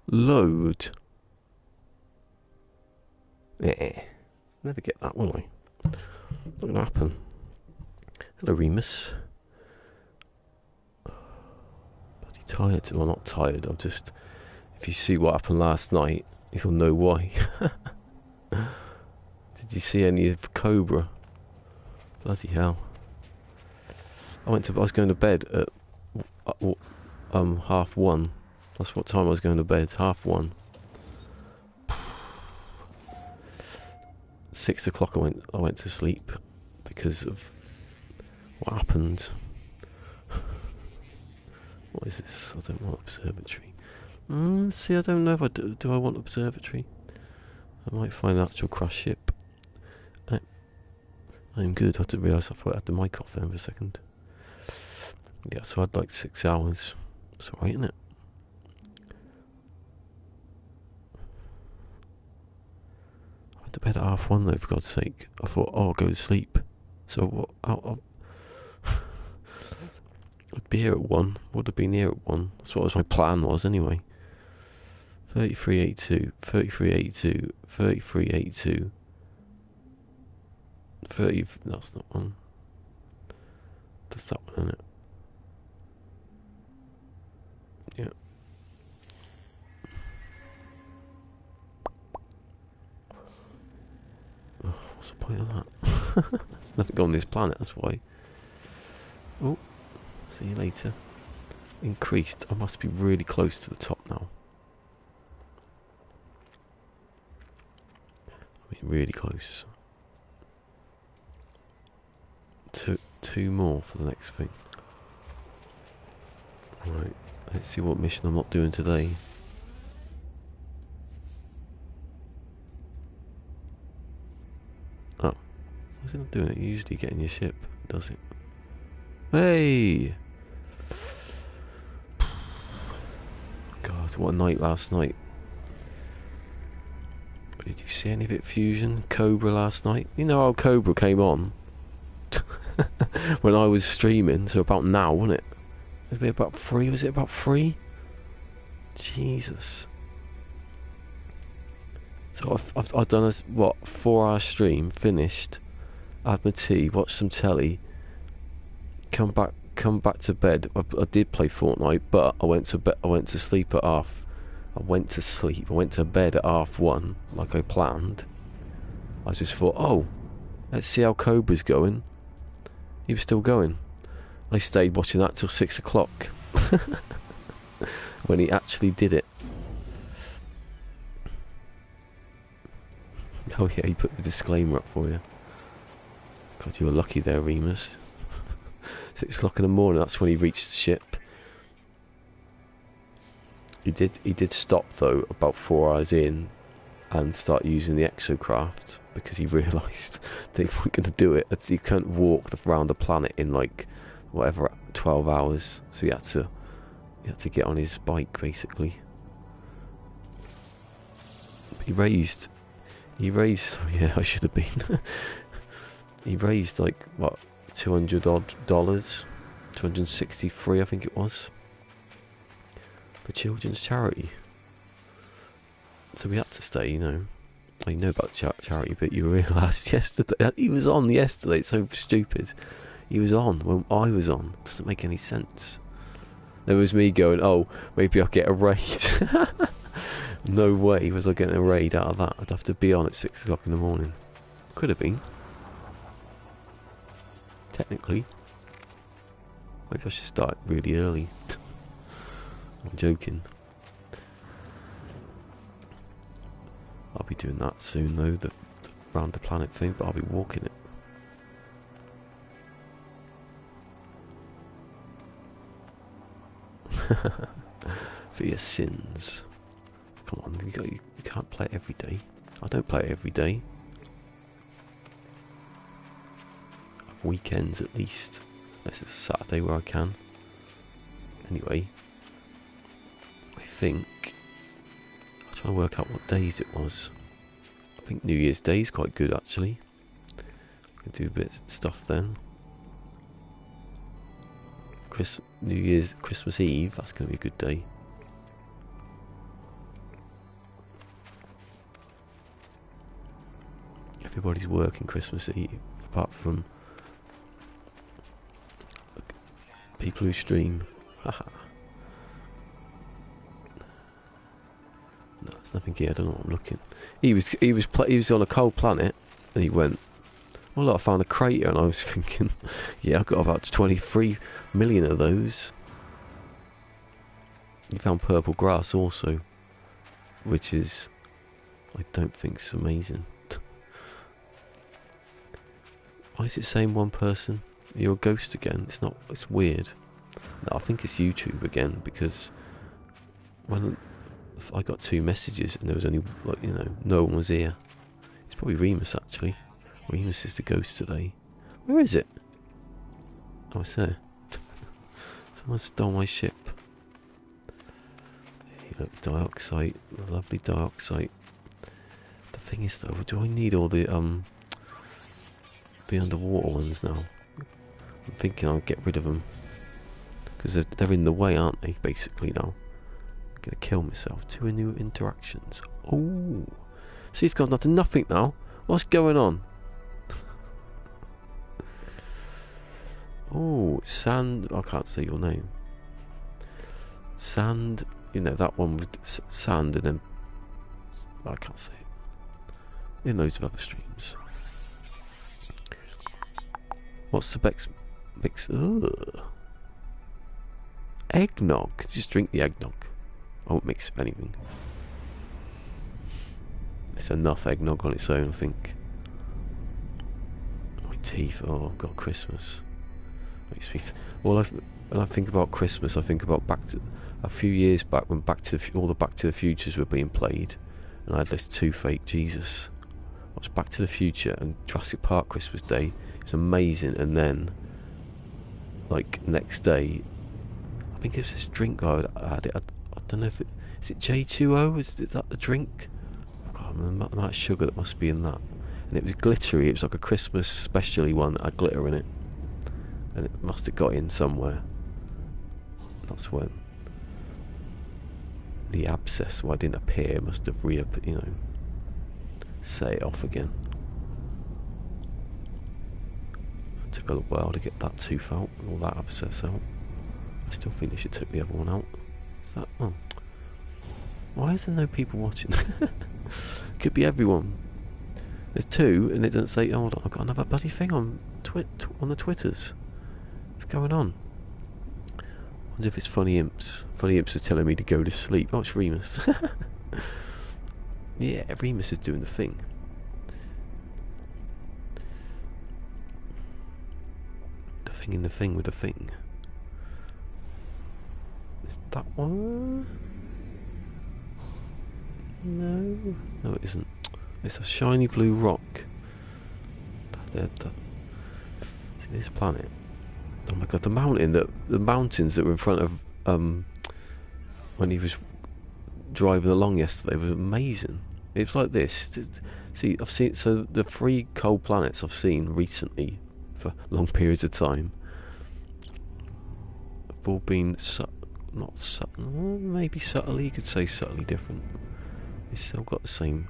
Load. Eh. Never get that, will I? Not gonna happen. Hello, Remus. Bloody tired. Well, not tired. I'm just. If you see what happened last night, you'll know why. Did you see any of Cobra? Bloody hell. I was going to bed at 1:30. That's what time I was going to bed. 1:30. 6 o'clock I went to sleep because of what happened. What is this? I don't want observatory. See, I don't know if I do I want observatory? I might find an actual crash ship. I'm good. I didn't realise I thought I had the mic off there for a second. Yeah, so I'd like 6 hours. It's alright, isn't it? I went to bed at 1:30 though, for God's sake. I thought, I'll go to sleep. So what? I'd be here at 1. Would have been here at 1. That's what my plan was anyway. 3382, 3382, 3382. 30. That's not one. That's that one, isn't it? Yeah. Oh, what's the point of that? Nothing got on this planet, that's why. Oh, see you later. Increased. I must be really close to the top now. I mean, really close. Two more for the next thing. Right, let's see what mission I'm not doing today. Oh, what's it not doing it? You usually get in your ship, does it? Hey! God, what a night last night. Did you see any of it, Fusion? Cobra last night? You know how Cobra came on? When I was streaming, so about now, wasn't it? Maybe about 3, was it about 3? Jesus. So I've done a, 4-hour stream, finished, had my tea, watched some telly, come back to bed. I did play Fortnite, but I went to sleep at I went to bed at 1:30, like I planned. I just thought, oh, let's see how Cobra's going. He was still going. I stayed watching that till 6 o'clock. When he actually did it. Oh yeah, he put the disclaimer up for you. God, you were lucky there, Remus. 6 o'clock in the morning, that's when he reached the ship. He did stop though about 4 hours in and start using the exocraft because he realised they weren't going to do it. You can't walk around the planet in like whatever 12 hours, so he had to get on his bike basically. He raised oh yeah, I should have been. He raised like what, $200 odd, 263 I think it was, for children's charity. So we had to stay, you know. I know about charity, but you realised yesterday he was on yesterday. It's so stupid. He was on when I was on. Doesn't make any sense. There was me going, oh, maybe I'll get a raid. No way was I getting a raid out of that. I'd have to be on at 6 o'clock in the morning. Could have been. Technically. Maybe I should start really early. I'm joking. I'll be doing that soon though, the round the planet thing, but I'll be walking it. For your sins. Come on, you can't play it every day. I don't play it every day. Weekends at least. Unless it's a Saturday where I can. Anyway. I think... I'm trying to work out what days it was. I think New Year's Day is quite good actually. I can do a bit of stuff then. Christmas Eve, that's going to be a good day. Everybody's working Christmas Eve, apart from people who stream. Haha. No, there's nothing here. I don't know what I'm looking. He was on a cold planet, and he went, well, look, I found a crater, and I was thinking, yeah, I've got about 23 million of those. He found purple grass also, which is, I don't think it's amazing. Why is it saying one person? You're a ghost again. It's not. It's weird. No, I think it's YouTube again, because when I got 2 messages and there was only, like, you know, no one was here. It's probably Remus actually. Remus is the ghost today. Where is it? Oh, it's there. Someone stole my ship. Hey, look, dioxide. Lovely dioxide. The thing is though, do I need all the underwater ones now? I'm thinking I'll get rid of them, because they're in the way, aren't they, basically now. I'm gonna kill myself. 2 new interactions. Oh, see, it's gone down to nothing now. What's going on? Oh, sand. I can't say your name. Sand. You know, that one with sand, and then I can't say it. In loads of other streams. What's the mix? Ugh. Eggnog. Just drink the eggnog. I won't mix anything. It's enough eggnog on its own, I think. My teeth. Oh, I've got Christmas. Makes me. When I think about Christmas, I think about back to a few years back when all the Back to the Futures were being played, and I had this toothache. Jesus. I was Back to the Future and Jurassic Park Christmas Day. It was amazing, and then, like, next day, I think it was this drink I had. I don't know if is it J2O? Is that the drink? I can't remember the amount of sugar that must be in that. And it was glittery. It was like a Christmas specially one that had glitter in it, and it must have got in somewhere. That's when the abscess, why it didn't appear, must have reappeared. You know, set it off again. It took a little while to get that tooth out and all that abscess out. I still think they should take the other one out. Is that? Oh, why is there no people watching? Could be everyone. There's 2, and it doesn't say. Oh, hold on, I've got another bloody thing on on the Twitters. What's going on? I wonder if it's Funny Imps. Funny Imps was telling me to go to sleep. Oh, it's Remus. Yeah, Remus is doing the thing. The thing in the thing with the thing. Is that one? No. No, it isn't. It's a shiny blue rock. See this planet? Oh my god, the mountains that were in front of when he was driving along yesterday was amazing. It was like this. See, I've seen, so the 3 cold planets I've seen recently for long periods of time have all been not subtle, maybe subtly, you could say subtly different. It's still got the same.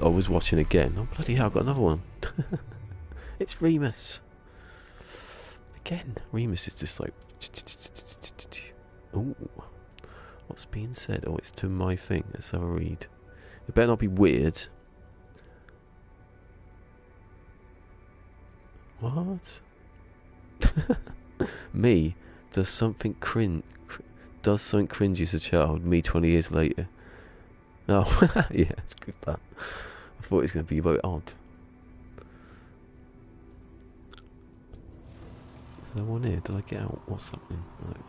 I was watching again. Oh bloody hell, I've got another one. It's Remus. Again, Remus is just like. Ooh. What's being said? Oh, it's to my thing. Let's have a read. It better not be weird. What? Me does something cringe as a child. Me 20 years later. Oh, yeah, it's good that. I thought it was going to be a bit odd. Is there one here? Did I get out? What's happening? Right.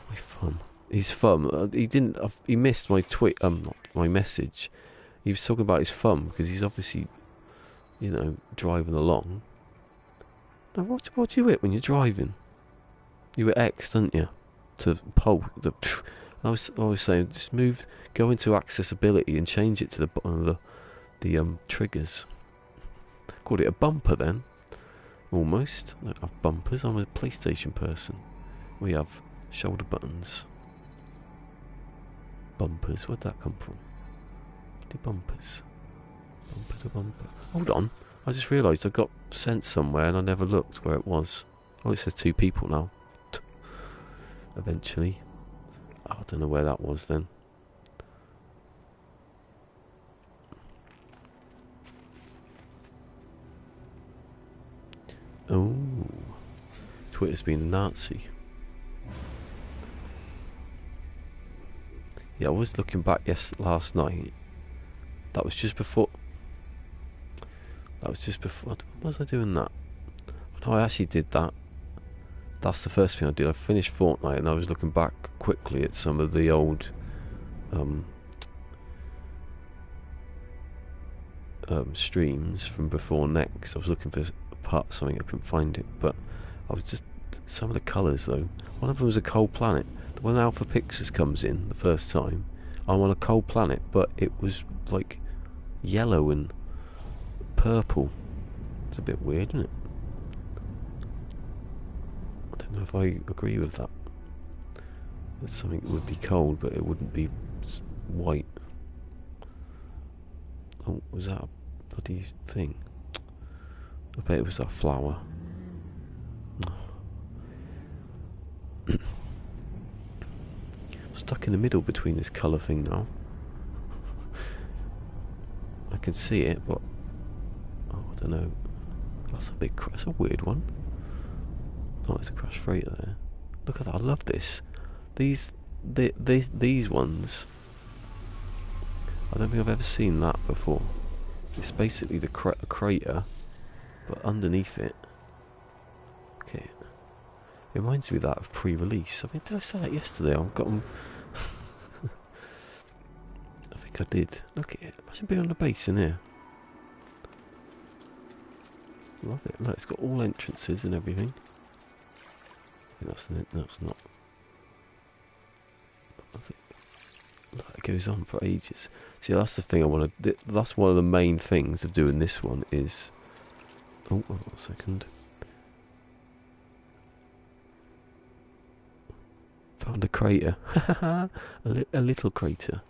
My thumb. His thumb. He didn't. He missed my my message. He was talking about his thumb because he's obviously, you know, driving along. Now, what do you hit when you're driving? You hit X, don't you? To pole. I was saying, just go into accessibility and change it to the bottom of the triggers. Called it a bumper then. Almost. I don't have bumpers. I'm a PlayStation person. We have Shoulder buttons. Bumpers. Where'd that come from? The bumpers. Bumper to bumper. Hold on. I just realised I got sent somewhere and I never looked where it was. Oh, it says 2 people now. Eventually. Oh, I don't know where that was then. Oh. Twitter's been a Nazi. Yeah, I was looking back last night. That was just before. What was I doing that? No, I actually did that. That's the first thing I did. I finished Fortnite and I was looking back quickly at some of the old streams from before next. I was looking for something, I couldn't find it, but I was just some of the colours though. One of them was a cold planet. When Alpha Pixels comes in the first time, I'm on a cold planet, but it was like yellow and purple. It's a bit weird, isn't it? I don't know if I agree with that. There's something that would be cold, but it wouldn't be white. Oh, was that a bloody thing? I bet it was that flower. Stuck in the middle between this colour thing now. I can see it, but oh, I don't know. That's a weird one. Oh, there's a crash freighter there. Look at that! I love this. These ones. I don't think I've ever seen that before. It's basically the crater, but underneath it. Okay. It reminds me of that of pre-release. I mean, did I say that yesterday? I've got them. I think I did. Look at it. Imagine being on the base in here. Love it. Look, it's got all entrances and everything. I think that's not. Look, it goes on for ages. See, that's the thing I want to. That's one of the main things of doing this one is. Oh, hold on a second. Found a crater. a little crater.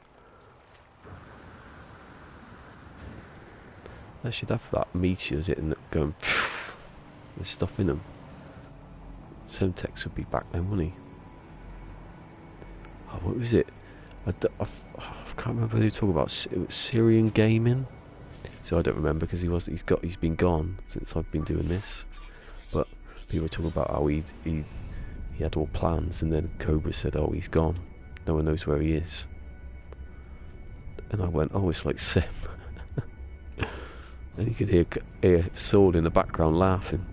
I should have that meteors hitting that going. There's stuff in them. Semtex would be back then, wouldn't he? Oh, what was it? I can't remember who talking about. It was Syrian gaming. So I don't remember because he's been gone since I've been doing this. But people were talking about how he had all plans, and then Cobra said, "Oh, he's gone. No one knows where he is." And I went, "Oh, it's like Sem." And you could hear Sword in the background laughing.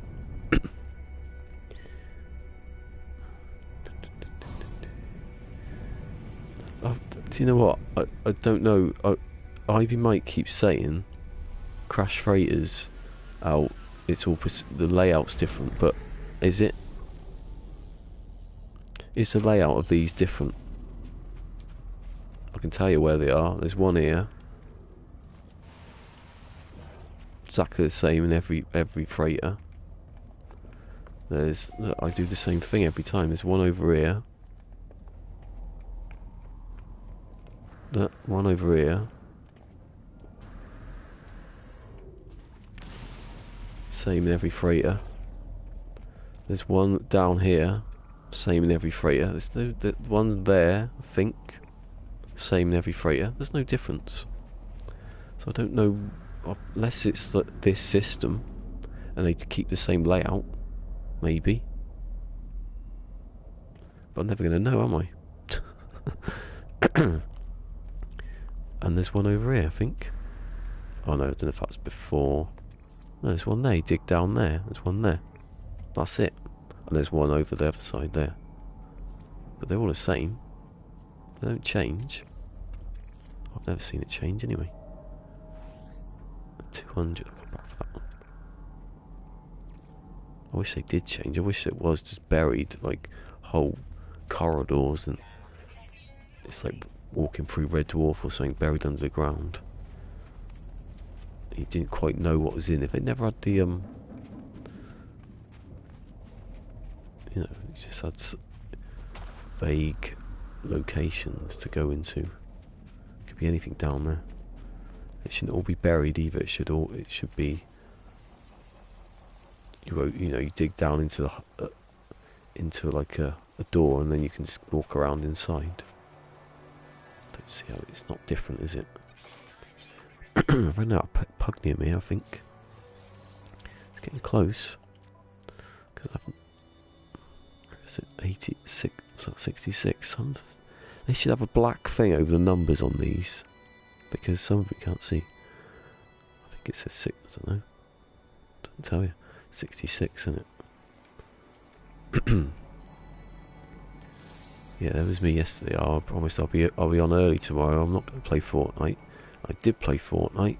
Do you know what? I don't know. Ivy Mike keeps saying Crash Freighters out. It's all the layout's different, but is it? Is the layout of these different? I can tell you where they are. There's one here. Exactly the same in every freighter. Look, I do the same thing every time. There's one over here. Look, one over here. Same in every freighter. There's one down here. Same in every freighter. There's the one there, I think. Same in every freighter. There's no difference. So I don't know, unless it's this system and they keep the same layout, maybe. But I'm never going to know, am I? And there's one over here, I think. Oh no, I don't know if that's before. No, there's one there. You dig down there. There's one there. That's it. And there's one over the other side there. But they're all the same. They don't change. I've never seen it change anyway. 200. I'll come back for that one. I wish they did change. I wish it was just buried, like whole corridors, and it's like walking through Red Dwarf or something, buried under the ground. You didn't quite know what was in. If they never had the you know, you just had vague locations to go into. Could be anything down there. It shouldn't all be buried either. It should be. You dig down into into like a door, and then you can just walk around inside. Don't see how it's not different, is it? I've run out of pug near me, I think. It's getting close. Because is it 86? 66? They should have a black thing over the numbers on these. Because some of it can't see. I think it says 6, I don't know. Doesn't tell you. 66, isn't it? Yeah, that was me yesterday. I promised I'll be on early tomorrow. I'm not going to play Fortnite. I did play Fortnite,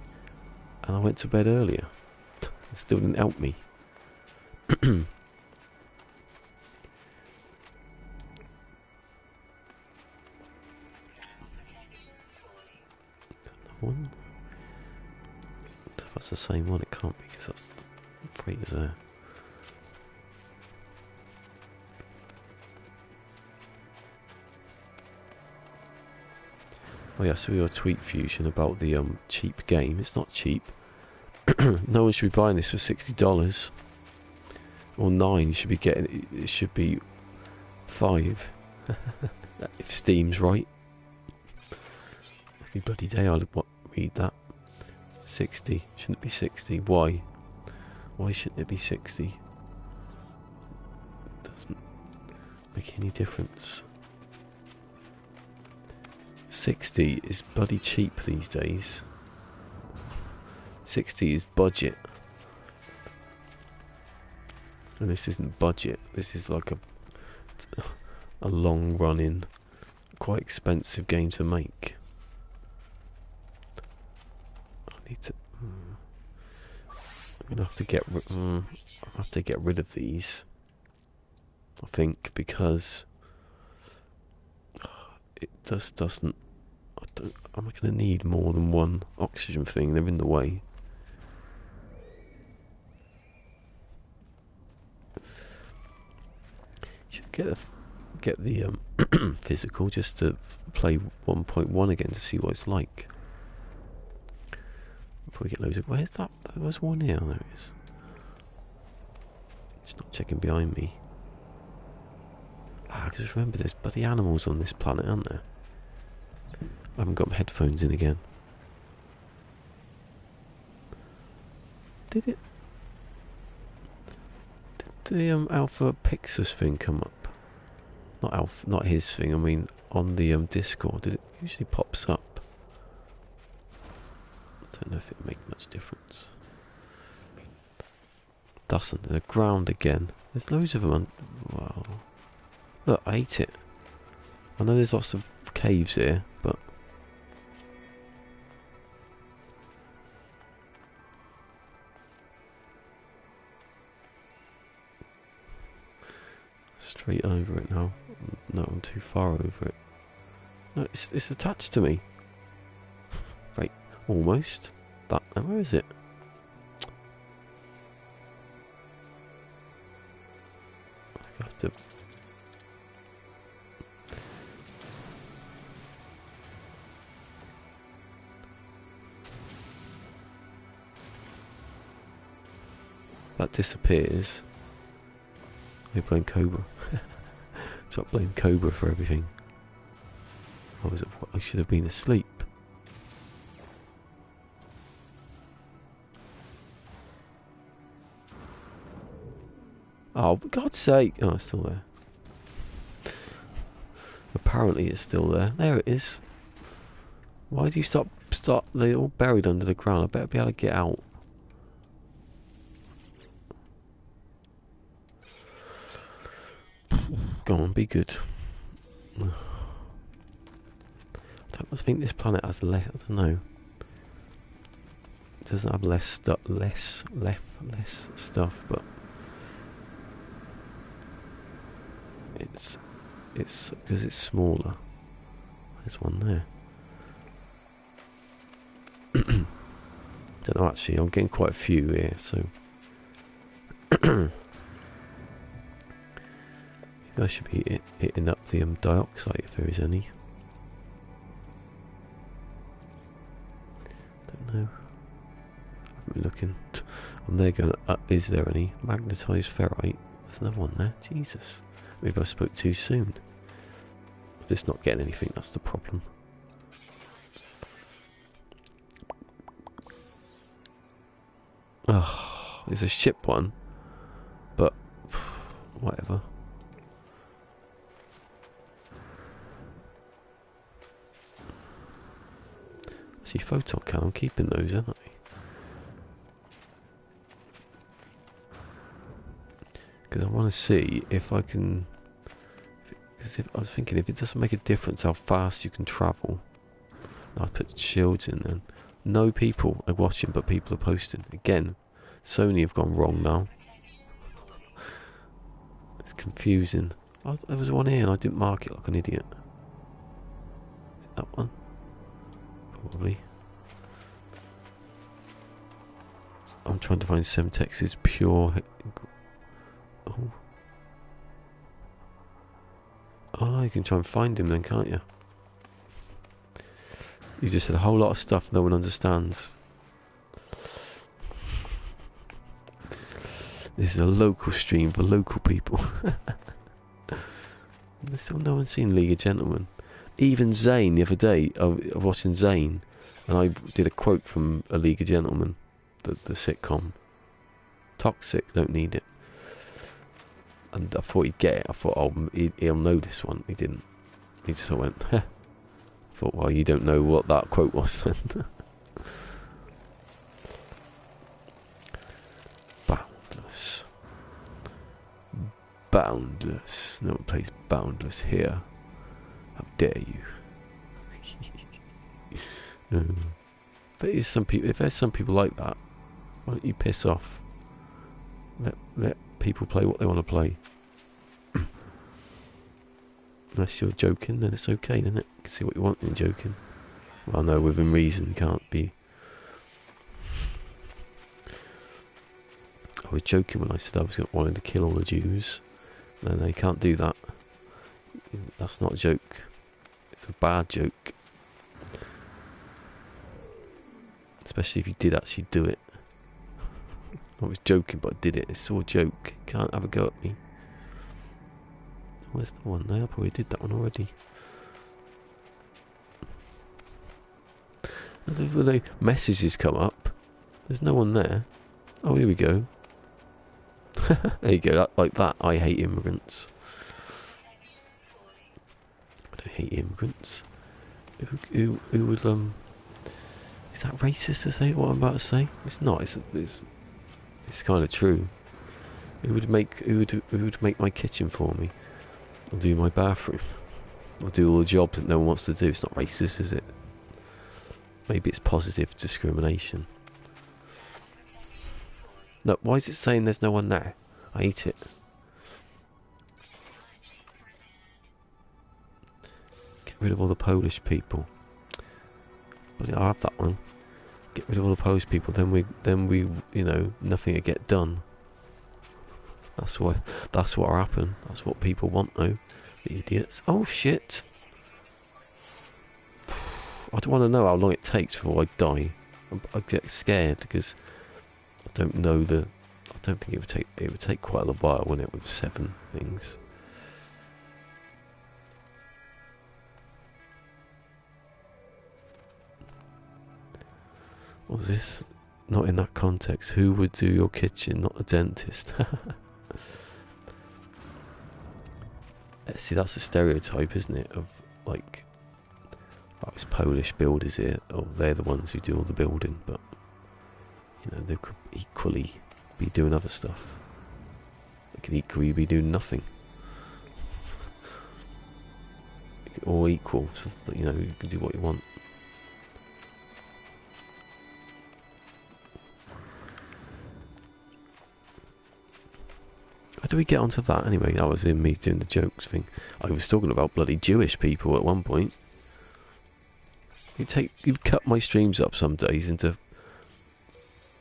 and I went to bed earlier. It still didn't help me. Another one? If that's the same one, it can't be, because that's the freighters there. Oh yeah, I saw your tweet, Fusion, about the cheap game. It's not cheap. No one should be buying this for $60 or $9. You should be getting it. It should be $5 if Steam's right. Every bloody day I'll read that. 60 shouldn't it be 60? Why? Why shouldn't it be 60? Doesn't make any difference. 60 is bloody cheap these days. 60 is budget. And this isn't budget. This is like a long running, quite expensive game to make. I need to. I'm gonna have to get. I have to get rid of these. I think because it just doesn't. I'm going to need more than one oxygen thing. They're in the way. You should get the physical just to play 1.1 again to see what it's like. Before we get loads of. Where's that? There was one here. There it is. It's not checking behind me. Because remember, there's bloody animals on this planet, aren't there? I haven't got my headphones in again. Did it? Did the Alpha Pixus thing come up? Not Alpha, not his thing. I mean, on the Discord, did it usually pops up? I don't know if it makes much difference. Dust under the ground again. There's loads of them. Wow. Look, I ate it. I know there's lots of caves here, but straight over it now. No, I'm too far over it. No, it's attached to me. Right, almost. But where is it? I have to. That disappears. They blame Cobra. So I blame Cobra for everything. I should have been asleep. Oh, for God's sake. Oh, it's still there. Apparently it's still there. There it is. Why do you stop? They're all buried under the ground. I better be able to get out. Go on, be good. I think this planet has less. I don't know. It doesn't have less stuff, less stuff, but it's because it's smaller. There's one there. Don't know actually. I'm getting quite a few here, so I should be hitting up dioxide, if there is any. Don't know. I've been looking. I'm there going, is there any magnetised ferrite? There's another one there. Jesus. Maybe I spoke too soon. I'm just not getting anything, that's the problem. Oh, there's a ship one. But, whatever. I see photon can, I'm keeping those, aren't I? Because I want to see if I can... Because I was thinking, if it doesn't make a difference how fast you can travel... I'll put shields in then. No people are watching, but people are posting. Again, Sony have gone wrong now. It's confusing. There was one here and I didn't mark it like an idiot. Is it that one? Probably. I'm trying to find Semtex's pure... Oh. Oh, you can try and find him then, can't you? You just said a whole lot of stuff no one understands. This is a local stream for local people. There's still no one seen League of Gentlemen. Even Zayn the other day, I was watching Zayn, and I did a quote from A League of Gentlemen, the sitcom. Toxic, don't need it. And I thought he'd get it. I thought, oh, he'll know this one. He didn't. He just sort of went, heh. I thought, well, you don't know what that quote was then. Boundless. Boundless. No one plays Boundless here. How dare you? But if there's some people like that, why don't you piss off? Let people play what they want to play. Unless you're joking, then it's okay, isn't it? You can see what you want in joking. Well, no, within reason, you can't be. I was joking when I said I was wanting to kill all the Jews. No, you can't do that. That's not a joke. It's a bad joke. Especially if you did actually do it. I was joking, but I did it. It's all a joke. You can't have a go at me. Where's the one there? I probably did that one already. When the messages come up, there's no one there. Oh, here we go. There you go, like that. I hate immigrants. I don't hate immigrants. Who would, is that racist to say what I'm about to say? It's not, it's kind of true. Who would make my kitchen for me? I'll do my bathroom. I'll do all the jobs that no one wants to do. It's not racist, is it? Maybe it's positive discrimination. No, why is it saying there's no one there? I hate it. Get rid of all the Polish people. But I'll have that one. Get rid of all the Polish people, then we, you know, nothing will get done. That's what happen. That's what people want, though. The idiots. Oh shit! I don't want to know how long it takes before I die. I get scared because I don't know I don't think it would take. It would take quite a while, wouldn't it, with 7 things. What was this? Not in that context. Who would do your kitchen? Not a dentist. See, that's a stereotype, isn't it? Of like, oh, it's Polish builders here. Oh, they're the ones who do all the building, but you know, they could equally be doing other stuff. They could equally be doing nothing. All equal, so that, you know, you can do what you want. How do we get onto that anyway? That was in me doing the jokes thing. I was talking about bloody Jewish people at one point. You've cut my streams up some days into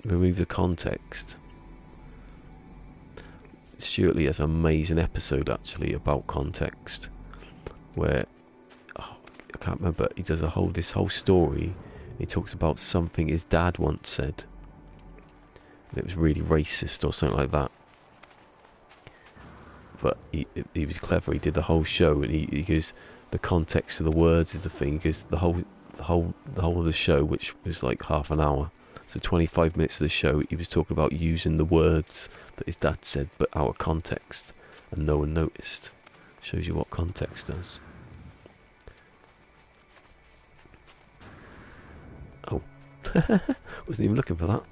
remove the context. Stuart Lee has an amazing episode actually about context. where I can't remember. He does this whole story. He talks about something his dad once said. And it was really racist or something like that. But he was clever. He did the whole show, and he goes, the context of the words is the thing. He goes, the whole of the show, which was like half an hour, so 25 minutes of the show, he was talking about using the words that his dad said, but out of context, and no one noticed. Shows you what context does. Oh, wasn't even looking for that.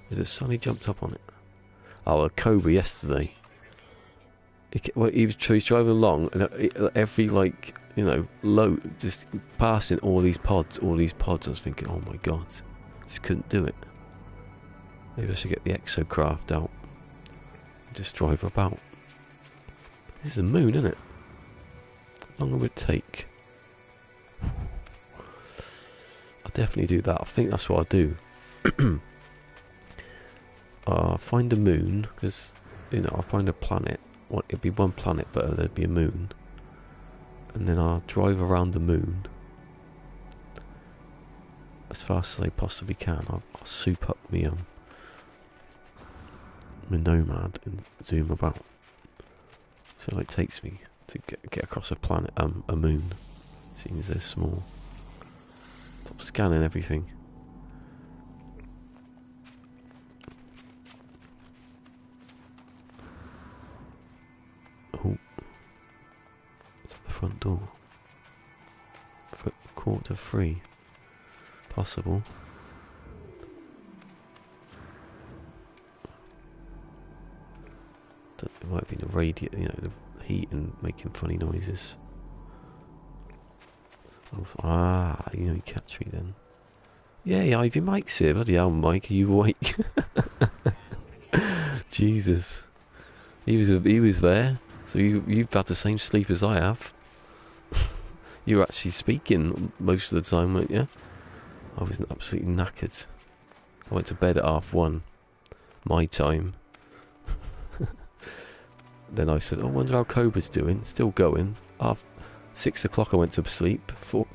There's a sun, he jumped up on it. Oh, a cobra yesterday. He's driving along, and every, like, you know, load, just passing all these pods. I was thinking, oh my god, just couldn't do it. Maybe I should get the exocraft out and just drive about. This is the moon, isn't it? How long would it take? I'll definitely do that. I think that's what I'll do. Find a moon, because, you know, I'll find a planet. Well, it'd be one planet, but there'd be a moon. And then I'll drive around the moon as fast as I possibly can. I'll soup up my Nomad and zoom about. So it takes me to get across a planet, a moon, seeing as they're small. Stop scanning everything. Oh, it's at the front door. 3:15. Possible. It might be the radiator, you know, the heat and making funny noises. Oh, you know, you catch me then. Yeah, Ivy Mike's here. Bloody hell, Mike, are you awake? Jesus. He was there. So you've had the same sleep as I have. You were actually speaking most of the time, weren't you? I was absolutely knackered. I went to bed at 1:30, my time. Then I said, I wonder how Cobra's doing. Still going. 6 o'clock I went to sleep. Four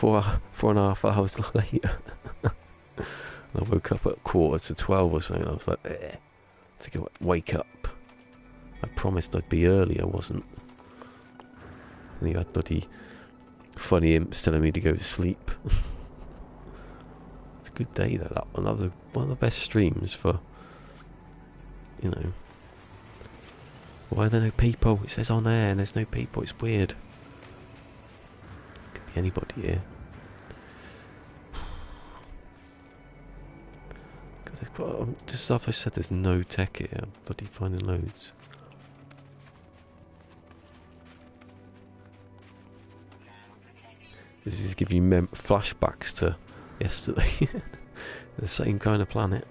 and a half hours later. I woke up at 11:45 or something. I was like, I think I wake up. I promised I'd be early. I wasn't. And you had bloody funny imps telling me to go to sleep. It's a good day though, that one. That was one of the best streams for, you know. Why are there no people? It says on air and there's no people. It's weird. Could be anybody here. Just as I said, there's no tech here. I'm bloody finding loads. This is giving you flashbacks to yesterday. The same kind of planet.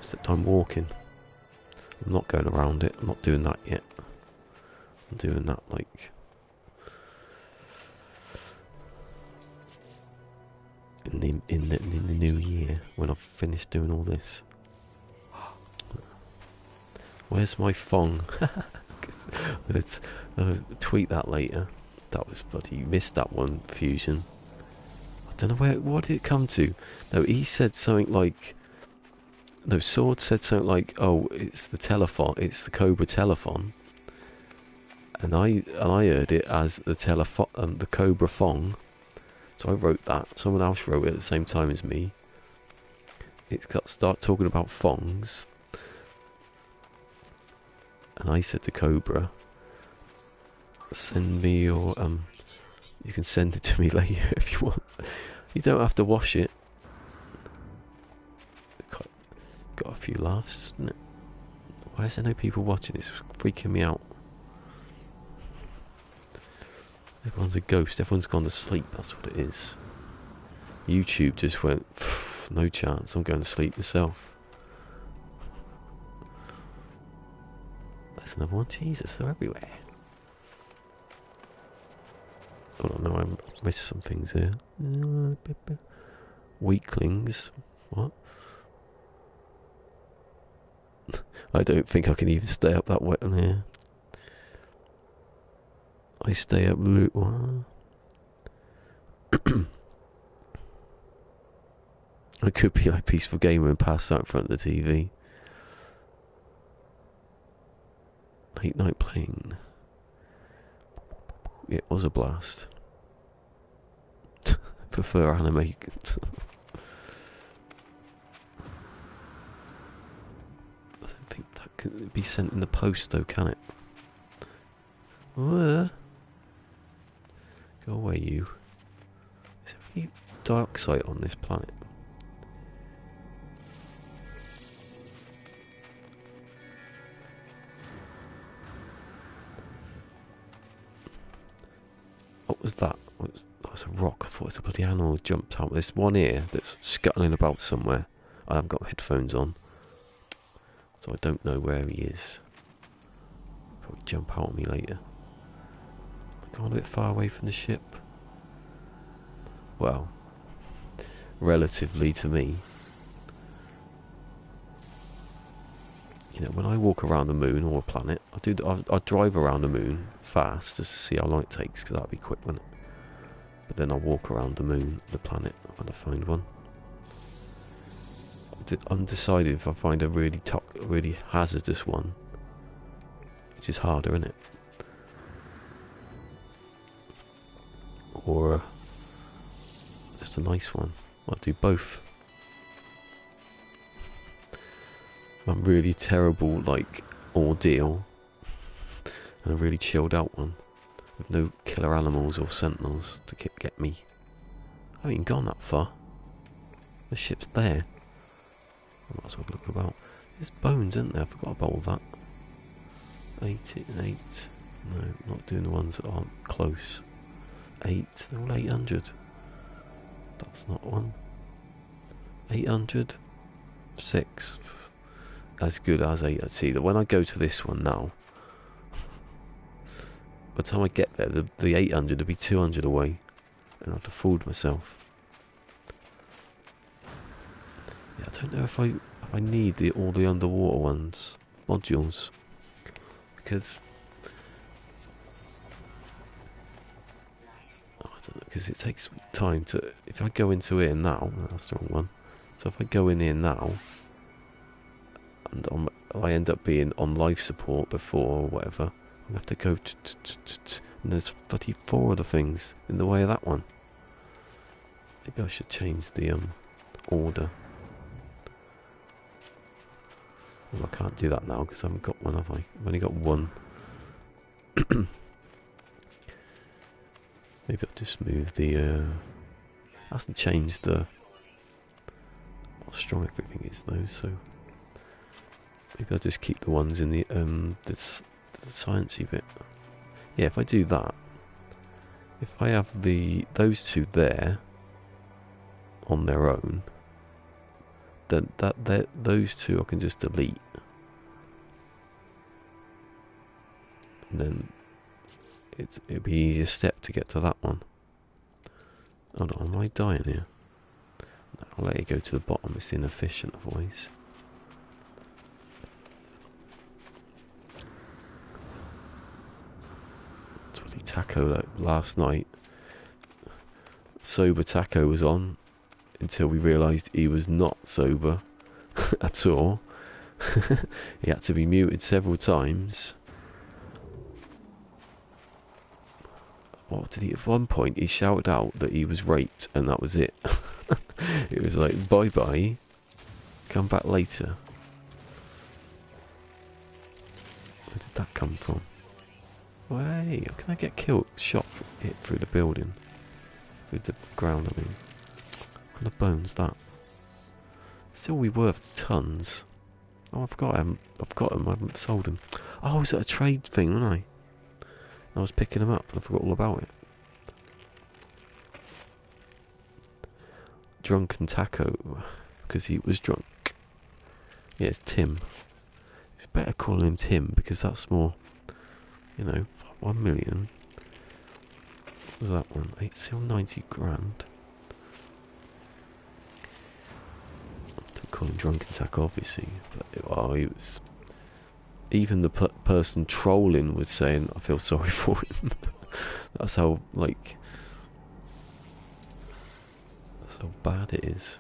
Except I'm walking. I'm not going around it. I'm not doing that yet. I'm doing that like in the new year when I've finished doing all this. Where's my thong? Let's tweet that later. That was bloody missed that one, Fusion. I don't know what did it come to. No, he said something like. No, Sword said something like, "Oh, it's the telephone. It's the Cobra telephone," and I heard it as the Cobra Fong. So I wrote that. Someone else wrote it at the same time as me. It start talking about Fongs, and I said to Cobra, "Send me your you can send it to me later if you want. You don't have to wash it." Got a few laughs, isn't it? Why is there no people watching? It's freaking me out. Everyone's a ghost. Everyone's gone to sleep. That's what it is. YouTube just went, no chance. I'm going to sleep myself. That's another one. Jesus, they're everywhere. Oh no, I missed some things here. Weaklings. What? I don't think I can even stay up that wet in here. I stay up what? I could be like peaceful gamer and pass out in front of the TV. Late night playing. It was a blast. Prefer anime. I don't think that can be sent in the post though, can it? Go away, you. Is there any dioxide on this planet? What was that? That was a rock. I thought it was a bloody animal jumped out. There's one here that's scuttling about somewhere. I haven't got headphones on, so I don't know where he is. He'll probably jump out on me later. Gone a bit far away from the ship. Well, relatively to me. You know, when I walk around the moon or a planet, I drive around the moon fast just to see how long it takes, because that'd be quick, wouldn't it? But then I'll walk around the moon, the planet, when I find one. I'm undecided if I find a really hazardous one, which is harder, isn't it? Or just a nice one. I'll do both. I'm really terrible, like, ordeal, and a really chilled out one with no killer animals or sentinels to get me. I haven't even gone that far. The ship's there. I might as well look about. There's bones, isn't there? I forgot about all that. 8. No, not doing the ones that aren't close. 8. They're all 800. That's not one. 800. 6. As good as 8. See that when I go to this one now, by the time I get there, the 800 will be 200 away, and I have to fool myself. Yeah, I don't know if I need all the underwater ones modules, because I don't know, because it takes time to. If I go into here now, that's the wrong one. So if I go in here now, and I end up being on life support before or whatever, I have to go and there's 34 other things in the way of that one. Maybe I should change the order. Well, I can't do that now because I haven't got one, have I? I've only got one. Maybe I'll just move the hasn't changed how strong everything is though, so maybe I'll just keep the ones in the sciencey bit. Yeah, if I do that, if I have those two there on their own, then those two I can just delete, and then it'll be easier step to get to that one. Hold on, am I dying here? No, I'll let it go to the bottom. It's inefficient otherwise. Taco, like last night, sober Taco was on until we realised he was not sober at all. He had to be muted several times. What did he? At one point, he shouted out that he was raped, and that was it. It was like, bye bye, come back later. Where did that come from? Hey, can I get killed? Shot hit through the building, through the ground. I mean, what kind of bones that? Still, we worth tons. Oh, I've got them. I haven't sold them. Oh, was it a trade thing, wasn't I? I was picking them up, and I forgot all about it. Drunken Taco, because he was drunk. Yeah, it's Tim. It's better calling him Tim because that's more. You know, 1 million. What was that one? 90 grand. Don't call him Drunken Taco, obviously. But he was. Even the person trolling was saying, "I feel sorry for him." That's how, like, that's how bad it is.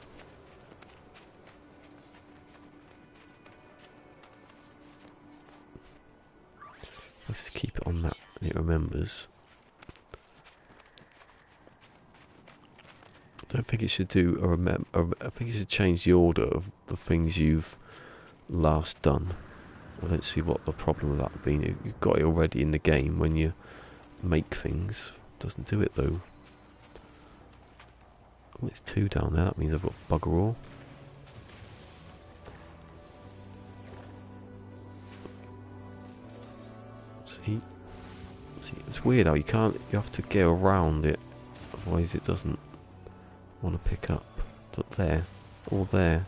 Let's just keep it on that and it remembers. I don't think it should do I think it should change the order of the things you've last done. I don't see what the problem with that would be. You've got it already in the game when you make things. Doesn't do it though. Oh, it's 2 down there. That means I've got bugger all. See, it's weird how you can't. You have to get around it, otherwise it doesn't want to pick up. It's up there, all there.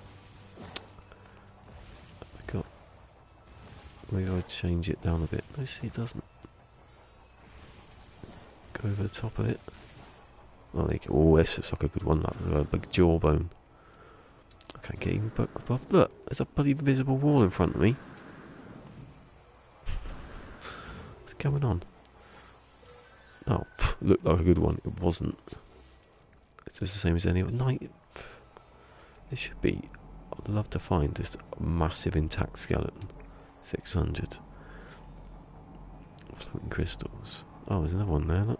Maybe I'd change it down a bit. No, see, it doesn't. Go over the top of it. Oh, this looks like a good one. That's a big jawbone. I can't get even above. Look, there's a bloody invisible wall in front of me. What's going on? Oh, looked like a good one. It wasn't. It's just the same as any other night. It should be. I'd love to find just a massive intact skeleton. 600 floating crystals. Oh, there's another one there. Look,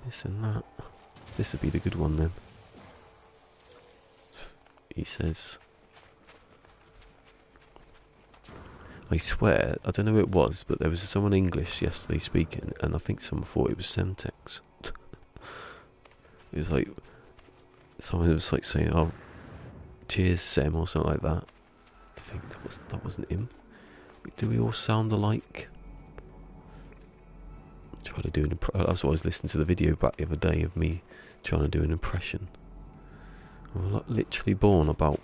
missing that. This would be the good one then. He says. I swear, I don't know who it was, but there was someone English yesterday speaking, and I think someone thought it was Semtex. It was like someone was like saying, "Oh, cheers, Sem," or something like that. I think that wasn't him. Do we all sound alike? Try to do an impression. That's what I was listening to the video back the other day of me trying to do an impression. I'm literally born about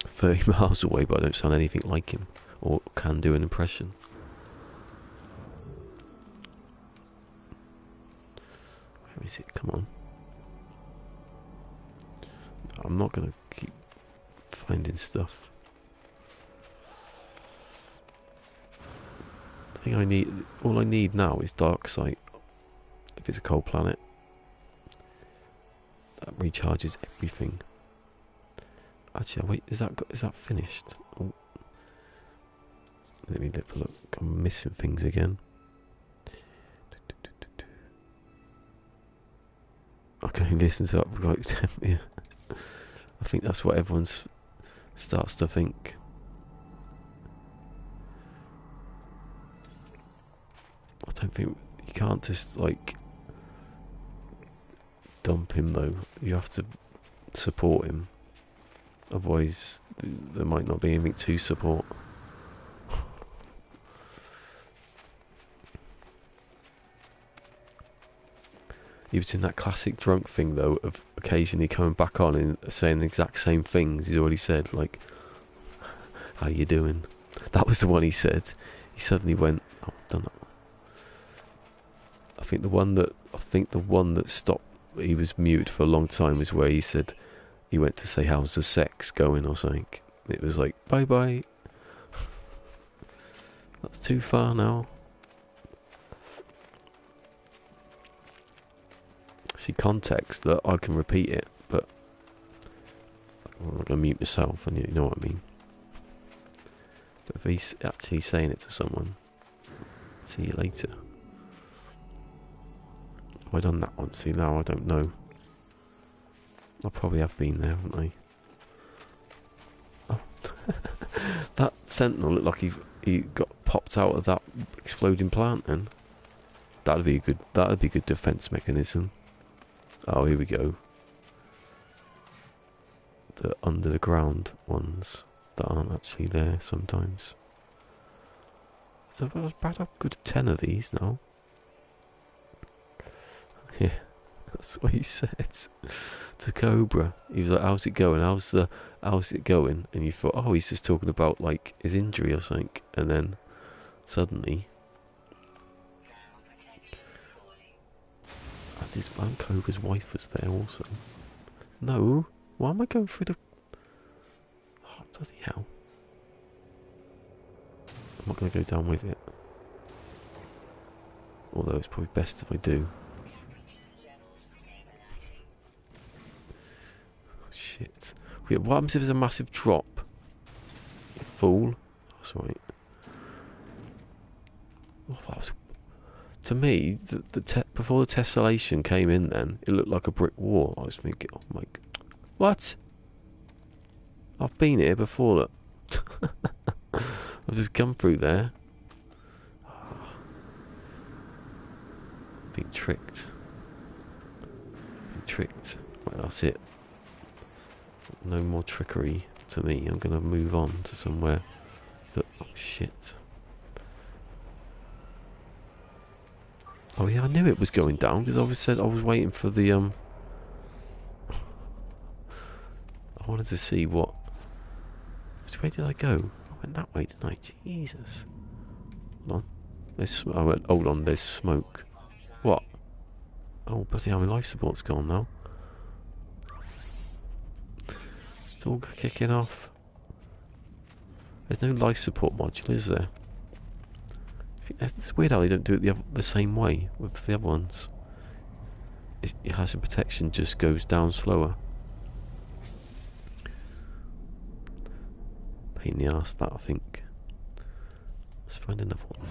30 miles away, but I don't sound anything like him, or can do an impression. Where is it? Come on. I'm not going to keep finding stuff. All I need now is dark sight. If it's a cold planet, that recharges everything. Actually, wait, is that finished? Oh. Let me have a look. I'm missing things again. Okay, listen to that. Like, yeah. I think that's what everyone starts to think. I don't think you can't just like dump him though. You have to support him, otherwise there might not be anything to support. He was doing that classic drunk thing though, of occasionally coming back on and saying the exact same things he's already said, like, "How you doing?" That was the one he said. He suddenly went, "Oh, I've done that." I think the one that stopped. He was mute for a long time. Was where he said he went to say how's the sex going or something. It was like bye bye. That's too far now. See context that I can repeat it, but I'm not gonna mute myself. And you know what I mean. But if he's actually saying it to someone, see you later. Have I done that one? See, now I don't know. I probably have been there, haven't I? Oh. That sentinel looked like he got popped out of that exploding plant then. That'd be a good defense mechanism. Oh, here we go. The under the ground ones that aren't actually there sometimes. So I've had a good 10 of these now. Yeah, that's what he said to Cobra. He was like, "How's it going? How's it going?" And you thought, oh, he's just talking about like his injury or something. And then suddenly, and Cobra's wife was there also. No, why am I going through the? Oh, bloody hell! I'm not going to go down with it. Although it's probably best if I do. Oh, shit. Wait, what happens if there's a massive drop? You fool. That's right. Oh, that was... To me, before the tessellation came in then, it looked like a brick wall. I was thinking, oh my god. What? I've been here before, look. I've just come through there. Been tricked. Been tricked. Right, that's it. No more trickery to me. I'm going to move on to somewhere that... Oh, shit. Oh, yeah, I knew it was going down because I was waiting for the... I wanted to see what... Which way did I go? I went that way, didn't I? Jesus. Hold on. I went, hold on, there's smoke. What? Oh, bloody hell, my life support's gone now. It's all kicking off. There's no life support module, is there? It's weird how they don't do it the same way with the other ones. Your hazard protection just goes down slower. Pain in the arse, that, I think. Let's find another one.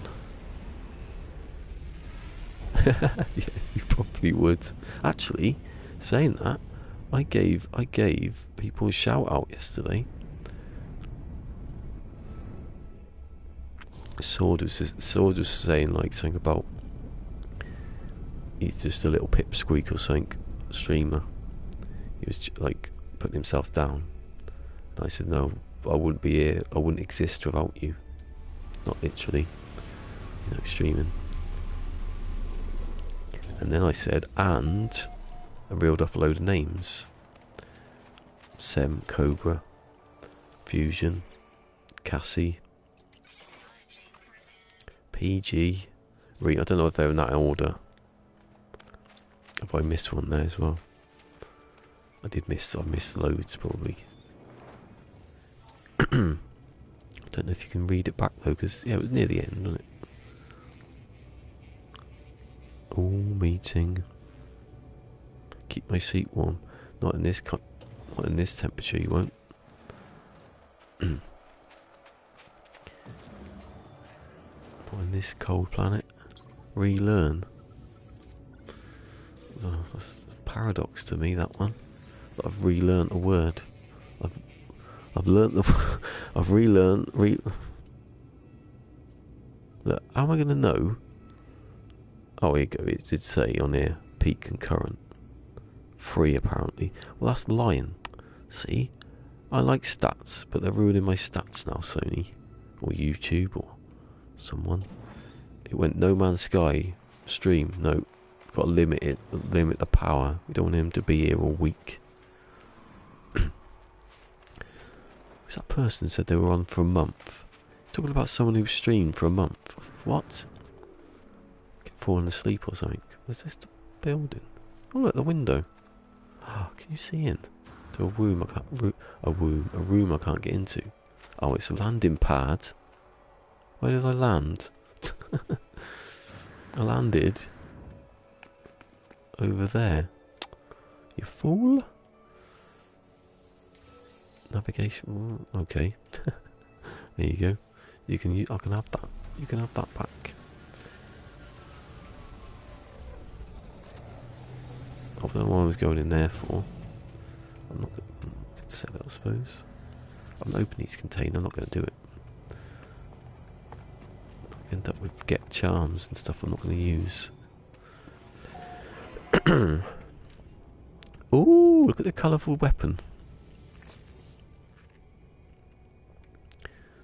Yeah, you probably would. Actually, saying that, I gave people a shout out yesterday. Sword was saying like something about he's just a little pipsqueak or something streamer. He was like putting himself down. And I said, no, I wouldn't be here. I wouldn't exist without you. Not literally, you know, streaming. And then I said, and I reeled off a load of names. Sem, Cobra, Fusion, Cassie, PG, I don't know if they're in that order. Have I missed one there as well? I missed loads probably. I don't know if you can read it back though, because yeah, it was near the end, wasn't it? All meeting. Keep my seat warm. Not in this temperature, you won't. On this cold planet, relearn. Oh, that's a paradox to me, that one. That I've relearned a word. I've learnt the. I've relearned. Look, how am I going to know? Oh, here you go. It did say on here peak concurrent. 3 apparently. Well, that's lying. See, I like stats, but they're ruining my stats now, Sony, or YouTube, or someone. It went No Man's Sky stream. No, got to limit the power. We don't want him to be here all week. Who's that person said they were on for a month? Talking about someone who streamed for a month. What? Get falling asleep or something. Was this the building? Oh look, the window. Oh, can you see in? To a room a room I can't get into. Oh, it's a landing pad. Where did I land? I landed over there. You fool. Navigation. Okay. There you go. I can have that. You can have that back. I don't know what I was going in there for. I'm not going to sell it, I suppose. I'm opening this container. I'm not going to do it. End up with get charms and stuff I'm not going to use. Ooh, look at the colourful weapon.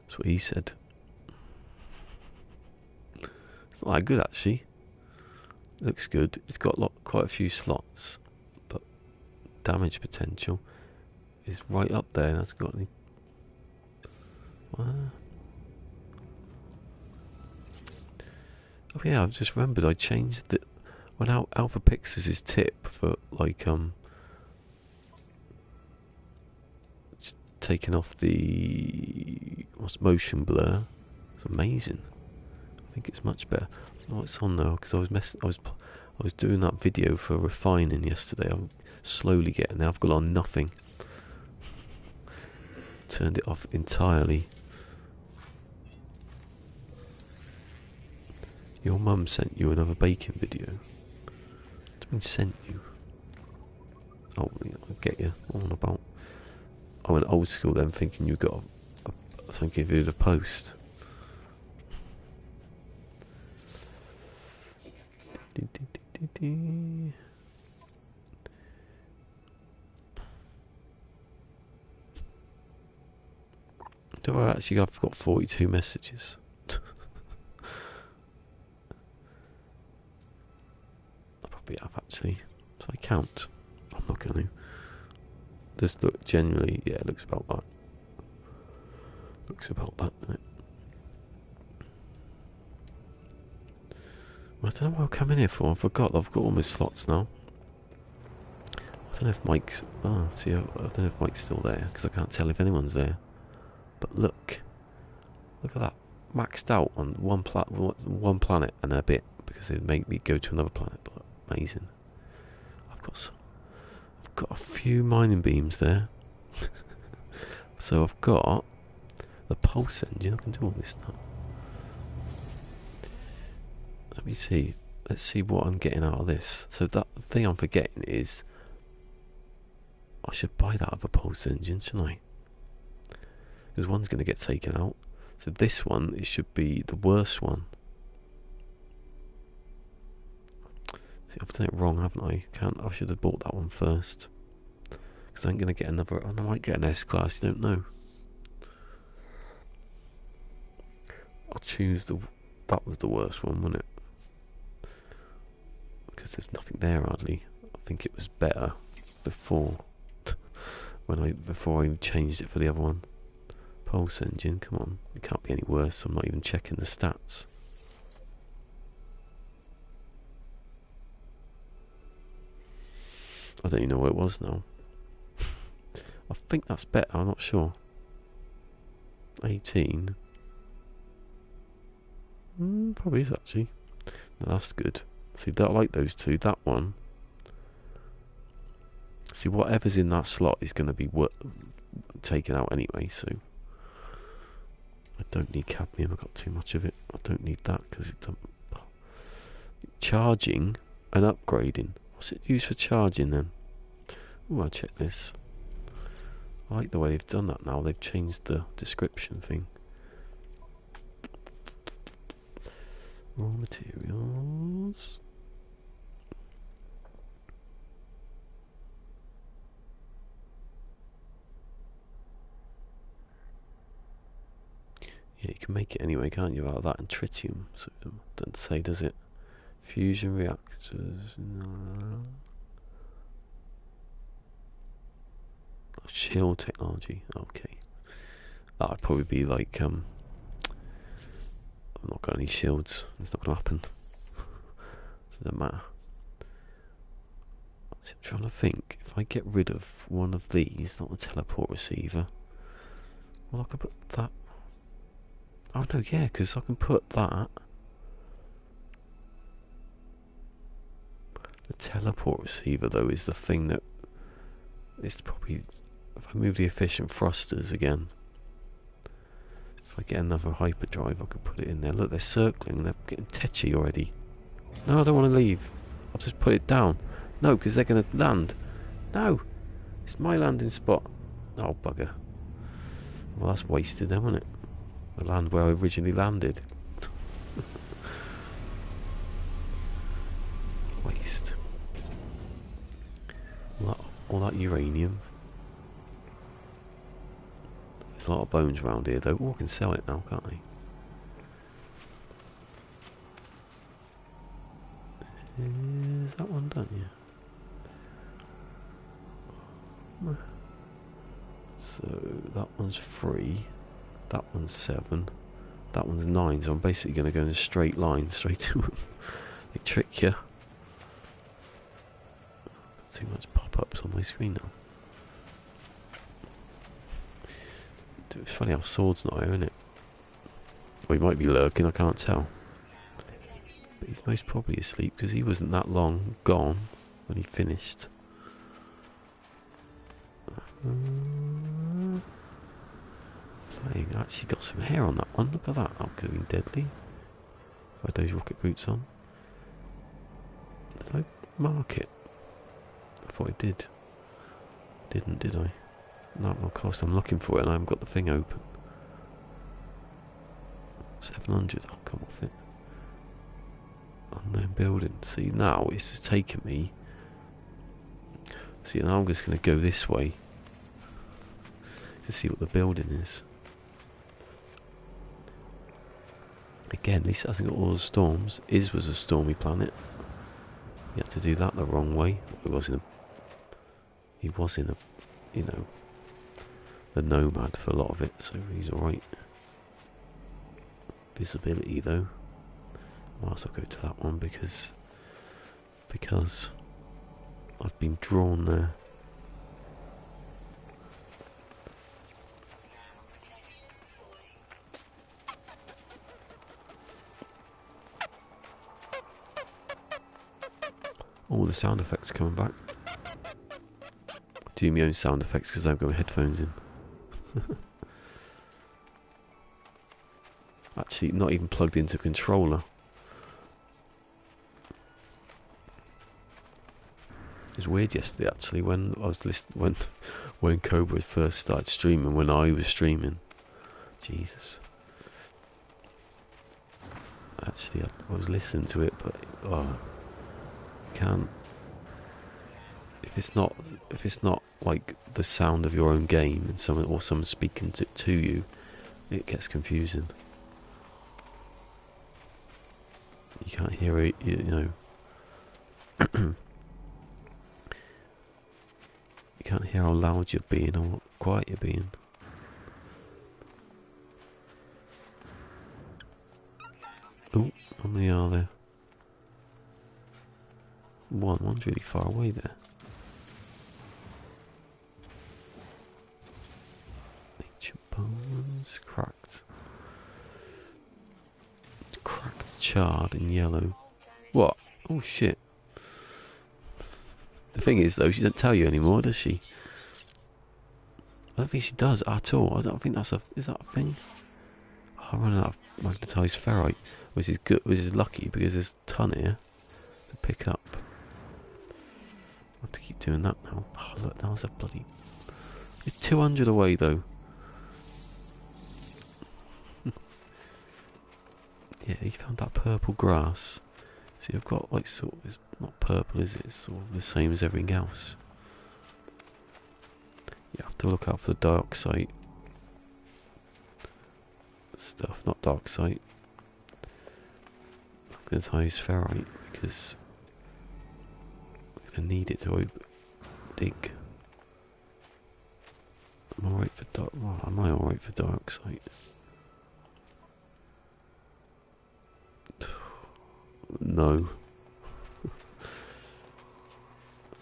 That's what he said. It's not that good actually. Looks good. It's got quite a few slots, but damage potential is right up there. That's got any. Oh yeah, I've just remembered I changed the when Alpha Pixels is tip for like just taking off the motion blur. It's amazing. I think it's much better. Oh, it's on though, because I was doing that video for refining yesterday. I'm slowly getting there. I've got on nothing. Turned it off entirely. Your mum sent you another baking video. What do you mean sent you? Oh, yeah, I get you. All about. I went old school then, thinking you got something to do the post. Do I actually? I've got 42 messages. I probably have actually. So I count. I'm not going to. Just look generally. Yeah, it looks about that. Looks about that, doesn't it? I don't know what I'm coming here for. I forgot. I've got all my slots now. I don't know if Mike's. Oh, see, I don't know if Mike's still there because I can't tell if anyone's there. But look at that. Maxed out on one planet and a bit because it made me go to another planet. But amazing. I've got a few mining beams there. So I've got the pulse engine. I can do all this now. Let me see. Let's see what I'm getting out of this. So that thing I'm forgetting is I should buy that other pulse engine, shouldn't I? Because one's going to get taken out. So this one, it should be the worst one. See, I've done it wrong, haven't I? I should have bought that one first. Because I'm going to get another. I might get an S-Class, you don't know. I'll choose that was the worst one, wasn't it? Because there's nothing there hardly. I think it was better before I changed it for the other one. Pulse engine, come on. It can't be any worse. I'm not even checking the stats. I don't even know what it was now. I think that's better, I'm not sure. 18. Probably is actually. No, that's good. See, I like those two. That one. See, whatever's in that slot is going to be taken out anyway, so. I don't need cadmium, I've got too much of it. I don't need that because it doesn't. Charging and upgrading. What's it used for charging then? Oh, I'll check this. I like the way they've done that now. They've changed the description thing. Raw materials. Yeah, you can make it anyway, can't you, out of that and tritium? So it doesn't say, does it? Fusion reactors. No. Shield technology. Okay. That'd probably be like I've not got any shields. It's not going to happen. So it doesn't matter. So I'm trying to think. If I get rid of one of these, not the teleport receiver. Well, I could put that. Oh no, yeah, because I can put that. The teleport receiver, though, is the thing that is probably. If I move the efficient thrusters again, if I get another hyperdrive, I could put it in there. Look, they're circling. They're getting tetchy already. No, I don't want to leave. I'll just put it down. No, because they're going to land. No, it's my landing spot. Oh bugger. Well, that's wasted, then, wasn't it? The land where I originally landed. Waste. All that uranium. There's a lot of bones around here though. Oh, I can sell it now, can't I? Is that one done yet? So that one's 3. That one's 7. That one's 9. So I'm basically going to go in a straight line straight to them. They trick you. Too much pop-ups on my screen now. It's funny how Sword's not here, isn't it? Or he might be lurking, I can't tell. He's most probably asleep because he wasn't that long gone when he finished. Playing. Actually got some hair on that one. Look at that. That could have been deadly. If I had those rocket boots on. Did I mark it? I thought I did. Didn't, did I? No, of course I'm looking for it and I haven't got the thing open. 700. I'll come off it. Unknown building. See, now it's just taken me. See, now I'm just going to go this way to see what the building is. Again, at least it hasn't got all the storms. Is was a stormy planet. You had to do that the wrong way. He was in a, you know, the nomad for a lot of it, so he's alright. Visibility though. Might as well go to that one because I've been drawn there. All the sound effects are coming back. Do my own sound effects because I've got my headphones in. Actually, not even plugged into a controller. It was weird yesterday, actually, when I was listening, when Cobra first started streaming, when I was streaming. Jesus. Actually, I was listening to it, but can't. If it's not like the sound of your own game and someone speaking to you, it gets confusing. You can't hear it, you know. You can't hear how loud you're being or how quiet you're being. Oh, how many are there? One's really far away there. Ancient bones, cracked. Cracked, charred and yellow. What? Oh shit. The thing is though, she doesn't tell you anymore, does she? I don't think she does at all. I don't think that's is that a thing? Oh, I'm running out of magnetised ferrite, which is good, which is lucky because there's a ton here to pick up. I have to keep doing that now. Oh look, that was a bloody... It's 200 away though. Yeah, you found that purple grass. See, I've got like sort of, it's not purple, is it? It's sort of the same as everything else. You have to look out for the dark site stuff, not dark site. Magnetized ferrite because I'm gonna need it to dig. I'm alright for dark. Well, am I alright for dark site? No. I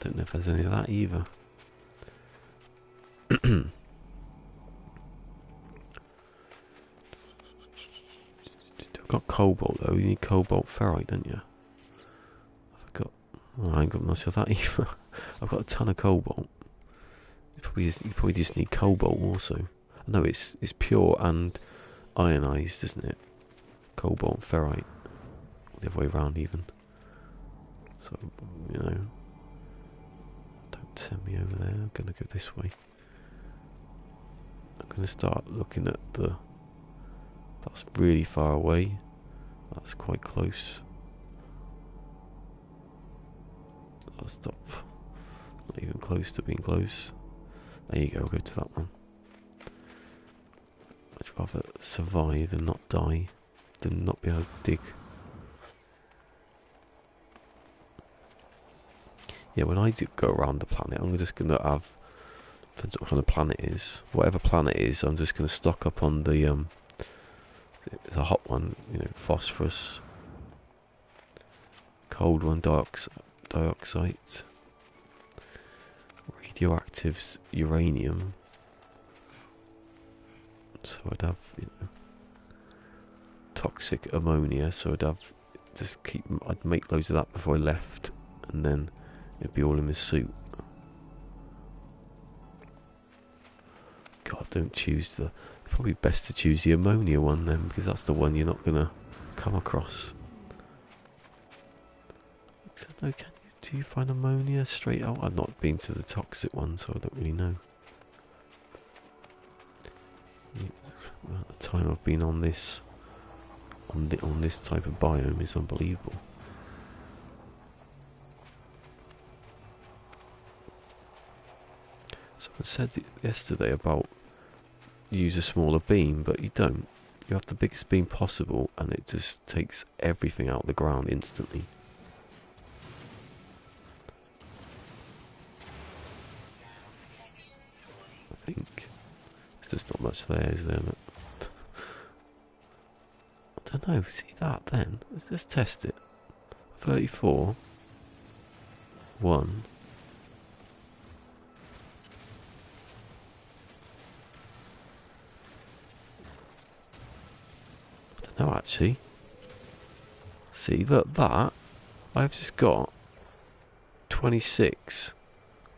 don't know if there's any of that either. I've got cobalt though. You need cobalt ferrite, don't you? I've got. Oh, I ain't got much of that either. I've got a ton of cobalt. You probably just need cobalt also. No, it's pure and ionized, isn't it? Cobalt ferrite. The other way around even. So, you know, don't send me over there. I'm gonna go this way. I'm gonna start looking at the... That's really far away. That's quite close. I'll stop. Not even close to being close. There you go, go to that one. I'd rather survive than not die, than not be able to dig. Yeah, when I do go around the planet, I'm just going to have, depends what kind of planet it is, whatever planet it is, I'm just going to stock up on the, it's a hot one, you know, phosphorus, cold one, dioxide, radioactive uranium, so I'd have, you know, toxic ammonia, so I'd have just keep. I'd make loads of that before I left, and then it'd be all in my suit. God, don't choose the. Probably best to choose the ammonia one then, because that's the one you're not gonna come across. No, can you? Do you find ammonia straight out? I've not been to the toxic one, so I don't really know. Well, at the time I've been on this, on this type of biome is unbelievable. Someone said yesterday about use a smaller beam, but you don't. You have the biggest beam possible, and it just takes everything out of the ground instantly. I think there's just not much there, is there? I don't know. See that then? Let's just test it. 34. 1. I don't know actually. See, look, that I've just got 26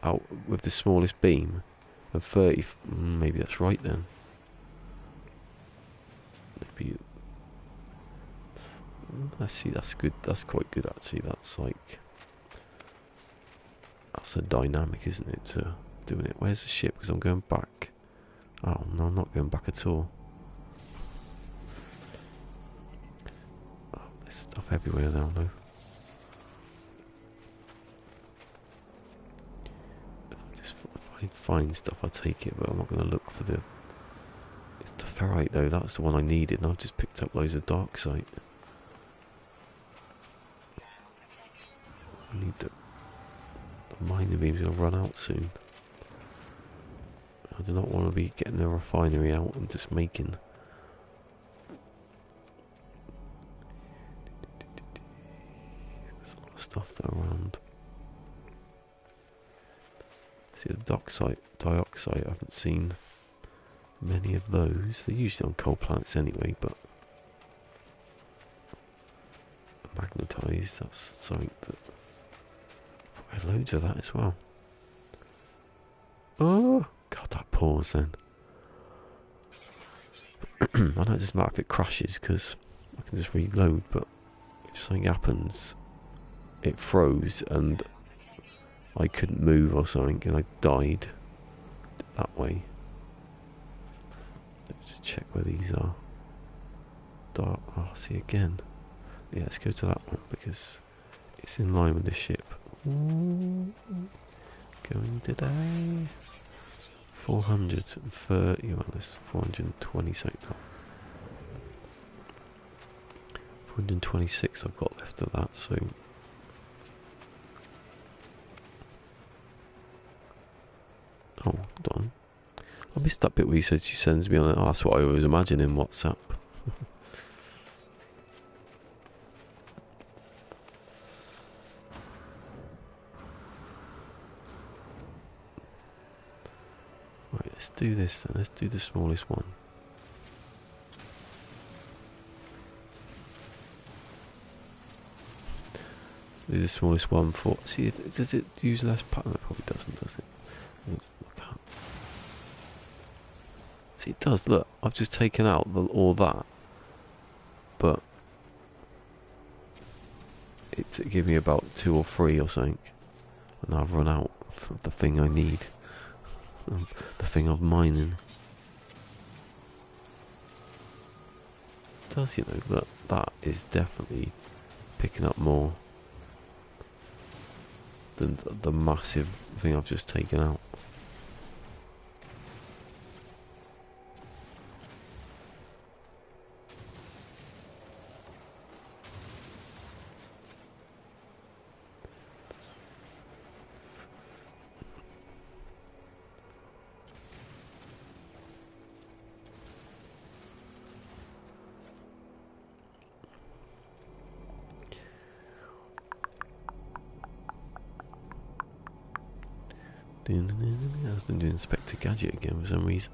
out with the smallest beam, and 30. Maybe that's right then. Maybe. Let's see. That's good. That's quite good actually. That's like. That's a dynamic, isn't it? To doing it. Where's the ship? Because I'm going back. Oh no, I'm not going back at all. Oh, there's stuff everywhere now, though. If I find stuff, I'll take it, but I'm not going to look for the. It's the ferrite though. That's the one I needed, and I've just picked up loads of dark site. I need the mining beam's going to run out soon. I do not want to be getting a refinery out and just making. There's a lot of stuff there around. See the dioxide, I haven't seen many of those. They're usually on coal planets anyway, but magnetized, that's something that. Loads of that as well. Oh, God, that pause then. I know it doesn't matter if it crashes because I can just reload, but if something happens, it froze and I couldn't move or something and I died that way. Let's just check where these are. Dark. Oh, see again. Yeah, let's go to that one because it's in line with the ship. Ooh, going today. 430. Well, this 420 something. 426 I've got left of that. So. Oh, hold on. I missed that bit where you said she sends me on it. Oh, that's what I always imagine in WhatsApp. Right, let's do this then. Let's do the smallest one. Do the smallest one for. See, does it use less power? No, it probably doesn't, does it? Let's look out. See, it does. Look, I've just taken out all that, but it gave me about 2 or 3 or something, and I've run out of the thing I need. The thing of mining. It does, you know, but that is definitely picking up more than the massive thing I've just taken out. I was doing Inspector Gadget again for some reason.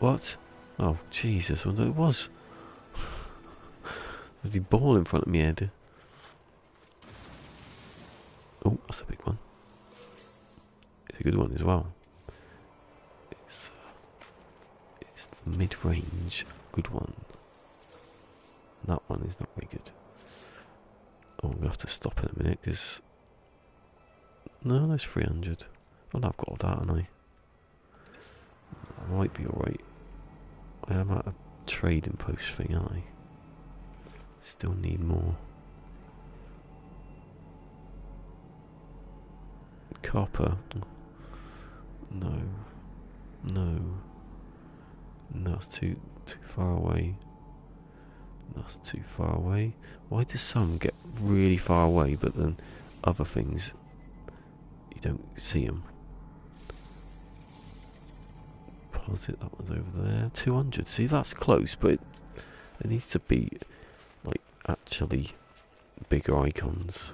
What? Oh, Jesus, what it was? There's the ball in front of me head. Oh, that's a big one. It's a good one as well. It's the mid-range good one. That one is not very good. Oh, I'm going to have to stop in a minute because... No, that's 300. Well, I've got that, haven't I? I might be alright. I am at a trading post thing, aren't I? Still need more. Copper. No. No. No, that's too far away. That's too far away. Why does some get really far away, but then other things, you don't see them? Deposit, that one's over there. 200. See, that's close, but it needs to be, like, actually bigger icons.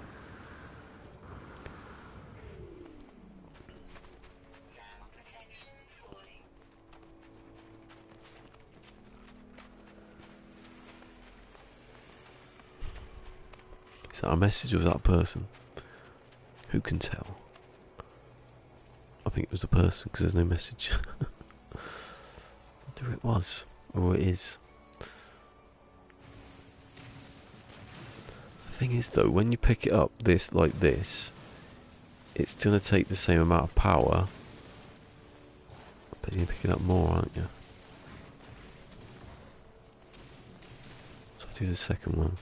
Is that a message or was that a person? Who can tell? I think it was a person because there's no message. I wonder it was, or it is. The thing is though, when you pick it up like this, it's going to take the same amount of power, but you're picking up more, aren't you? So I do the second one.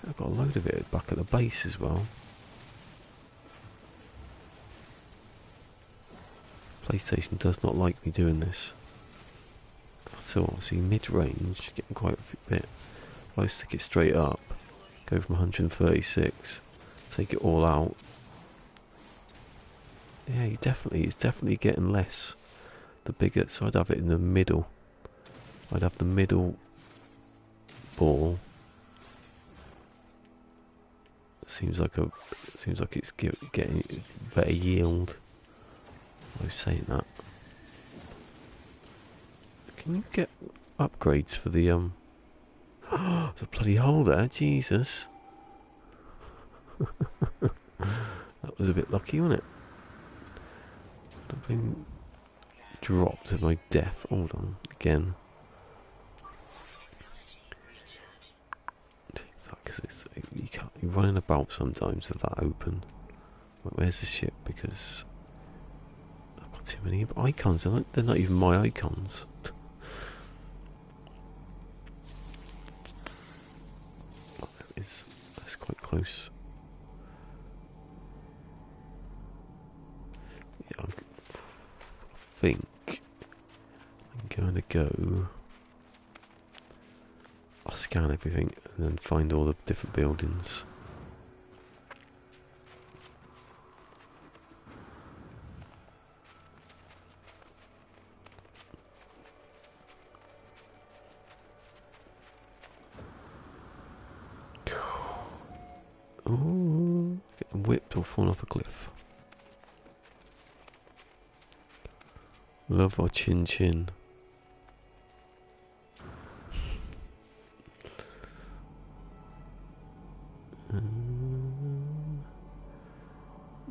I've got a load of it back at the base as well. PlayStation does not like me doing this. So obviously mid-range, getting quite a bit. If I stick it straight up, go from 136, take it all out. Yeah, it's definitely getting less. The bigger, so I'd have it in the middle. I'd have the middle ball. Seems like it's getting better yield. I was saying that. Can you get upgrades for the there's a bloody hole there, Jesus. That was a bit lucky, wasn't it? I've been dropped to my death. Hold on, again. Because you're running about sometimes with that open. Where's the ship? Because I've got too many icons. They're not even my icons. That's quite close. Yeah, I think I'm going to go. I'll scan everything and then find all the different buildings. Oh, getting whipped or falling off a cliff. Love our chin chin.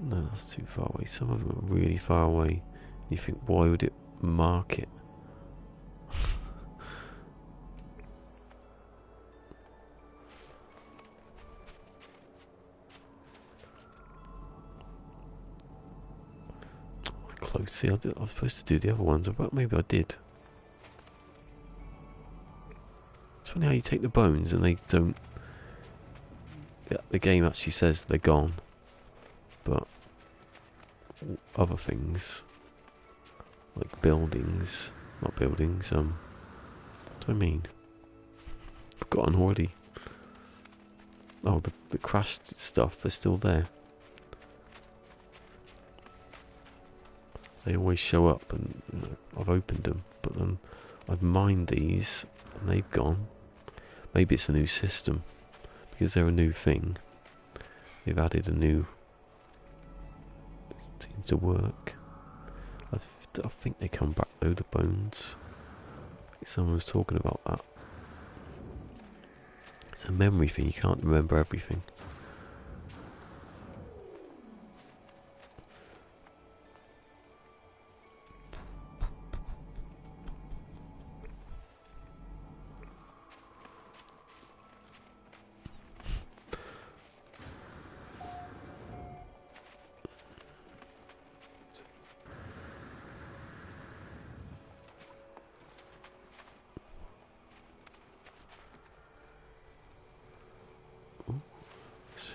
No, that's too far away. Some of them are really far away. You think, why would it mark it? Close. See, I was supposed to do the other ones, but maybe I did. It's funny how you take the bones and they don't. Yeah, the game actually says they're gone, but other things like buildings, not buildings. What do I mean? Forgotten already. Oh, the crashed stuff. They're still there. They always show up, and you know, I've opened them, but I've mined these, and they've gone. Maybe it's a new system, because they're a new thing. They've added a new... It seems to work. I think they come back though, the bones. Someone was talking about that. It's a memory thing, you can't remember everything.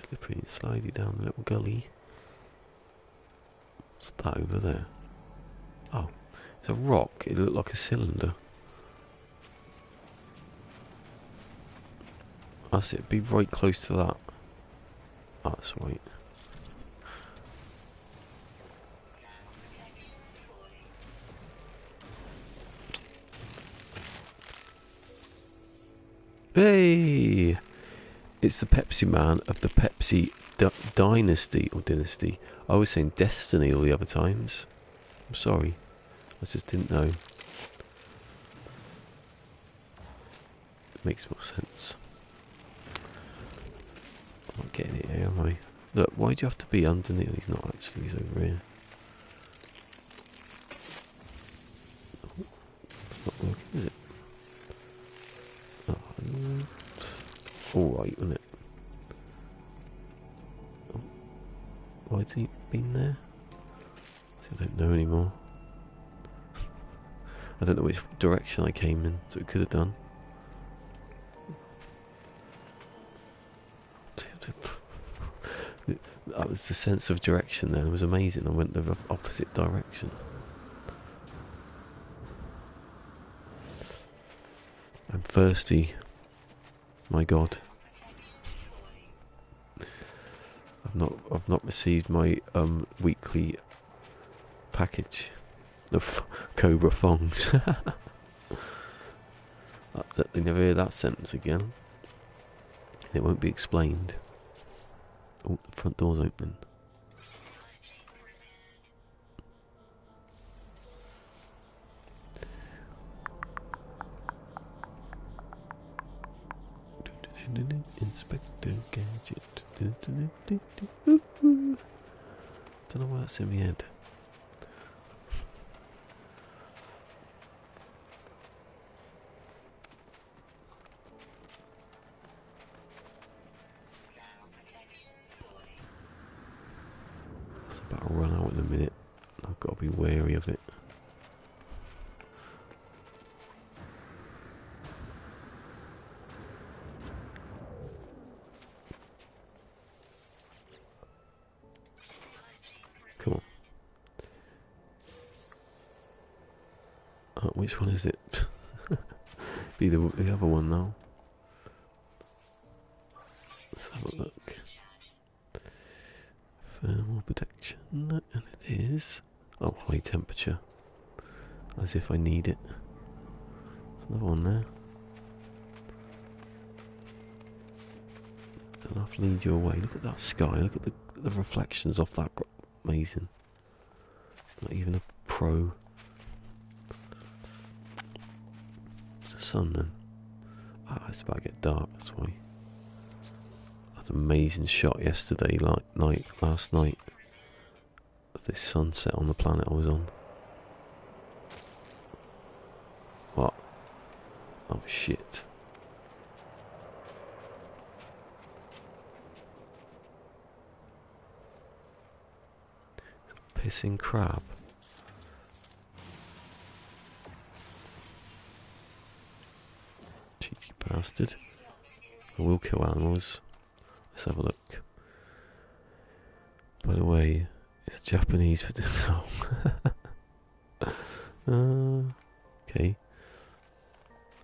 Slippery and slidey down the little gully. What's that over there? Oh, it's a rock. It looked like a cylinder. That's it. Be right close to that. Oh, that's right. Hey! It's the Pepsi Man of the Pepsi Dynasty, or Dynasty. I was saying Destiny all the other times. I'm sorry. I just didn't know. It makes more sense. I'm not getting it here, am I? Look, why'd you have to be underneath? He's not actually, he's over here. Oh, it's not working, is it? Oh, alright, isn't it? Oh, why's he been there? I don't know anymore. I don't know which direction I came in, so it could have done. That was the sense of direction there. It was amazing. I went the opposite direction. I'm thirsty. My God. I've not received my weekly package of Cobra Thongs. They never hear that sentence again. It won't be explained. Oh, the front door's open. Inspector Gadget. Don't know why that's in my head. It's about to run out in a minute. I've got to be wary of it. Come on. Which one is it? Be the other one now. Let's have a look. Thermal protection, and it is. Oh, high temperature. As if I need it. There's another one there. Don't have to lead you away. Look at that sky. Look at the reflections off that. Amazing. It's not even a pro. It's the sun then. Ah, it's about to get dark. That's why. That's an amazing shot yesterday, last night, of this sunset on the planet I was on. What? Oh shit. Pissing crab. Cheeky bastard. I will kill animals. Let's have a look. By the way, it's Japanese for okay.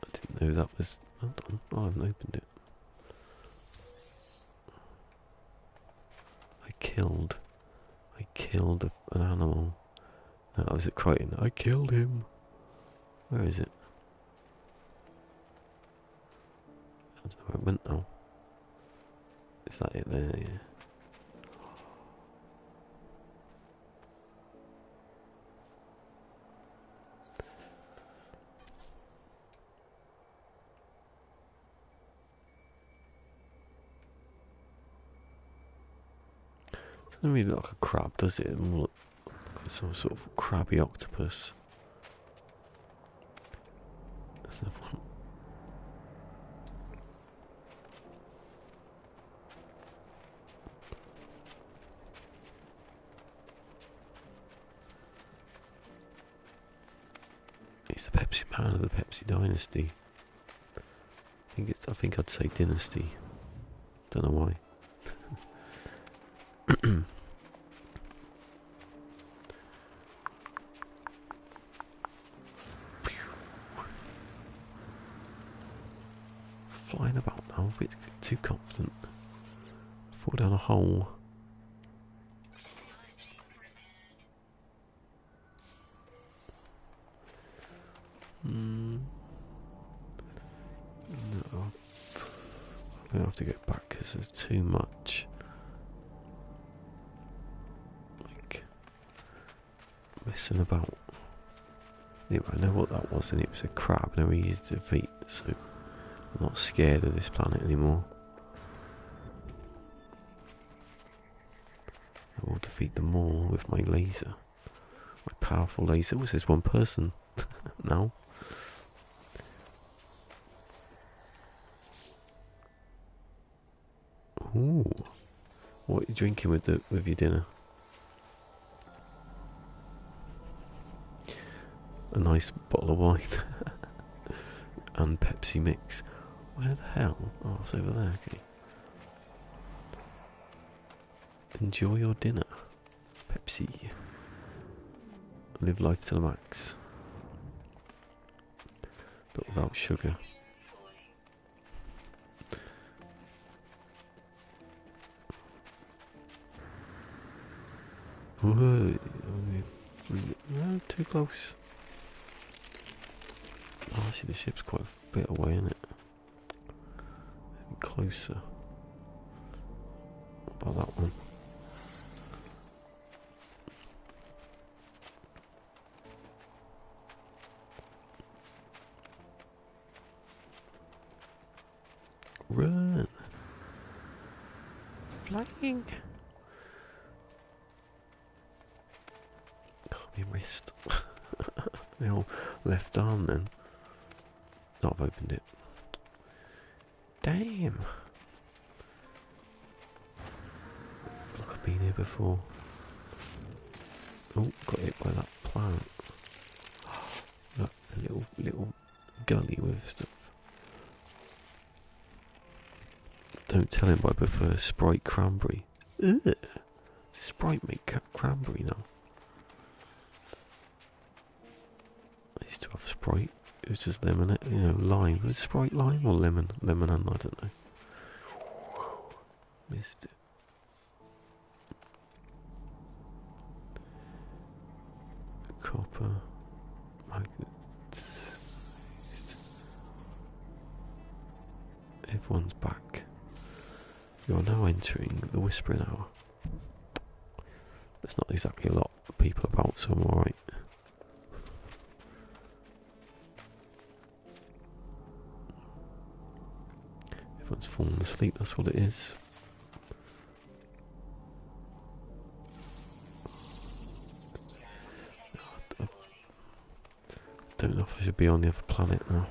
I didn't know that was. Hold on. Oh, I haven't opened it. I killed an animal No, I was at Crichton. I killed him. Where is it? I don't know where it went now. Is that it there? Yeah. Doesn't really look like a crab, does it? It more look like some sort of crabby octopus. That's the one. He's the Pepsi man of the Pepsi dynasty. I think I'd say dynasty. Don't know why. Flying about now, a bit too confident. Fall down a hole. No, I'm gonna have to go back because there's too much. Like messing about. Anyway, I know what that was, and it was a crab. Now he is to defeat, so I'm not scared of this planet anymore. I will defeat them all with my laser. My powerful laser. Oh, there's one person now. Ooh. What are you drinking with your dinner? A nice bottle of wine. And Pepsi mix. Where the hell? Oh, it's over there, okay. Enjoy your dinner. Pepsi. Live life to the max. But without sugar. Whoa, no, too close. Oh, I see the ship's quite a bit away, isn't it? Closer. What about that one? Run! Flying! Oh, my wrist. My whole left arm then. Oh, I've opened it. Damn! Look, I've been here before. Oh, got hit by that plant. Look, a little gully with stuff. Don't tell him, but I prefer Sprite cranberry. Ugh! Does Sprite make cranberry now? I used to have Sprite. It was just lemon, you know, lime. Was it Sprite lime or lemon? Lemon and I don't know. Missed it. Copper. Magnets. Everyone's back. You are now entering the Whispering Hour. There's not exactly a lot of people about, so I'm alright. Everyone's fallen asleep, that's what it is. I don't know if I should be on the other planet now.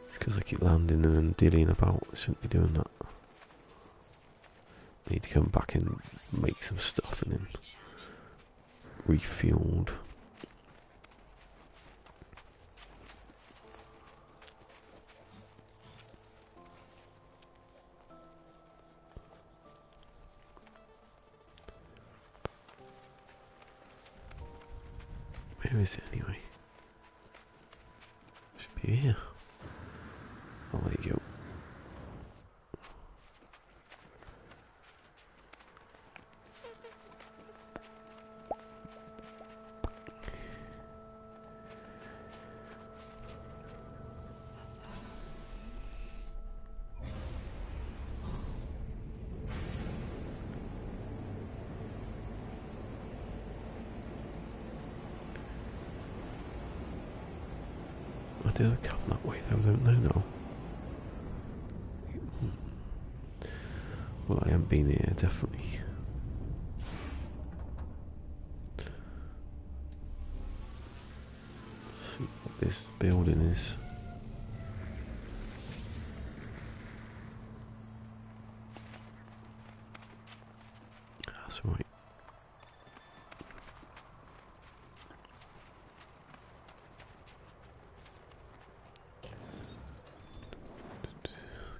It's because I keep landing and then dillying about. I shouldn't be doing that. I need to come back and make some stuff and then refueled. Where is it anyway? Should be here. Oh, there you go. do I come that way though? I don't know now. Well, I haven't been here, definitely. Let's see what this building is. That's right.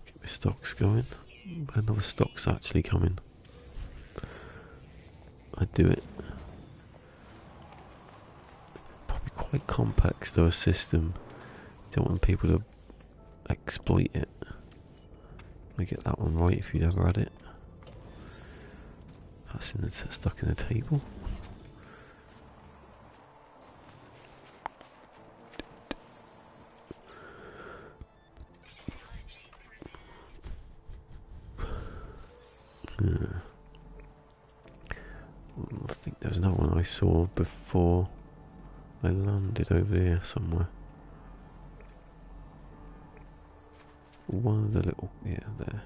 Get my stocks going. When the stock's actually coming, I do it. Probably quite complex though, a system. Don't want people to exploit it. I get that one right if you'd ever had it. That's stuck in the table. I think there's another one I saw before I landed over here somewhere. One of the little, yeah, there.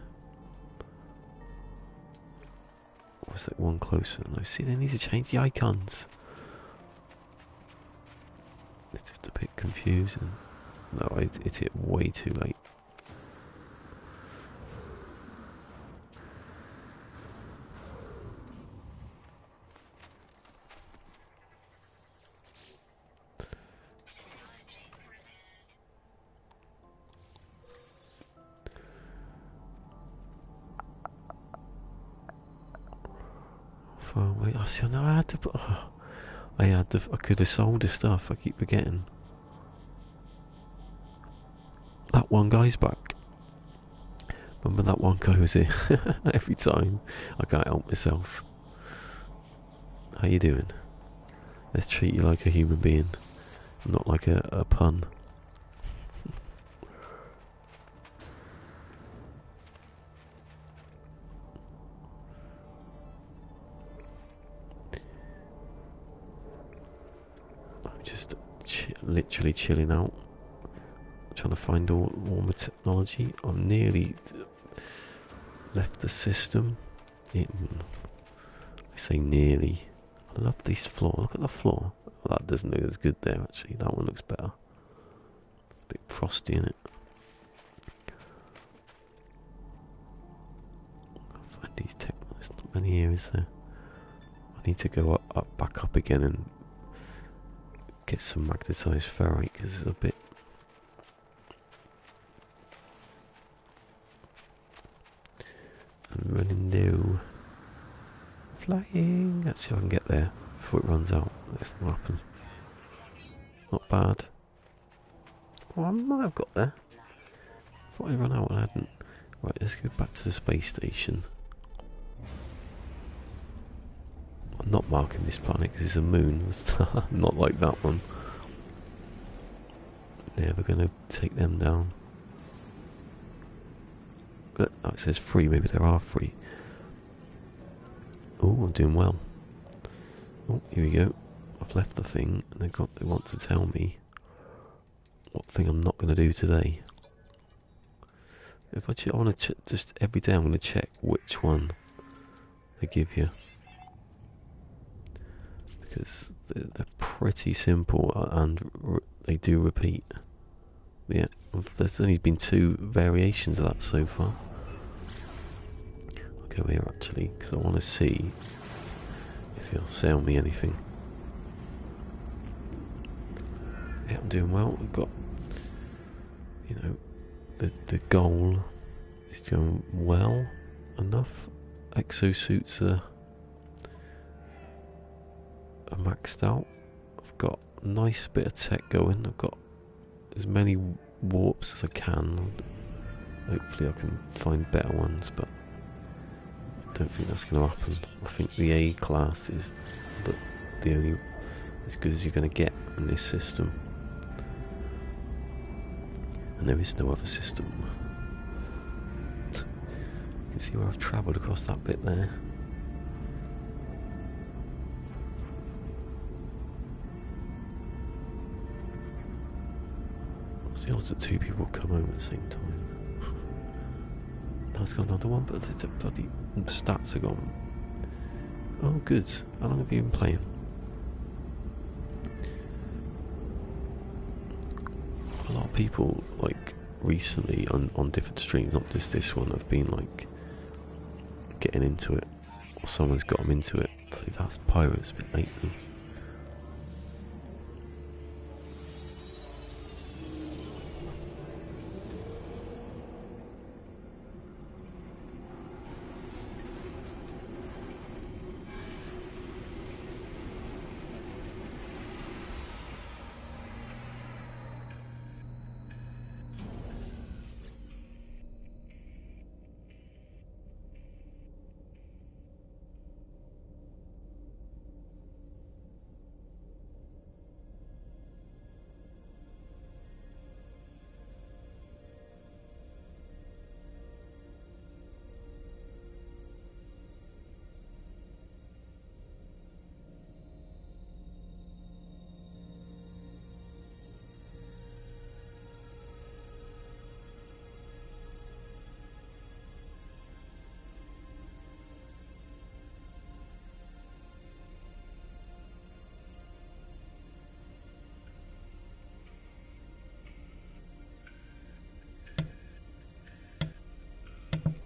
Was that one closer? No, see, they need to change the icons. It's just a bit confusing. No, it's hit way too late. Far away. I see. No, I had to put. Oh, I could have sold the stuff. I keep forgetting. That one guy's back. Remember that one guy was here every time. I can't help myself. How you doing? Let's treat you like a human being, not like a pun. I'm just literally chilling out, trying to find all warmer technology. I'm nearly left the system. I say nearly. I love this floor. Look at the floor. Oh, that doesn't look as good there actually. That one looks better. A bit frosty in it. I'll find these tech. There's not many here, is there? I need to go back up again and get some magnetized ferrite because it's a bit. I'm running low. Flying. Let's see if I can get there before it runs out. That's not happen. Not bad. Well, I might have got there. I thought I ran out and I hadn't. Right, let's go back to the space station. I'm not marking this planet because it's a moon. Not like that one. Never gonna take them down. But oh, it says 3. Maybe there are 3. Oh, I'm doing well. Oh, here we go. I've left the thing, and they want to tell me what thing I'm not going to do today. If I want to just every day, I'm going to check which one they give you because they're pretty simple and they do repeat. Yeah, there's only been 2 variations of that so far. I'll go here actually because I want to see if he'll sell me anything. Yeah, I'm doing well. We've got, you know, the goal is doing well enough. Exosuits are maxed out. I've got a nice bit of tech going. I've got as many warps as I can. Hopefully I can find better ones, but I don't think that's going to happen. I think the A class is the only as good as you're going to get in this system. And there is no other system. You can see where I've travelled across that bit there. The odds that two people come home at the same time. That's got another one, but the bloody stats are gone. Oh, good. How long have you been playing? A lot of people, like, recently on different streams, not just this one, have been, like, getting into it. Or someone's got them into it. That's Pirates a bit lately.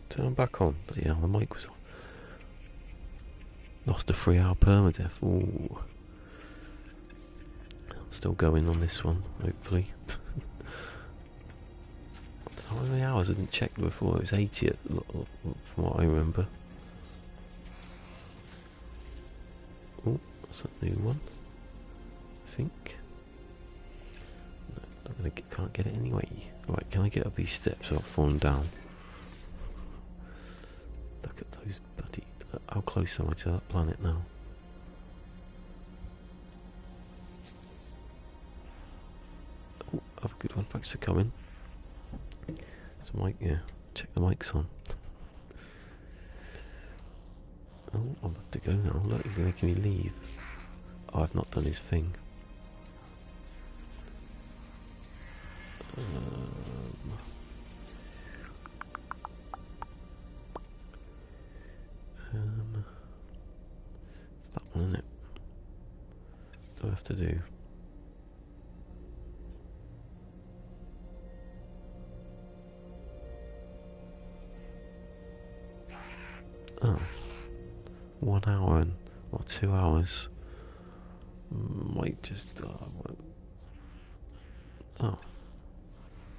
Turn back on. Bloody hell, the mic was on. Lost a 3-hour permadeath. Ooh. Still going on this one, hopefully. How many hours? I didn't check before. It was 80 from what I remember. Oh, that's a new one. I think. No, can't get it anyway. Right, can I get up these steps without falling down? Look at those bloody... How close am I to that planet now? Oh, have a good one. Thanks for coming. It's mic, yeah. Check the mics on. Oh, I'll have to go now. Look, he's making me leave. Oh, I've not done his thing. It's that one, isn't it? What do I have to do? Oh. 1 hour and, or 2 hours. Might just, oh.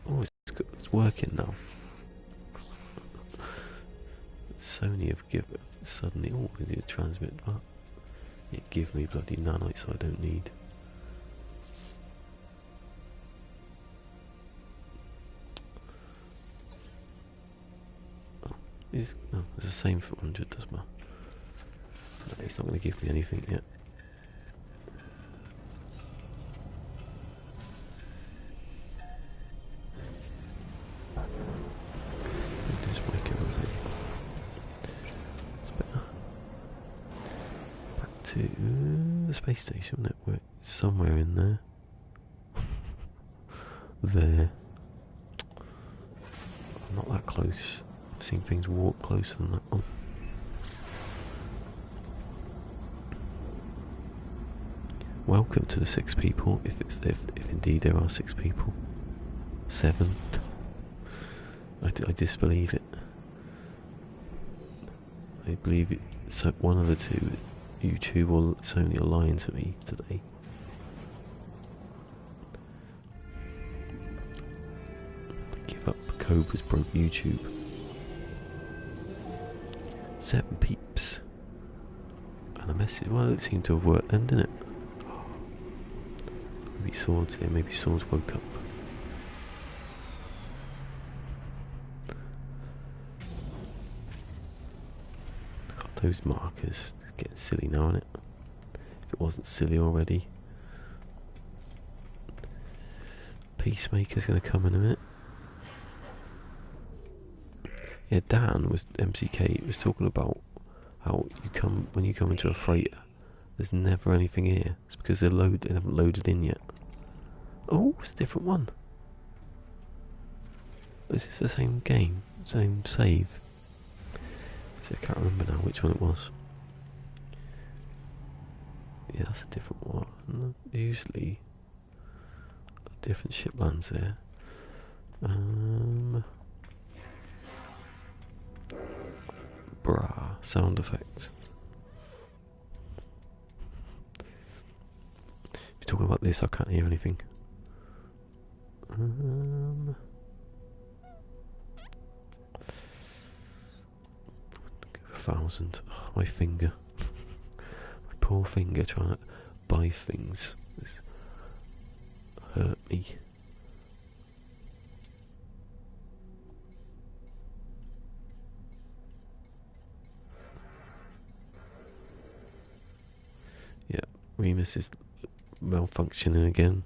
Oh, it's working now. Sony have given suddenly, oh, we need to transmit that. It give me bloody nanites I don't need. Oh, it's the same for 100, doesn't matter. No, it's not going to give me anything yet. To the space station network, somewhere in there. There. I'm not that close. I've seen things walk closer than that one. Welcome to the 6 people, if indeed there are 6 people. 7. I disbelieve it. I believe it. So one of the two. YouTube or Sony are lying to me today. Give up, Cobra's broke YouTube. 7 peeps. And a message, well, it seemed to have worked then, didn't it? Maybe Swords here, maybe Swords woke up. Got those markers. Getting silly now, isn't it? If it wasn't silly already. Peacemaker's going to come in a minute. Yeah, Dan was MCK was talking about how when you come into a freighter, there's never anything here. It's because they haven't loaded in yet. Oh, it's a different one. Is this the same game? Same save? See, I can't remember now which one it was. Yeah, that's a different one. Usually, a different ship lands there. Brah, sound effects. If you're talking about this, I can't hear anything. 1,000. Oh, my finger. My poor finger trying to buy things. This hurt me. Yeah, Remus is malfunctioning again.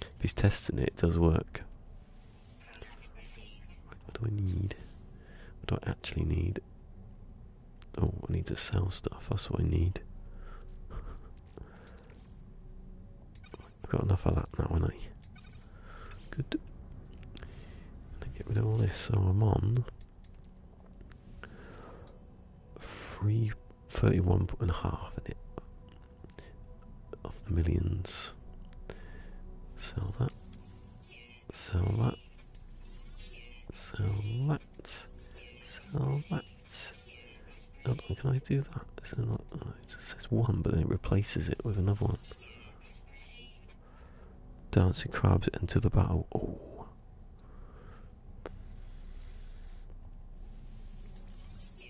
If he's testing it, it does work. What do I need? What do I actually need? Oh, I need to sell stuff, that's what I need. I've got enough of that now, haven't I? Good. Then get rid of all this, so I'm on 331.5 in it. Of the millions. Sell that. Sell that. Sell that. Sell that. Oh, can I do that? Is there not, oh, it just says one, but then it replaces it with another one. Dancing crabs enter the battle. Oh.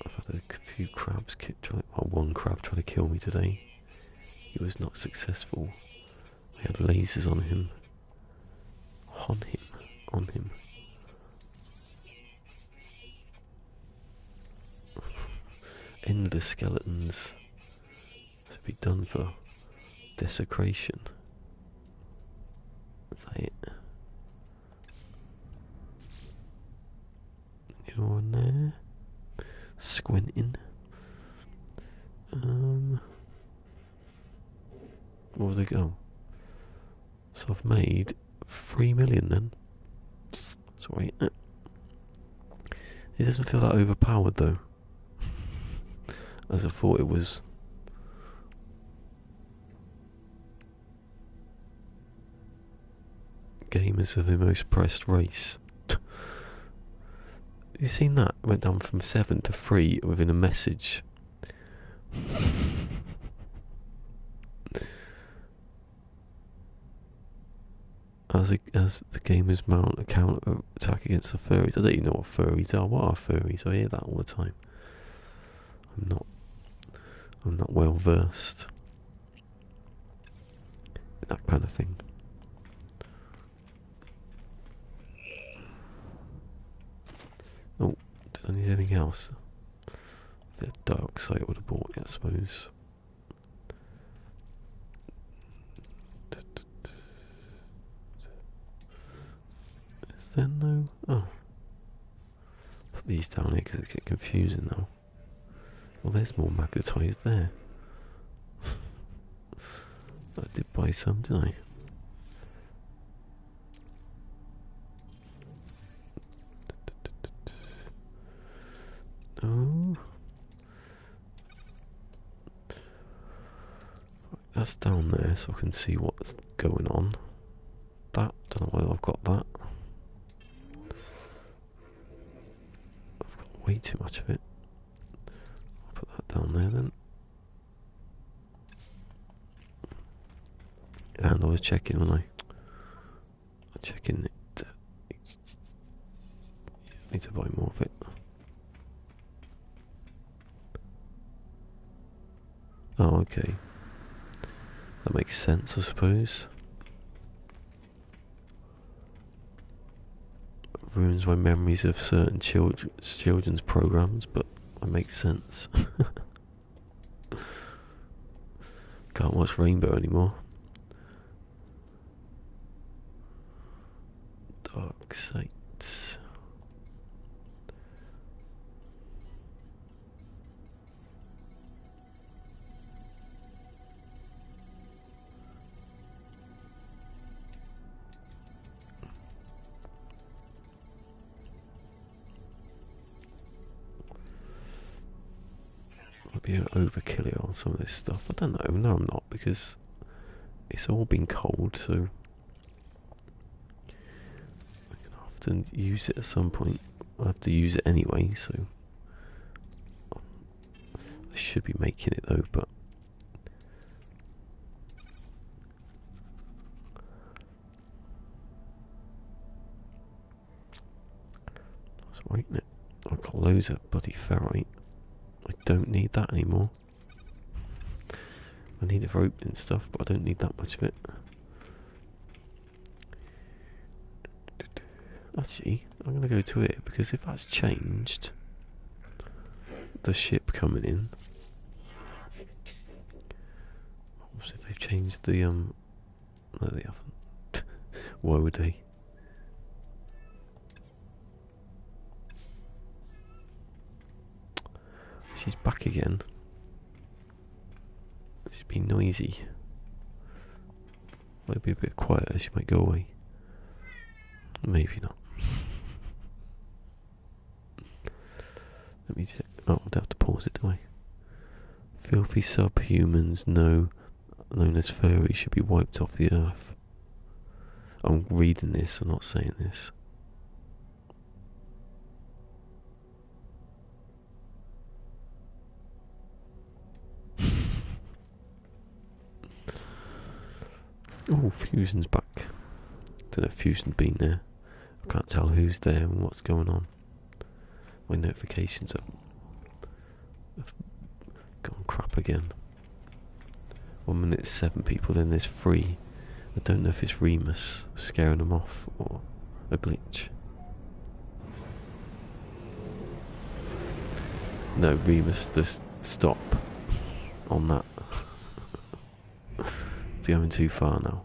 I've had a few crabs one crab try to kill me today. He was not successful. I had lasers on him. On him. Endless skeletons to be done for desecration. Is that it? You're in there. Squinting. Where they go? So I've made 3 million then. Sorry. It doesn't feel that overpowered though. As I thought it was. Gamers are the most pressed race. You seen that? It went down from 7 to 3 within a message. As the gamers mount a counter attack against the furries. I don't even know what furries are. What are furries? I hear that all the time. I'm not well versed in that kind of thing. Oh, did I need anything else? The dark side would have bought it, I suppose. Is there no? Oh, put these down here because it get confusing now. Well, there's more magnetized there. I did buy some, didn't I? Oh, that's down there, so I can see what's going on. That, don't know whether I've got that. I've got way too much of it. I'll put that down there then. And I was checking when I'm checking it. I need to buy more of it. Oh, okay. That makes sense, I suppose. Ruins my memories of certain children's programs, but it makes sense. Can't watch Rainbow anymore. Dark sites. Maybe I'm overkill it on some of this stuff. I don't know. No, I'm not, because it's all been cold, so I'm gonna have to use it at some point. I have to use it anyway, so I should be making it though, but that's alright, isn't it? I've got loads of bloody ferrite. I don't need that anymore. I need it for opening stuff, but I don't need that much of it. Actually, I'm going to go to it, because if that's changed, the ship coming in, obviously if they've changed the, no they haven't. Why would they? She's back again. She's been noisy. Might be a bit quieter, she might go away. Maybe not. Let me check. Oh, I'd have to pause it, do I? Filthy subhumans known as furries should be wiped off the earth. I'm reading this, I'm not saying this. Oh, Fusion's back. Don't know if Fusion's been there. I can't tell who's there and what's going on. My notifications have gone crap again. 1 minute 7 people, then there's 3. I don't know if it's Remus scaring them off or a glitch. No, Remus, just stop on that. It's going too far now.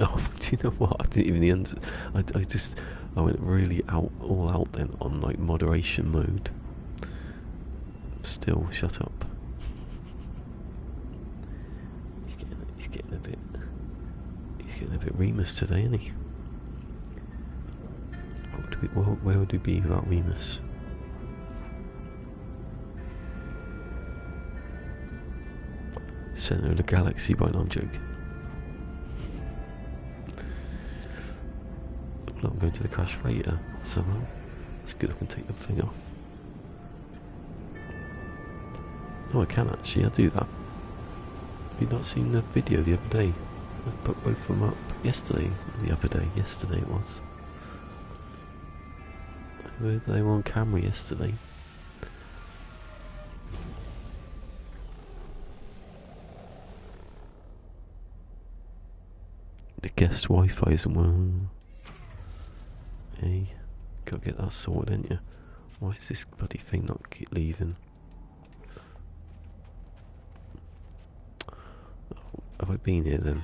Oh, do you know what? I didn't even I went really all out then on like moderation mode. Still, shut up. He's getting a bit Remus today, isn't he? Where would we be without Remus? Centre of the galaxy, by no, I'm joking. I'm going to the crash freighter somehow. It's good I can take the thing off. Oh, I can actually, I'll do that. Have you not seen the video the other day? I put both of them up yesterday. Yesterday it was. They were on camera yesterday. The guest Wi-Fi isn't well. Hey, gotta get that sorted, ain't you? Why is this bloody thing not keep leaving? Oh, have I been here then?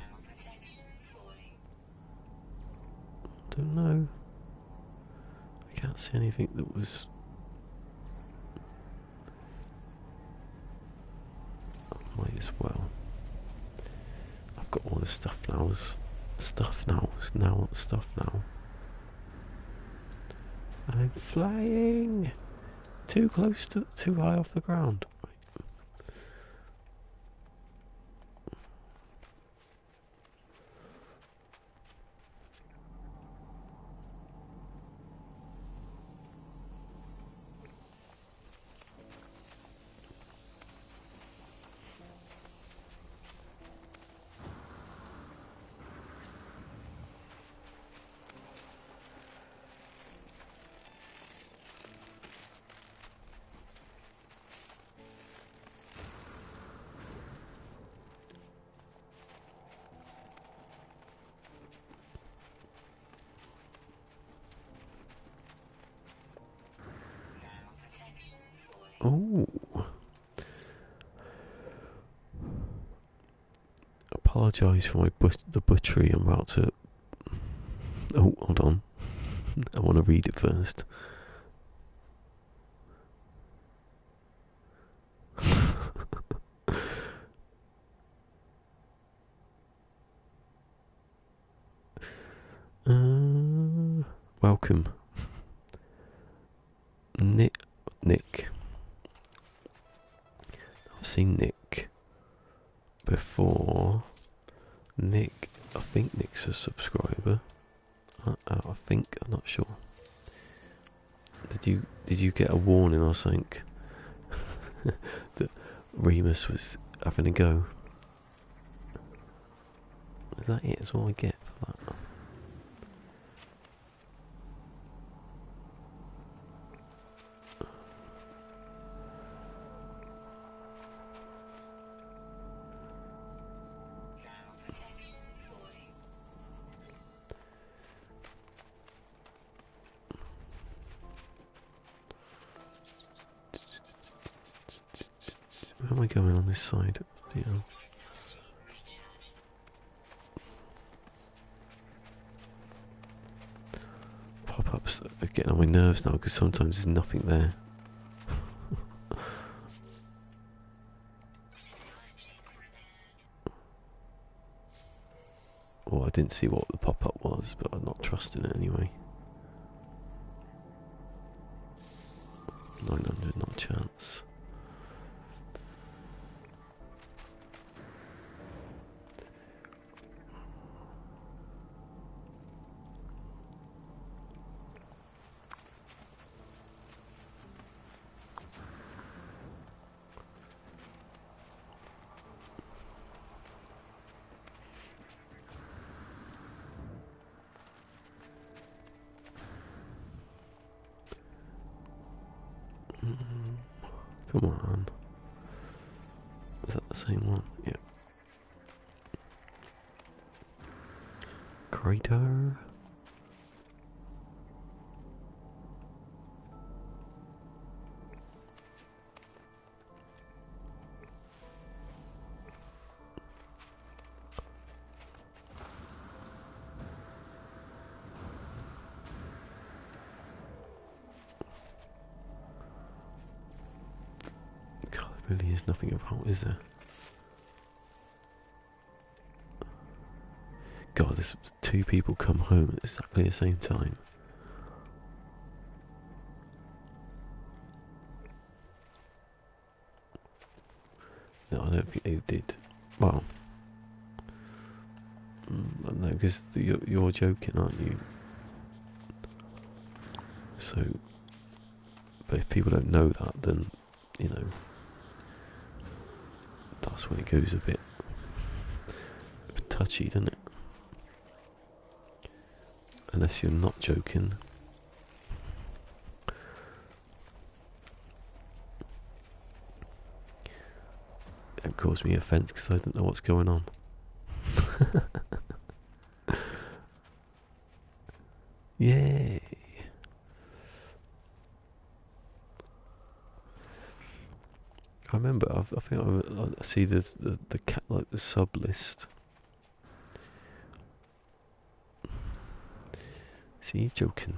Don't know. I can't see anything that was. Might as well. I've got all the stuff now. Stuff now. I'm flying too high off the ground. Oh. Apologise for the butchery I'm about to. Oh, hold on. I want to read it first. Welcome. Nick. I've seen Nick before. Nick, I think Nick's a subscriber. I think, I'm not sure. Did you get a warning or something that Remus was having a go? Is that it? That's all I get for that. Where am I going on this side? Yeah. Pop-ups are getting on my nerves now because sometimes there's nothing there. Well, I didn't see what the pop-up was, but I'm not trusting it anyway. 900, not a chance. Come on. Is that the same one? Yeah. Crater. Really is nothing about, is there? God, there's two people come home at exactly the same time. No, I don't think they did. Well, no, because you're joking, aren't you? So, but if people don't know that, then, you know, that's when it goes a bit touchy, doesn't it? Unless you're not joking. It caused me offence because I don't know what's going on. Yay! I remember. I think I see the cat, like the sub list. See, you're joking.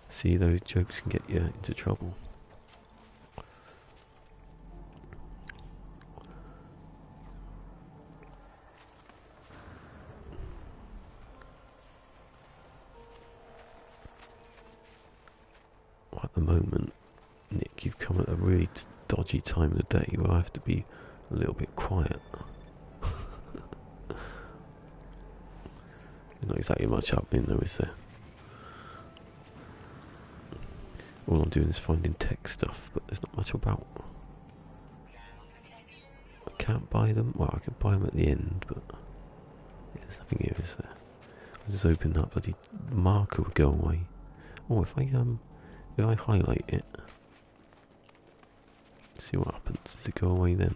See, those jokes can get you into trouble. Well, at the moment, Nick, you've come at a really dodgy time of the day where I have to be a little bit quiet. There's not exactly much happening though, is there? All I'm doing is finding tech stuff, but there's not much about. I can't buy them. Well, I can buy them at the end, but yeah, there's nothing here, is there? I just open that bloody marker would go away. Oh, if I highlight it, see what happens. Does it go away then?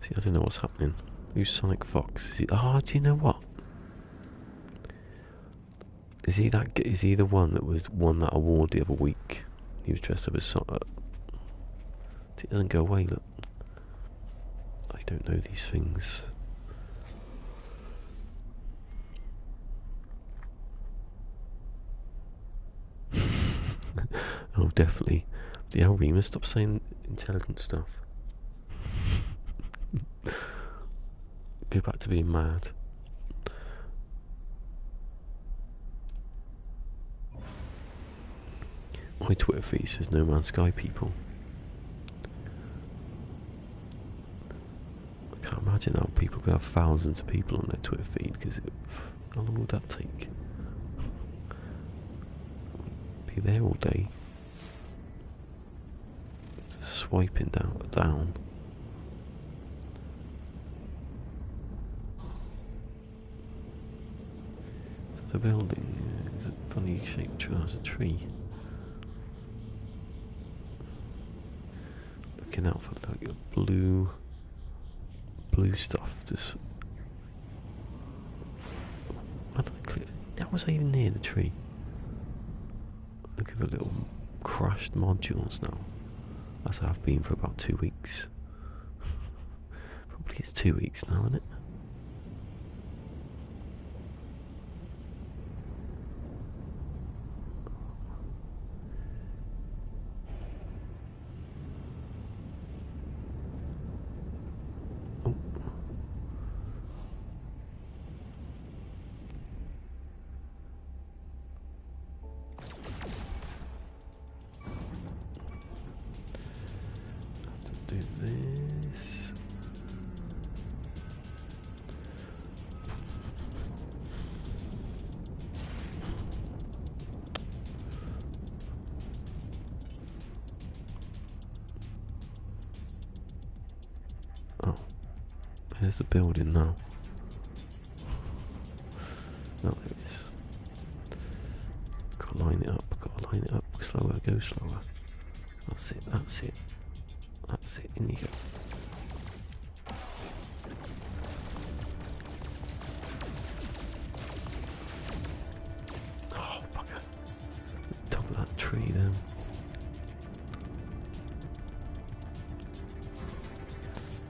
See, I don't know what's happening. Who's Sonic Fox? Is he? Oh, do you know what? Is he the one that was won that award the other week? He was dressed up as Sonic. It doesn't go away, look. I don't know these things. Oh, definitely. Yeah, Remus, stop saying intelligent stuff. Go back to being mad. My Twitter feed says No Man's Sky people. I can't imagine how people could have thousands of people on their Twitter feed, because how long would that take? Be there all day. Just swiping down. Is that a building? Is it a funny shaped tree? It's a tree. Looking out for like a blue stuff. Just how was I even near the tree? Look at the little crashed modules now. As I've been for about 2 weeks. Probably it's 2 weeks now, isn't it? Do this. Oh, there's the building now. No, there it is. Gotta line it up, Slower, go slower. That's it, that's it. That's it, in you go. Oh, bugger. Top of that tree then.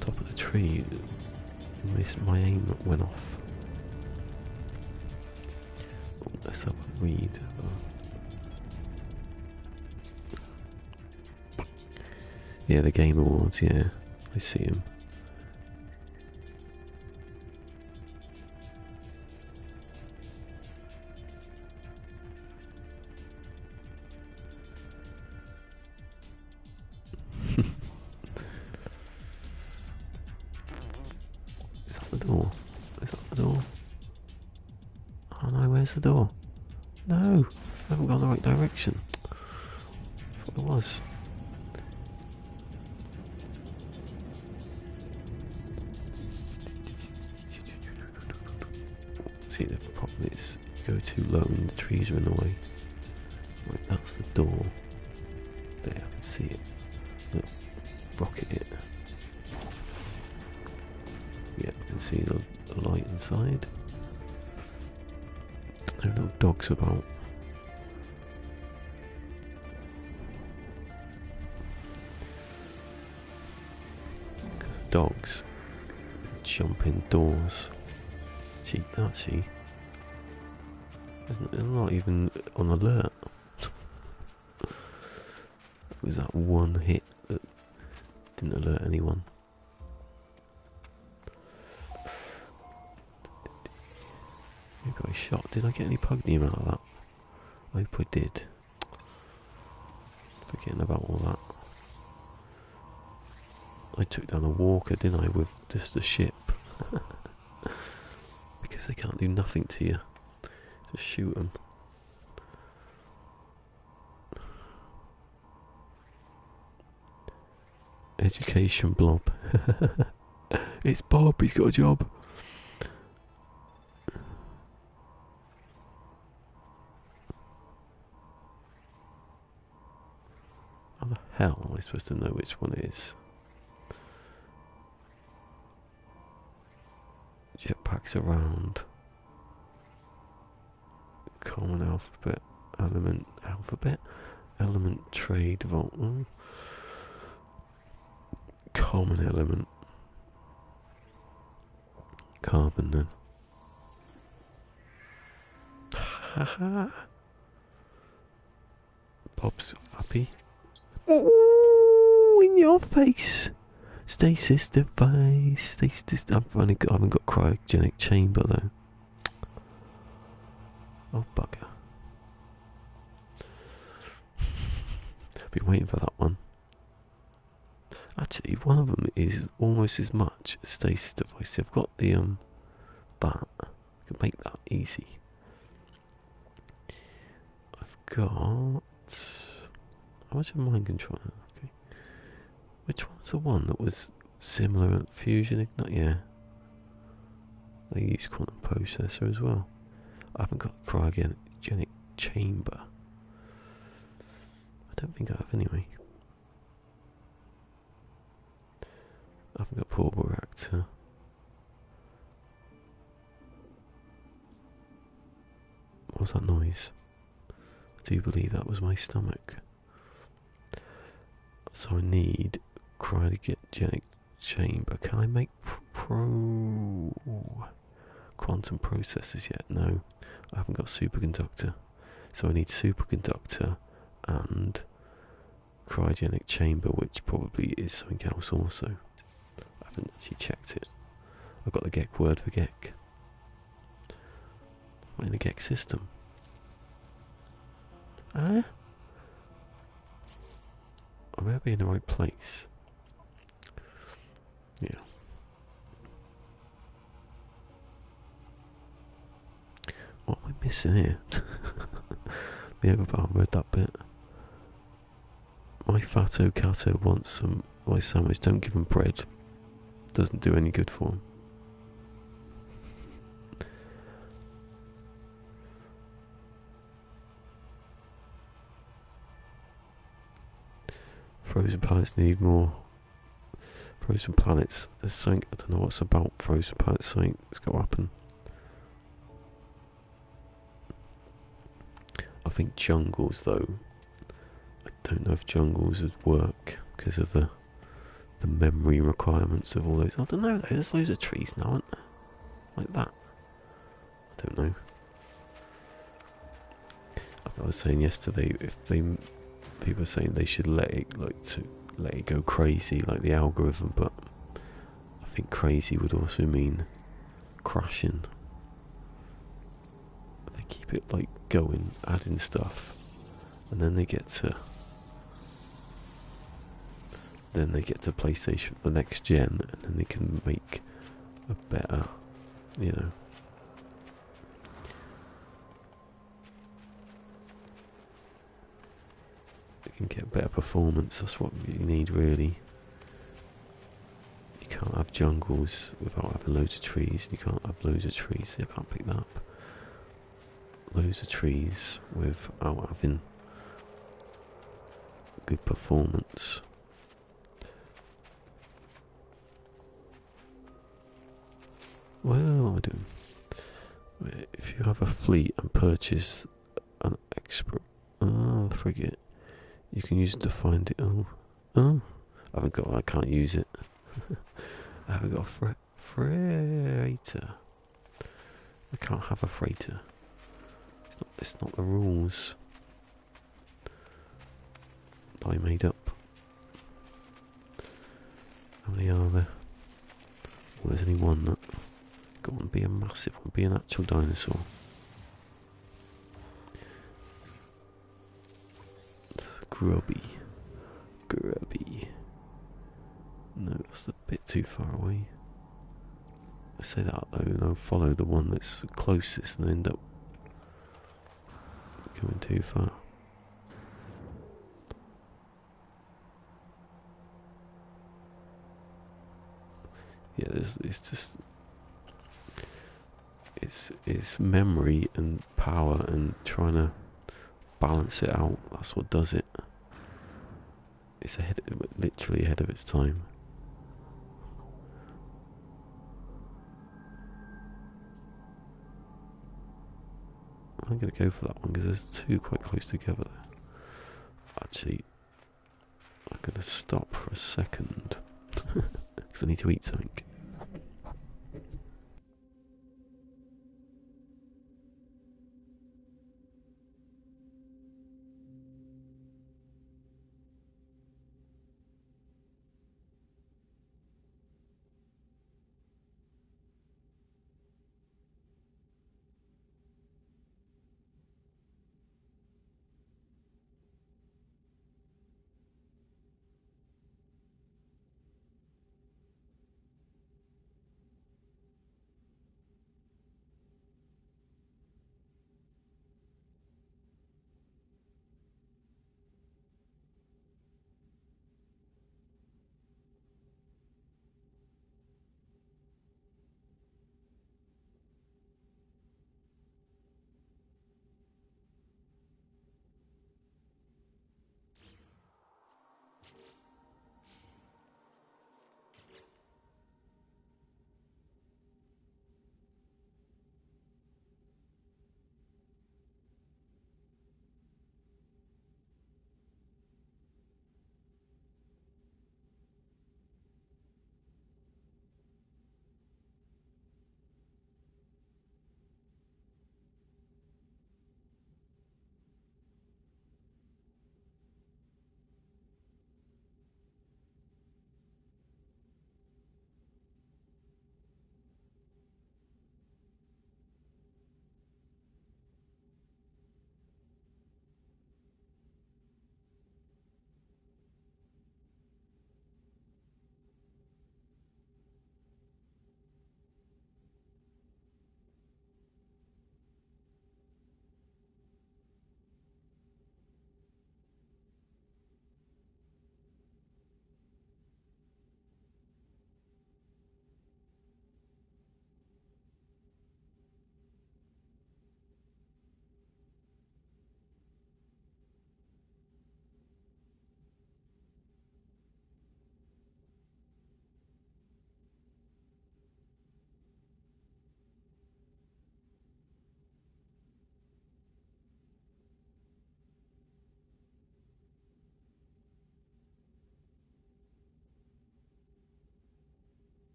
Top of the tree. My aim went off. Oh, let's have a read. Yeah, the Game Awards, yeah. I see him. Is that the door? Is that the door? Oh no, where's the door? No! I haven't gone the right direction. I thought it was. See, the problem is, you go too low and the trees are in the way. Right, that's the door. There, I can see it. Look, rocket it. Yeah, I can see the light inside. There are no dogs about. Because dogs jump indoors. Gee, that's she. They're not even on alert. It was that one hit that didn't alert anyone. You got a shot. Did I get any pugneum out of that? I hope I did. Forgetting about all that. I took down a walker, didn't I, with just a ship. Because they can't do nothing to you. Just shoot them. Education blob. It's Bob, he's got a job. How the hell am I supposed to know which one it is? Jetpacks around. Common alphabet, element, trade, vault. common element. Carbon then. Haha. Bob's happy. Ooh, in your face. Stasis device. Stasis. I haven't got cryogenic chamber though. Oh bugger. I've been waiting for that one. Actually, one of them is almost as much as stasis device. I've got the that. I can make that easy. I've got how much of mind control? Okay. Which one's the one that was similar at fusion ignite? Yeah. They use quantum processor as well. I haven't got cryogenic chamber. I don't think I have anyway. I haven't got portable reactor. What was that noise? I do believe that was my stomach. So I need cryogenic chamber. Can I make quantum processors yet? No, I haven't got superconductor. So I need superconductor and cryogenic chamber, which probably is something else also. I haven't actually checked it. I've got the GEC word for GEC. I'm in the GEC system. Am I be in the right place? Yeah. What am I missing here? The other part, I read that bit. My fatto cato wants some my sandwich. Don't give him bread. Doesn't do any good for him. Frozen planets need more. Frozen planets. There's something, I don't know what's about frozen planets. Something's got to happen. I think jungles though. I don't know if jungles would work because of the memory requirements of all those. I don't know though. There's loads of trees now, aren't there? Like that. I don't know. I was saying yesterday, if people are saying they should let it go crazy, like the algorithm, but I think crazy would also mean crashing. They keep it like going, adding stuff, and then they get to PlayStation, the next gen, and then they can make a better, you know. Can get better performance. That's what you need really. You can't have jungles without having loads of trees. You can't have loads of trees. I can't pick that up. Loads of trees without having good performance. Well, what am I doing? If you have a fleet and purchase an expert frigate, you can use it to find it. I can't use it. I haven't got a freighter. I can't have a freighter. It's not the rules that I made up. How many are there? Well, there's only one. That go on, be a massive one. Be an actual dinosaur. Grubby. No, that's a bit too far away. I say that though, and I'll follow the one that's closest and end up going too far. Yeah, it's memory and power and trying to balance it out. That's what does it. It's literally ahead of its time. I'm going to go for that one because there's two quite close together there. Actually, I'm going to stop for a second. because I need to eat something.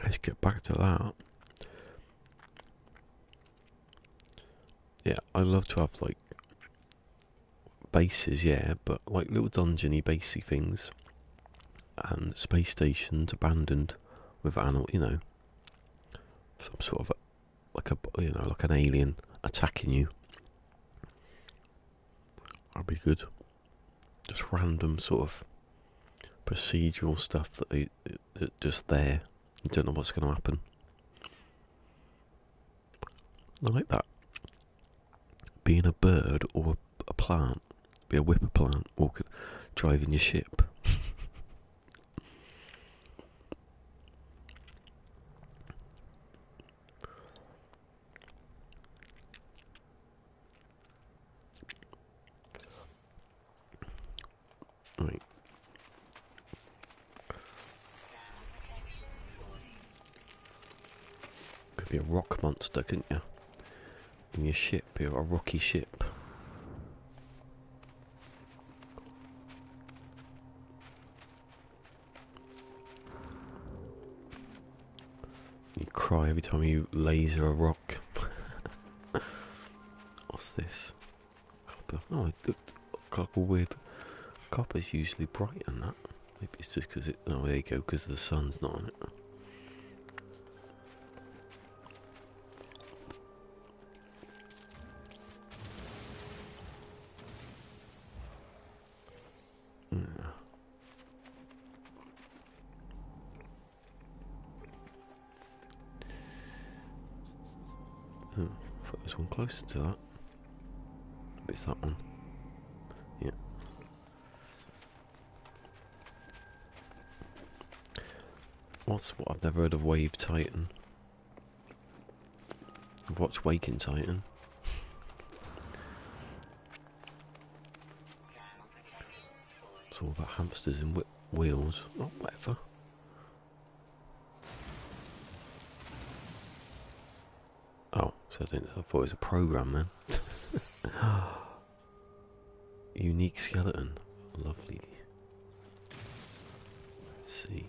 Let's get back to that. Yeah, I love to have like bases, yeah, but like little dungeony basey things, and space stations abandoned with animal, some sort of like like an alien attacking you. That'd be good. Just random sort of procedural stuff that just there. You don't know what's going to happen. I like that. Being a bird or a plant, be a whipper plant, or driving your ship. Right. Could be a rock monster, couldn't you? In your ship, you're a rocky ship. You cry every time you laser a rock. What's this? Copper. Oh, copper weird. Copper's usually bright and that. Maybe it's just because it. Oh, there you go. Because the sun's not on it. Yeah. Oh, I thought there's one closer to that. Maybe it's that one. Yeah. What I've never heard of Wave Titan. I've watched Waking Titan. It's all about hamsters and wheels. Oh, whatever. Oh, so I thought it was a program then. Unique skeleton. Lovely. Let's see.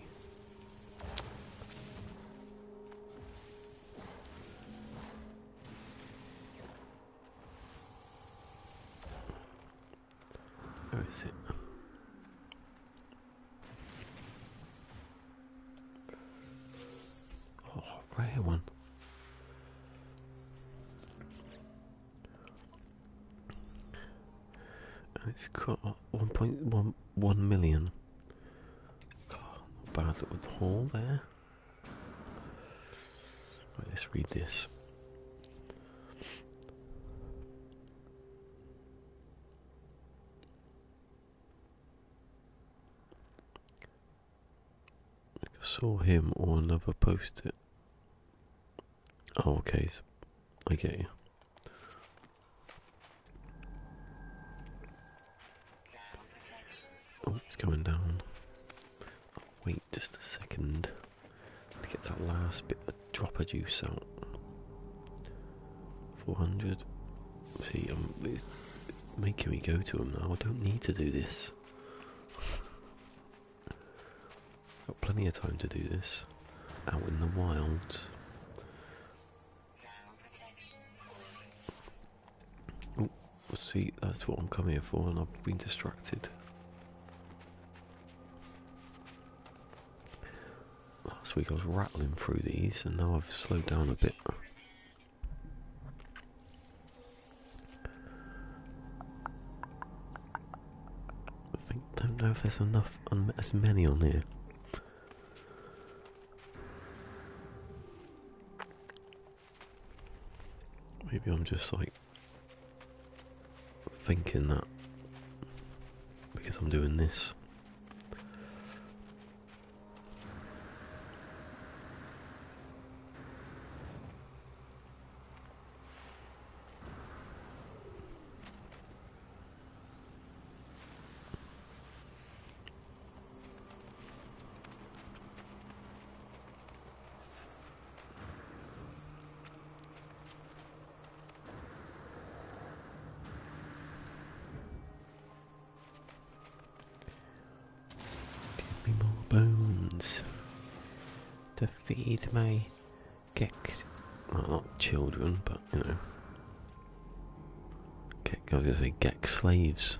Where is it? Oh, rare one. And it's got 1.11 million. God, not bad little haul there. Right, let's read this. I saw him or another post it. Oh, okay, so I get you. Oh, it's going down. Oh, wait just a second to get that last bit of dropper juice out. 400. See, it's making me go to him now. I don't need to do this. Got plenty of time to do this. Out in the wild. Oh, see, that's what I'm coming here for, and I've been distracted. Last week I was rattling through these, and now I've slowed down a bit. Don't know if there's enough, as many on here. Maybe I'm just like thinking that because I'm doing this. Give me more bones to feed my gex. Well, not children, but you know. I was going to say gex slaves.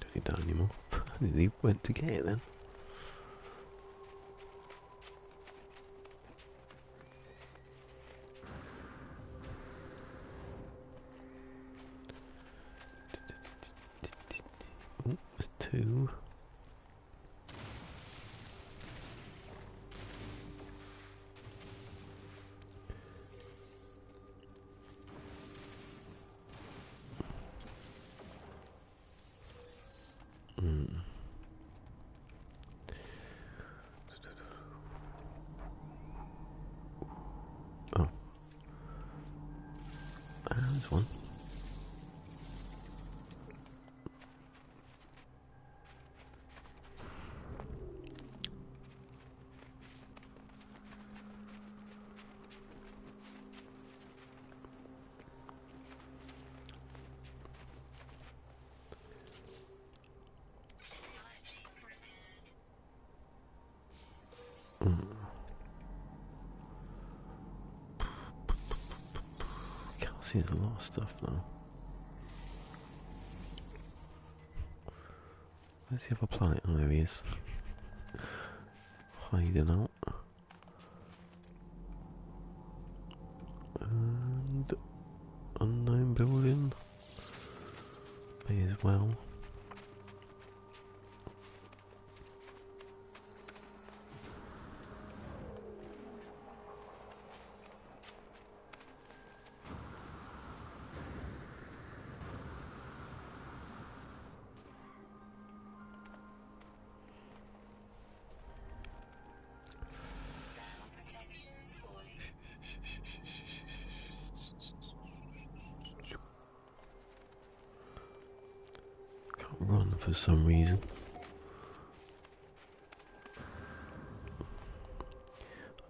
Don't need that anymore. He went to get it then. Oh, there's two. Oh, there's one. Can't see, there's a lot of stuff now. Where's the other planet? Oh, there he is. Hiding out. And unknown building. May as well. Run for some reason.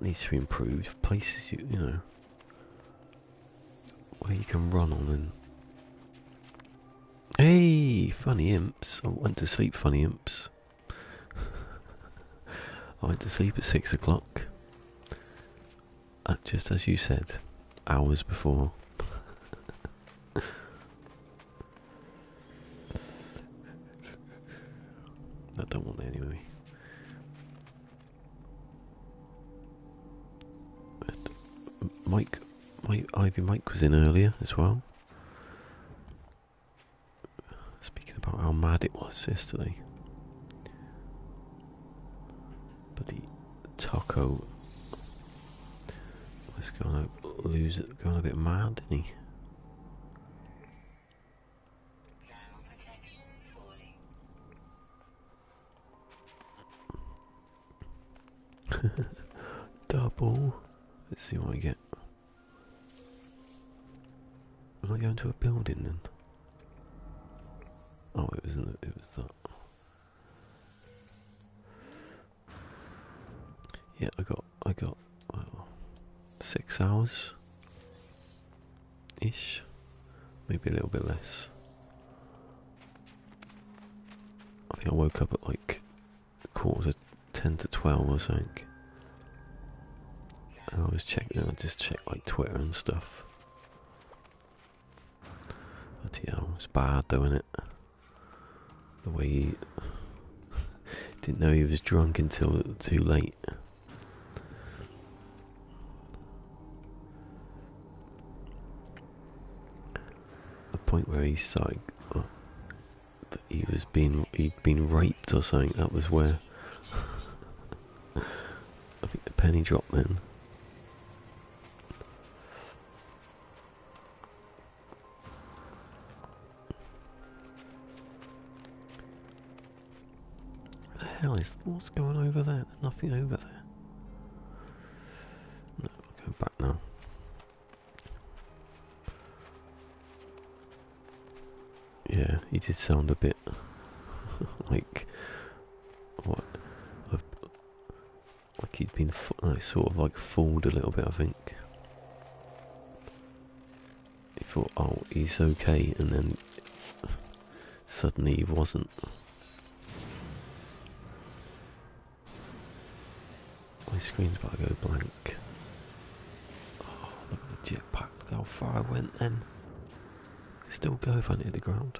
Needs to be improved. Places you know where you can run on and. Hey, funny imps! I went to sleep, funny imps. I went to sleep at 6 o'clock. Just as you said, hours before. I don't want that anyway. Ivy Mike was in earlier as well. Speaking about how mad it was yesterday. But the taco was going a bit mad, didn't he? Double. Let's see what I get. Am I going to a building then? Oh, it was that. Yeah, I got 6 hours ish, maybe a little bit less. I think I woke up at like 10 to 12 or something. And I just checked like Twitter and stuff. But yeah, it's bad though, isn't it? The way he didn't know he was drunk until too late. The point where he started that he'd been raped or something. That was where I think the penny dropped then. What's going over there? There's nothing over there. No, I'll go back now. Yeah, he did sound a bit like what? Like he'd been sort of like fooled a little bit. I think he thought, oh, he's okay, and then suddenly he wasn't. My screen's about to go blank. Oh, look at the jetpack. Look how far I went then. Still go if I hit the ground.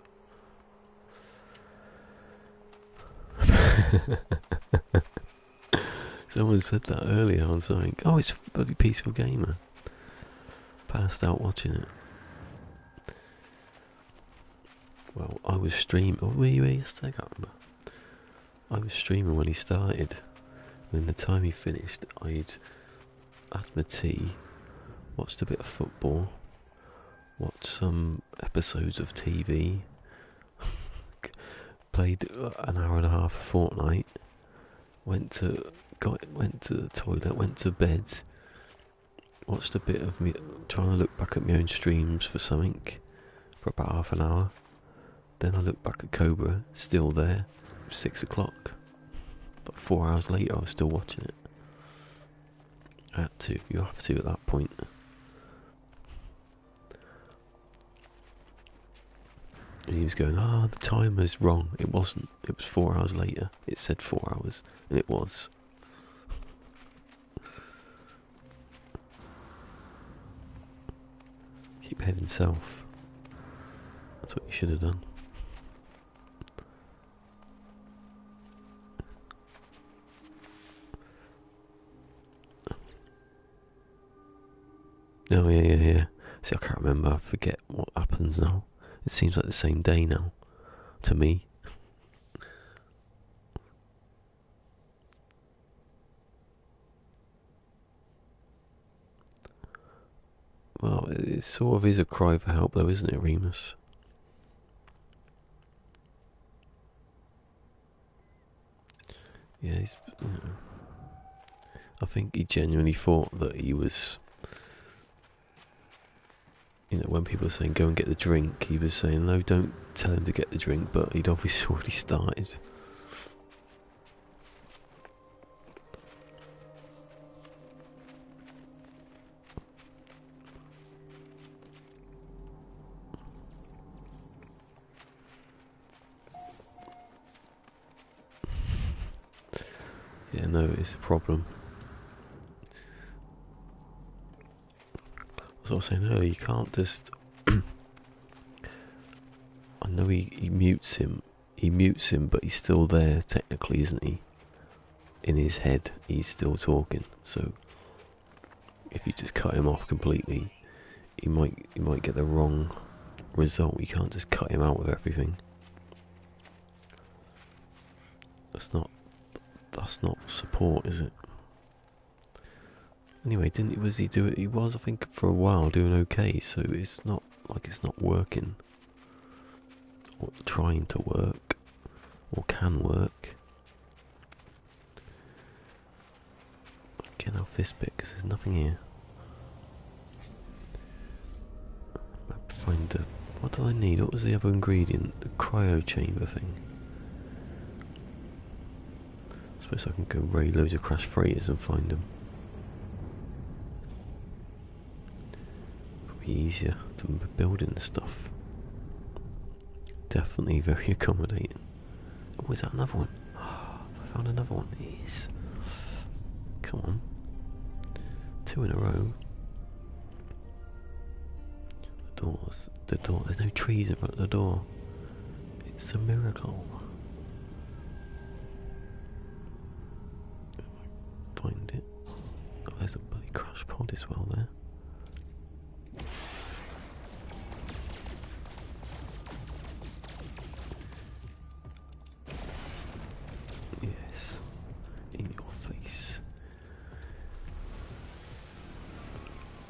Someone said that earlier on something. Oh, it's a bloody Peaceful Gamer. Passed out watching it. Well, I was streaming. Oh, were you here yesterday? I can't remember. I was streaming when he started. And the time he finished, I'd had my tea, watched a bit of football, watched some episodes of TV, played an hour and a half of Fortnite, went to the toilet, went to bed, watched a bit of me trying to look back at my own streams for something for about half an hour. Then I looked back at Cobra, still there, 6 o'clock. But 4 hours later I was still watching it. I had to, you have to at that point. And he was going, the timer's wrong. It wasn't. It was 4 hours later. It said 4 hours. And it was. heading south. That's what you should have done. Oh yeah. See, I can't remember. I forget what happens now. It seems like the same day now, to me. Well, it sort of is a cry for help, though, isn't it, Remus? Yeah, I think he genuinely thought that he was. When people were saying go and get the drink, he was saying no, don't tell him to get the drink, but he'd obviously already started. Yeah, no, it's a problem. As I was saying earlier, you can't just. I know he mutes him. He mutes him, but he's still there technically, isn't he? In his head, he's still talking. So if you just cut him off completely, you might get the wrong result. You can't just cut him out with everything. That's not support, is it? Anyway, was he do it? He was, I think, for a while doing okay. So it's not like it's not working, or trying to work, or can work. Get off this bit because there's nothing here. Find the. What do I need? What was the other ingredient? The cryo chamber thing. I suppose I can go raid loads of crash freighters and find them. It'll be easier than building stuff. Definitely very accommodating. Oh, is that another one? I found another one. It is. Come on. 2 in a row. The door, there's no trees in front of the door. It's a miracle. Find it. Oh, there's a bloody crash pod as well there. Yes. In your face.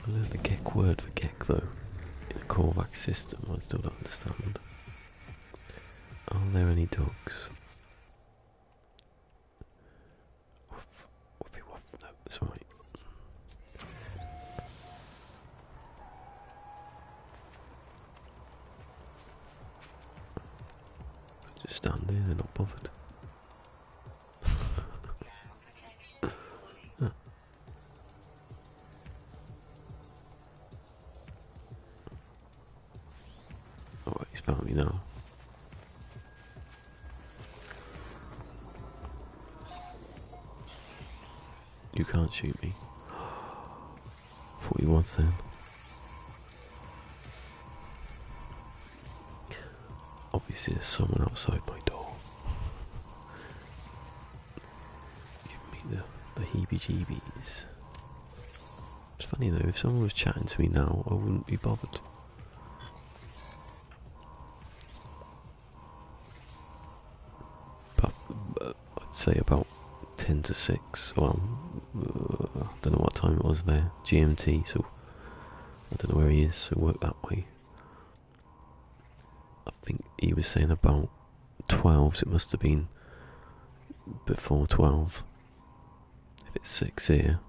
I learned the Gek word for Gek though. In the Korvac system, I still don't understand. Are there any dogs? No, that's right. Just stand there, they're not bothered. Alright, he's found me now. You can't shoot me. Thought he was then. Obviously there's someone outside my door. Give me the heebie-jeebies. It's funny though, if someone was chatting to me now, I wouldn't be bothered. But I'd say about 10 to 6. Well, I don't know what time it was there. GMT, so I don't know where he is, so work that way. I think he was saying about 12, so it must have been before 12. If it's 6 here,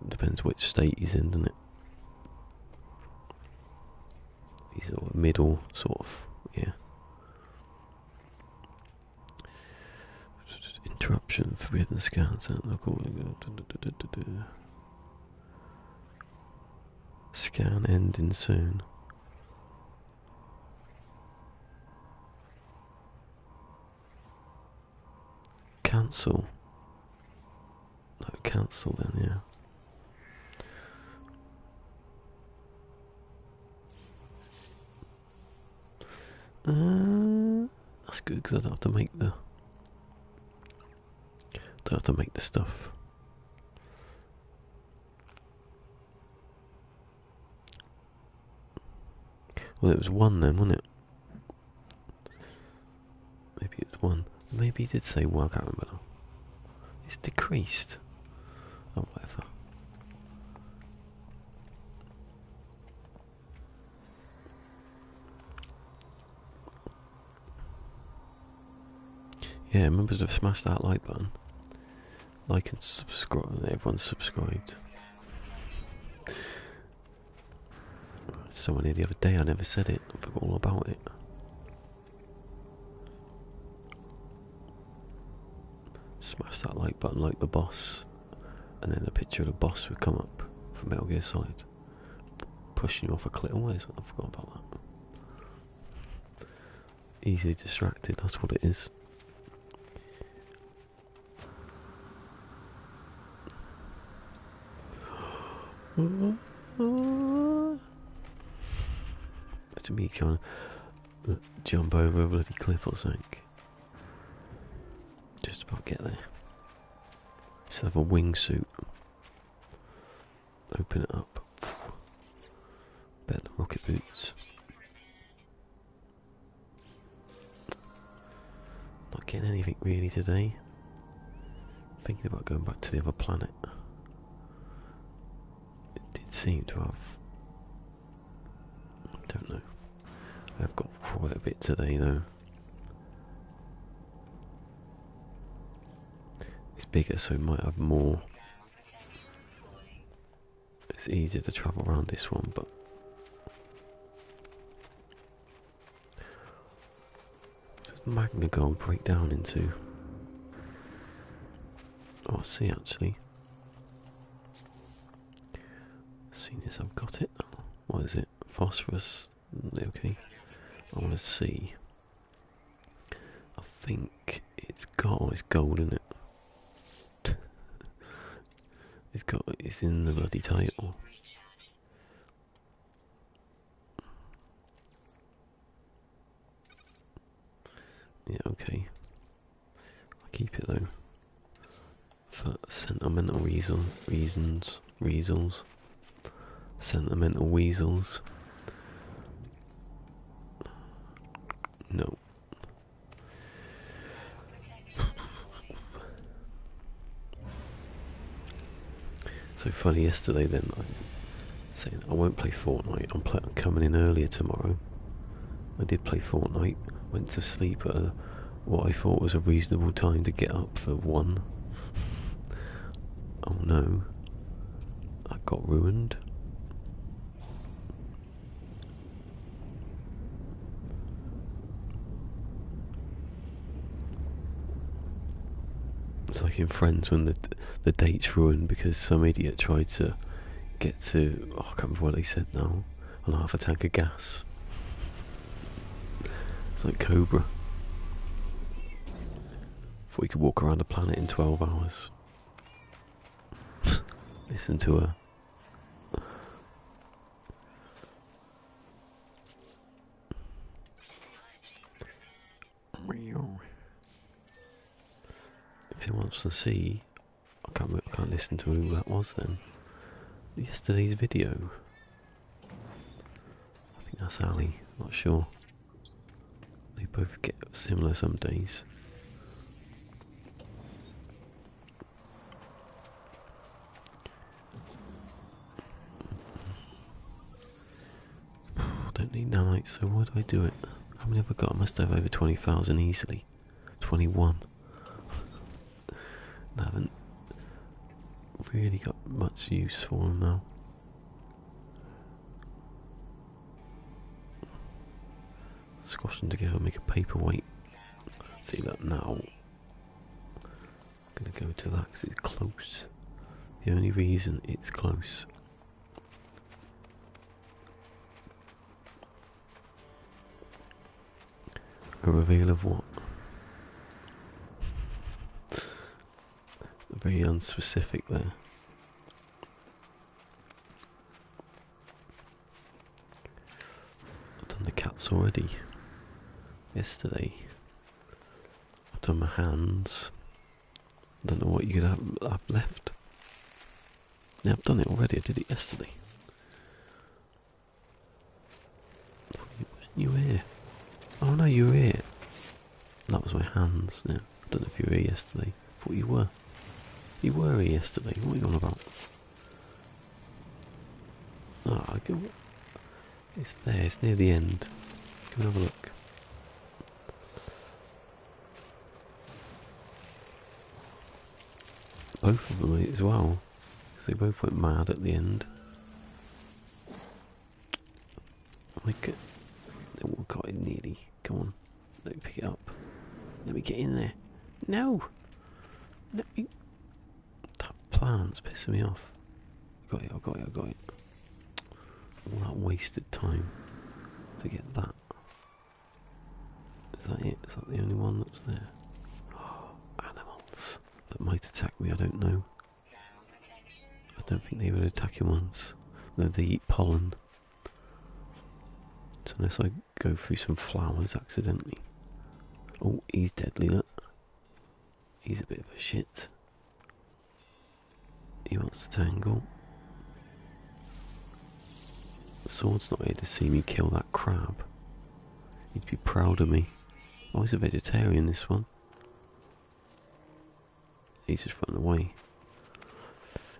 depends which state he's in, doesn't it? He's sort of middle, sort of, yeah. Interruption, forbidden scans. Scan ending soon. Cancel. No, cancel then, yeah. That's good because I don't have to make the stuff. Well, it was one then, wasn't it? Maybe it was one. Maybe it did say one. I can't remember now. It's decreased. Oh, whatever. Yeah, remember to smash that like button. Like and subscribe. Everyone's subscribed. Someone here the other day, I never said it. I forgot all about it. Smash that like button like the boss. And then a picture of the boss would come up from Metal Gear Solid. Pushing you off a cliff. Always, I forgot about that. Easily distracted, that's what it is. That's me trying to jump over a bloody cliff or something. Just about get there. Just have a wingsuit. Open it up. Bet the rocket boots. Not getting anything really today. Thinking about going back to the other planet. It did seem to have. I don't know. I've got quite a bit today though. It's bigger, so it might have more. It's easier to travel around this one, but does Magna Gold break down into? Oh, I see actually. As soon as I've got it, oh, what is it? Phosphorus. Okay, I want to see. I think it's got. Oh, it's gold in it. It's in the bloody title. Yeah, okay. I'll keep it though. For sentimental reasons. Sentimental weasels. No. So funny, yesterday then I was saying I won't play Fortnite, I'm coming in earlier tomorrow. I did play Fortnite, went to sleep at what I thought was a reasonable time to get up for 1. Oh no, I got ruined. It's like in Friends when the date's ruined because some idiot tried to get to, oh, I can't remember what they said now, on half a tank of gas. It's like Cobra. Thought you could walk around the planet in 12 hours. Listen to her. If anyone wants to see, I can't listen to who that was then. Yesterday's video. I think that's Ali, not sure. They both get similar some days. Don't need nanites, so why do I do it? How many have I got? I must have over 20,000 easily. 21. I haven't really got much use for them now. Squash them together, make a paperweight. See that now. I'm gonna go to that because it's close. The only reason it's close. A reveal of what? Very unspecific there. I've done the cats already. yesterday. I've done my hands. I don't know what you could have left. Yeah, I've done it already. I did it yesterday. You were here. Oh no, you were here. That was my hands. Yeah. I don't know if you were here yesterday. I thought you were. You were here yesterday. What are you on about? Ah, it's there. It's near the end. Come and have a look. Both of them as well, because they both went mad at the end. Like, oh god, it nearly. Come on, let me pick it up. Let me get in there. No, let me. That plant's pissing me off. I got it. All that wasted time to get that. Is that it? Is that the only one that's there? Oh, animals that might attack me, I don't know. I don't think they would attack you once. No, they eat pollen. So unless I go through some flowers accidentally. Oh, he's deadly, look. He's a bit of a shit. He wants to tangle. The sword's not here to see me kill that crab. He'd be proud of me. Oh, he's a vegetarian, this one. He's just run away.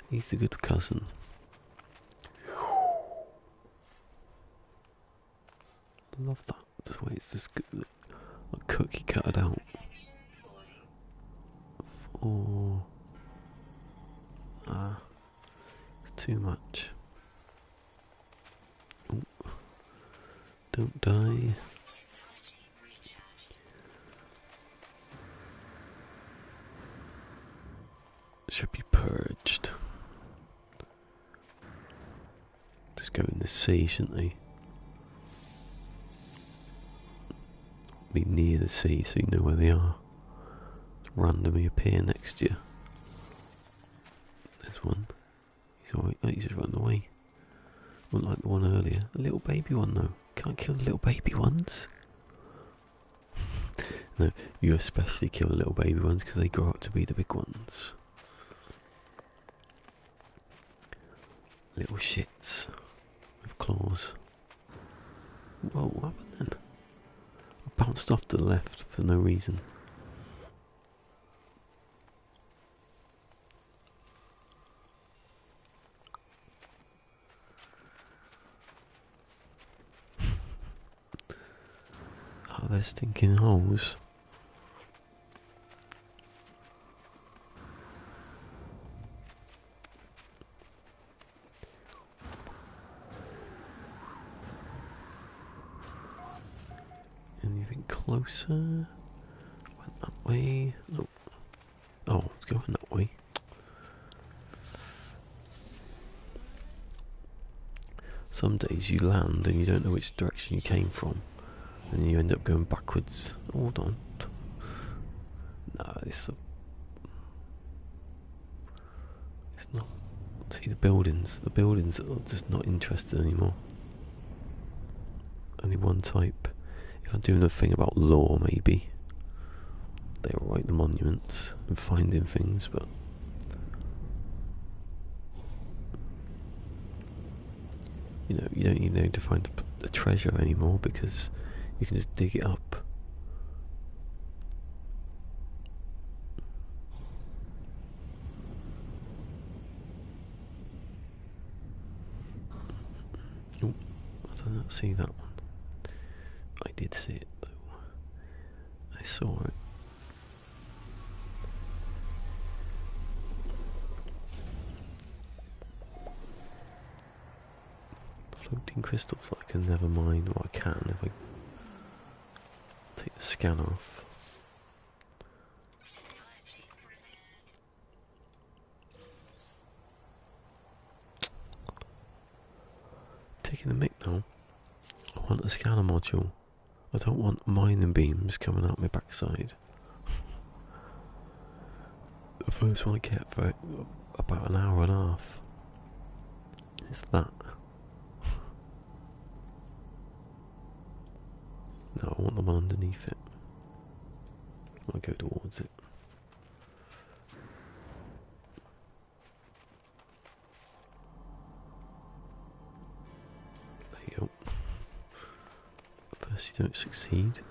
He's a good cousin. I love that. Just wait, it's just good. A cookie cut it out. Oh. Ah. It's too much. Oh. Don't die. Should be purged. Just go in the sea, shouldn't they? Be near the sea so you know where they are. Randomly appear next to you. There's one. He's alright. Oh, he's just run away. Not like the one earlier. A little baby one though. Can't kill the little baby ones. No, you especially kill the little baby ones because they grow up to be the big ones. Little shits with claws. Whoa, what happened then? I bounced off to the left for no reason. Oh, they're stinking holes. Anything closer? Went that way. No. Oh, it's going that way. Some days you land and you don't know which direction you came from, and you end up going backwards. Hold on. Nah, it's not. See the buildings. The buildings are just not interested anymore. Only one type. If I'm doing a thing about lore, maybe they'll write the monuments and finding things, but you know, you don't even know to find the treasure anymore because you can just dig it up. Oh, I did not see that one. I did see it though. I saw it. Floating crystals I can never mine, or I can if I take the scan off. Taking the mic now. I want the scanner module. I don't want mining beams coming out my backside. The first one I get for about an hour and a half. It's that. No, I want the one underneath it. I'll go towards it. There you go. First you don't succeed.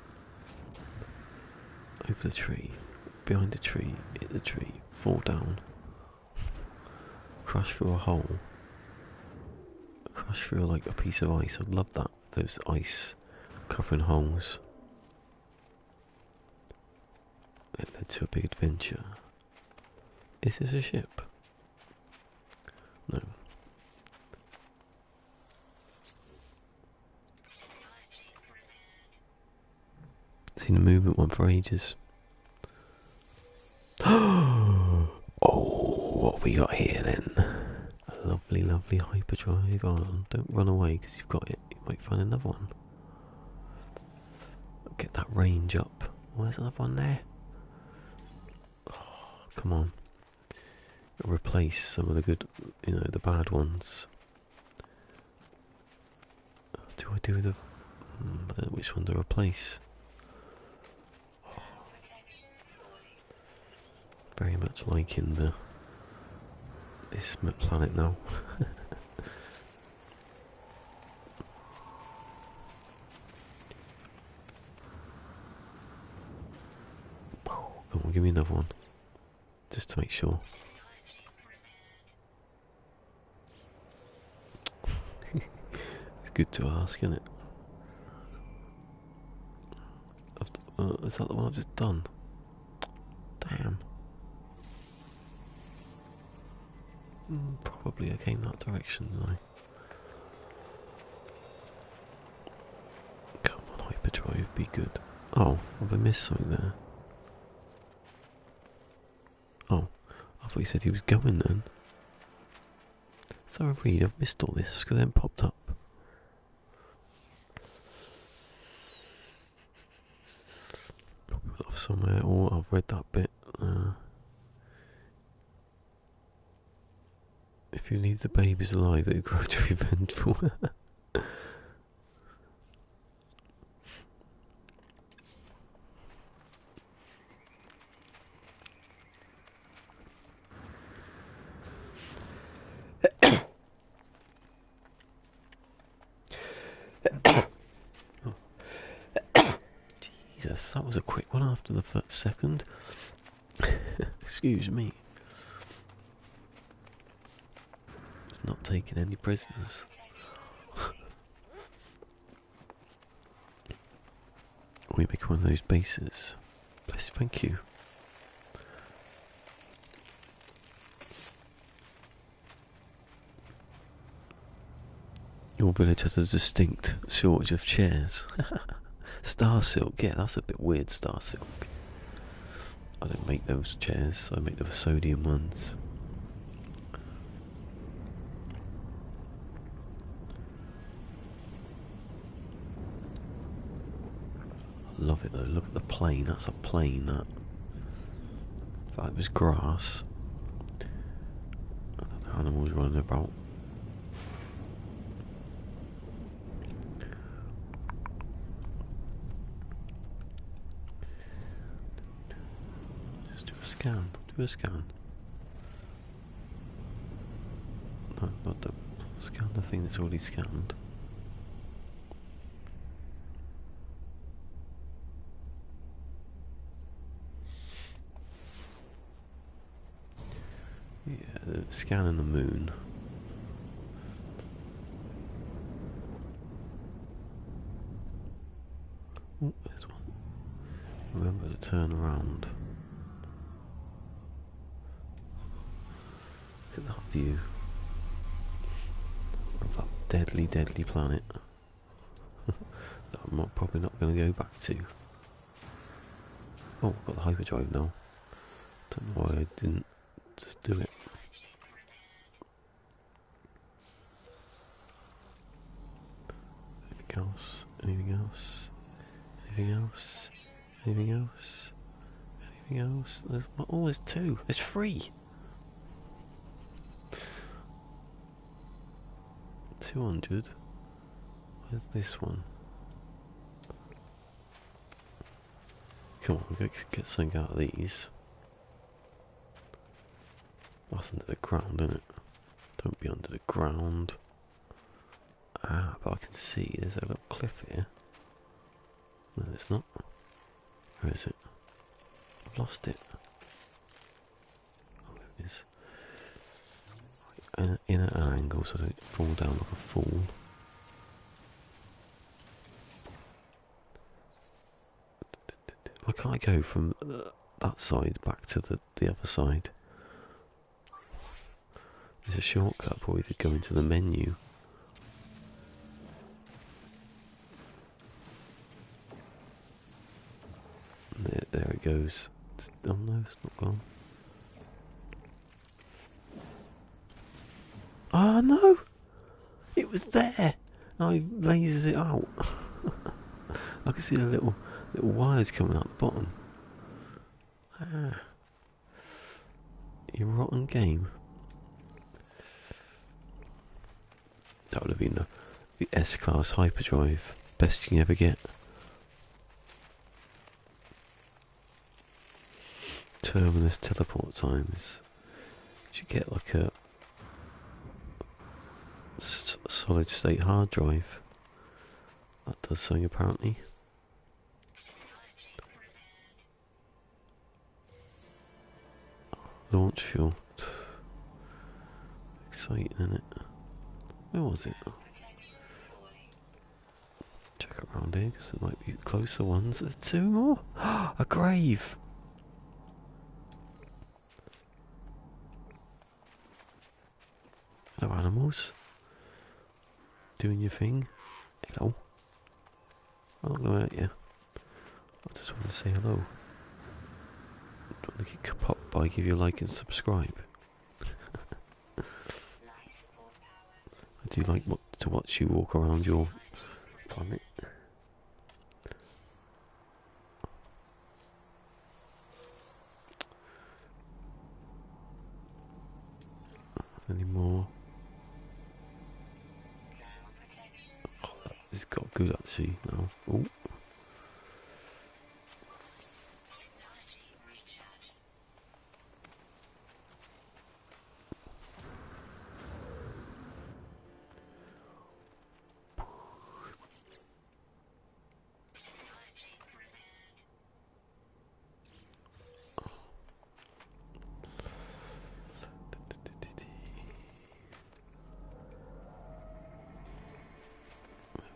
Over the tree. Behind the tree. Hit the tree. Fall down. Crash through a hole. Crash through like a piece of ice. I'd love that. Those ice covering holes. It led to a big adventure. Is this a ship? No. Seen a movement one for ages. Oh, what have we got here then? A lovely, lovely hyperdrive. Oh, don't run away because you've got it. You might find another one. Get that range up. Oh, there's another one there. Oh, come on. Replace some of the good, the bad ones. Do I do the... I don't know which one to replace. Oh. Very much liking this planet now. Come on, give me another one. Just to make sure. It's good to ask, isn't it? Is that the one I've just done? Damn. Probably I came that direction, didn't I? Come on, hyperdrive, be good. Oh, have I missed something there? Oh, I thought you said he was going then. So I've missed all this because then popped up. Probably put it off somewhere, or I've read that bit. If you leave the babies alive, they grow to be vengeful. Jesus, that was a quick one after the first second. Excuse me. Not taking any prisoners. We make one of those bases. Bless, thank you. Your village has a distinct shortage of chairs. Star silk, yeah, that's a bit weird, star silk. I don't make those chairs, I make the sodium ones. Love it though, look at the plain, that's a plain that. In fact, it was grass. I don't know, animals running about. Just do a scan, do a scan. No, not the scan the thing that's already scanned. Yeah, scanning the moon. Oh, there's one. Remember to turn around. Look at that view of that deadly, deadly planet that I'm probably not going to go back to. Oh, I've got the hyperdrive now. Don't know why I didn't just do it. Anything else? Anything else? Anything else? Anything else? Anything else? There's two. There's three. 200. Where's this one? come on, we'll get something out of these. That's under the ground, isn't it? Don't be under the ground. Ah, but I can see there's a little cliff here. No, it's not. Where is it? I've lost it. Oh, there it is. In at an angle so I don't fall down like a fool. Why can't I go from that side back to the other side? There's a shortcut probably to go into the menu. There it goes. Oh no, it's not gone. Oh no! It was there! Oh, he lasers it out. I can see the little wires coming out the bottom. Ah. You rotten game. That would have been the S-Class hyperdrive. Best you can ever get. Terminus teleport times. You should get like a solid state hard drive. That does something apparently. Launch fuel. Exciting, isn't it? Where was it? Check around here because there might be closer ones. There's two more. A grave. Hello, animals. Doing your thing. Hello. I'm not gonna hurt you. I just want to say hello. Don't want to get popped by give you a like and subscribe. I do like to watch you walk around your planet. Any more? Oh, this got good actually now. Oh.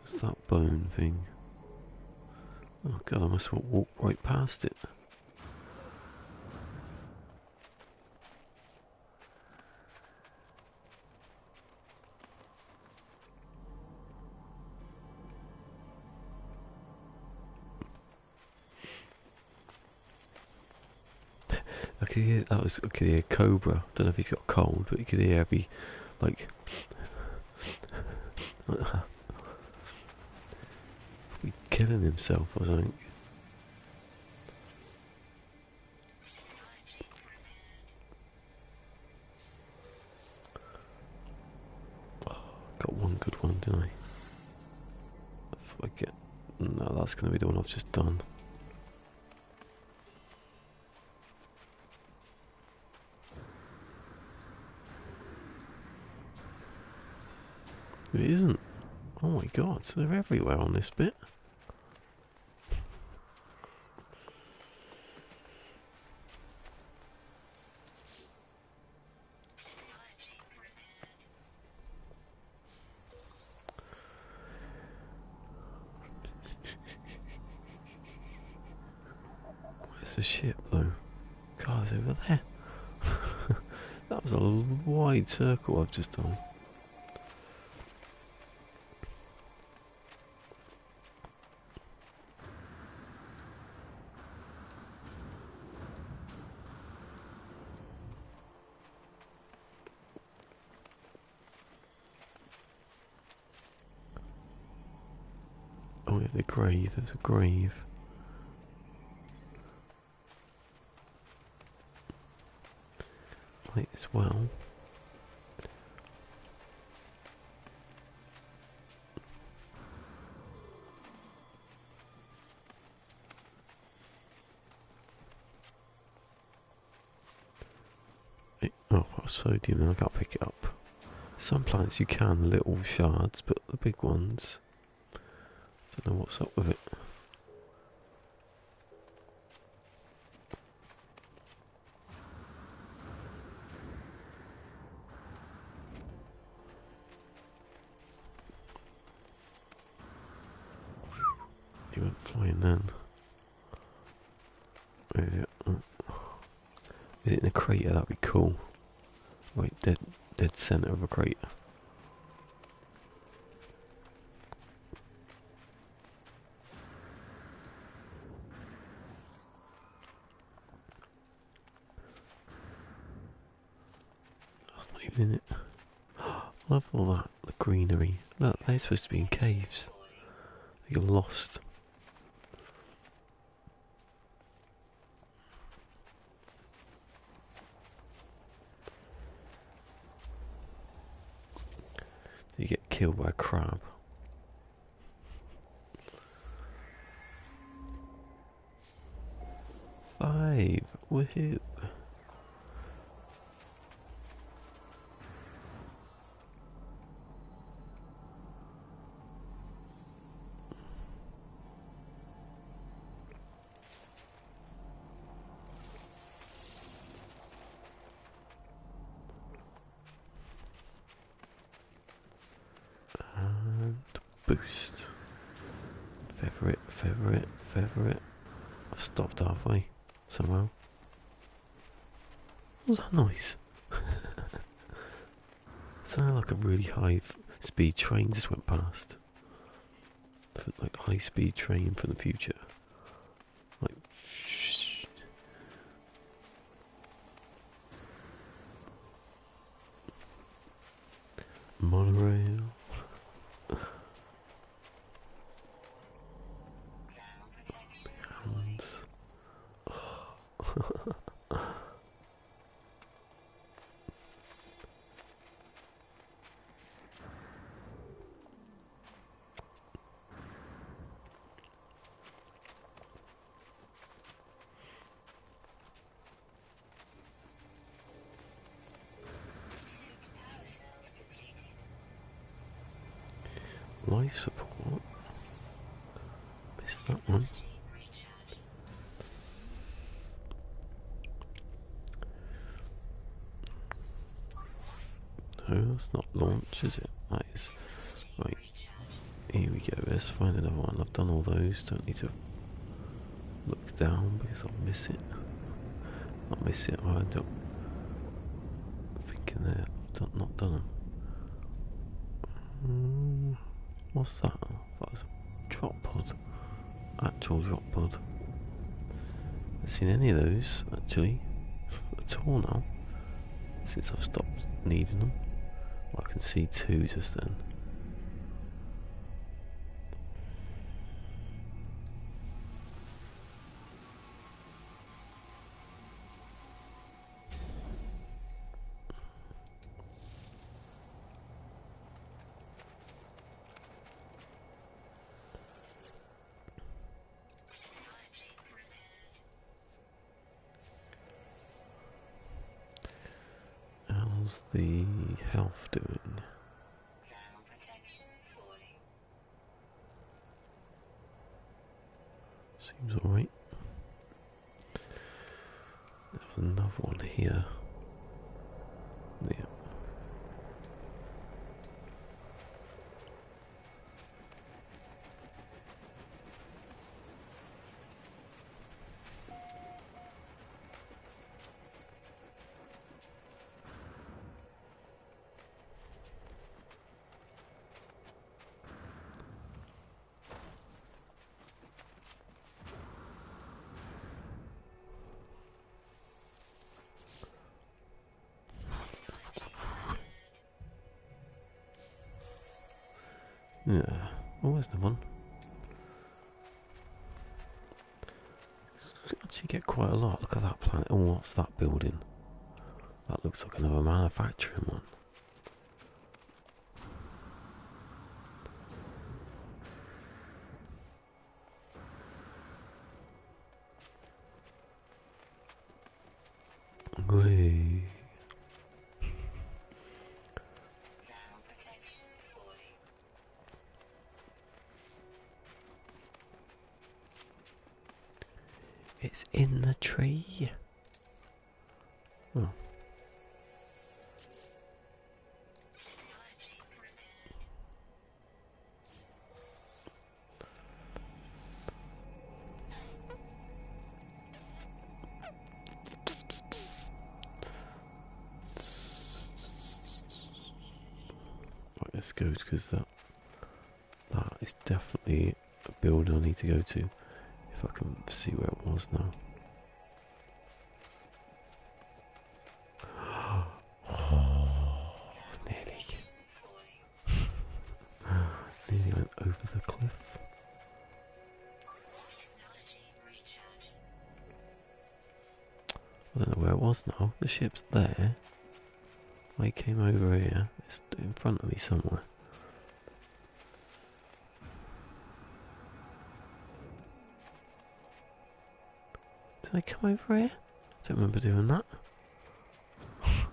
What's that bone thing? Oh god, I must have walked right past it. I could hear I could hear Cobra. Don't know if he's got a cold, but you could hear every like be killing himself or something. Oh, got one good one, didn't I? If I get no, that's gonna be the one I've just done. It isn't. Oh my god, so they're everywhere on this bit. Where's the ship though? God, it's over there. That was a wide circle I've just done. Oh yeah, the grave, there's a grave. Might as well. sodium and I can't pick it up. Some planets you can, little shards, but the big ones, don't know what's up with it. He went flying then. Is it in a crater? That'd be cool. Wait, dead center of a crater. That's not even in it. Love all that, the greenery. Look, they're supposed to be in caves. They get lost. You get killed by a crab. Five, woohoo! And boost. Feather it, feather it, feather it. I've stopped halfway, somehow. What was that noise? Sounded like a really high speed train just went past. Like high speed train from the future. Like shh. Monorail. Hands. Life support. Missed that one. No, that's not launch, is it? That is. Right. Here we go. Let's find another one. I've done all those. Don't need to look down because I'll miss it. I'll miss it. I end up thinking that I've not done them. What's that? That was a drop pod. Actual drop pod. I haven't seen any of those actually at all now since I've stopped needing them. Well, I can see two just then. How's the health doing? Seems alright. There's another one here. Yeah. Yeah. Oh, there's the one. Actually get quite a lot. Look at that planet. Oh, what's that building? That looks like another manufacturing one. Whee. It's in the tree. Oh. Right, let's go because that is definitely a building I need to go to. If I can see where it was now. Oh, nearly. Nearly went over the cliff. I don't know where it was now. The ship's there. I came over here. It's in front of me somewhere. Did I come over here? I don't remember doing that. Oh,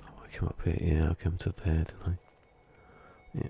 I come up here. Yeah, I come to there, didn't I? Yeah.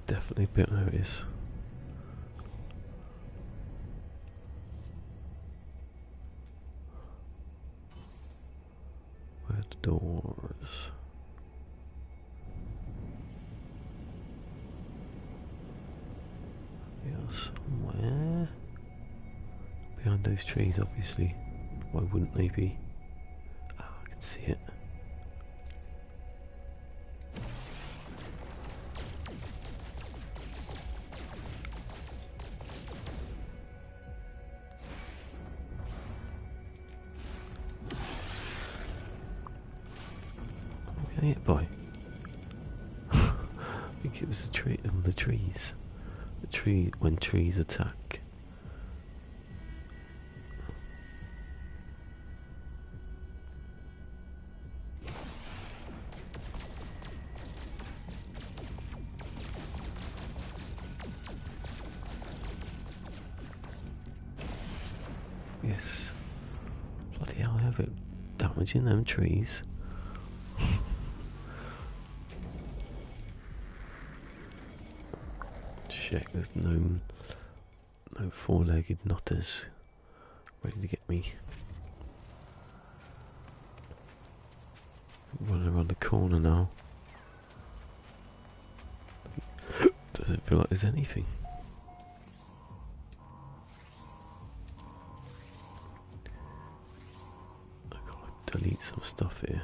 Definitely a bit where it is. Where are the doors? Yeah, somewhere. Behind those trees, obviously. Why wouldn't they be? Ah, I can see it. Okay, hit by. I think it was the tree. The trees. The tree when trees attack. Yes. Bloody hell, I have it damaging them trees. Check, there's no four-legged nutters ready to get me. Running around the corner now. Doesn't feel like there's anything. I gotta delete some stuff here.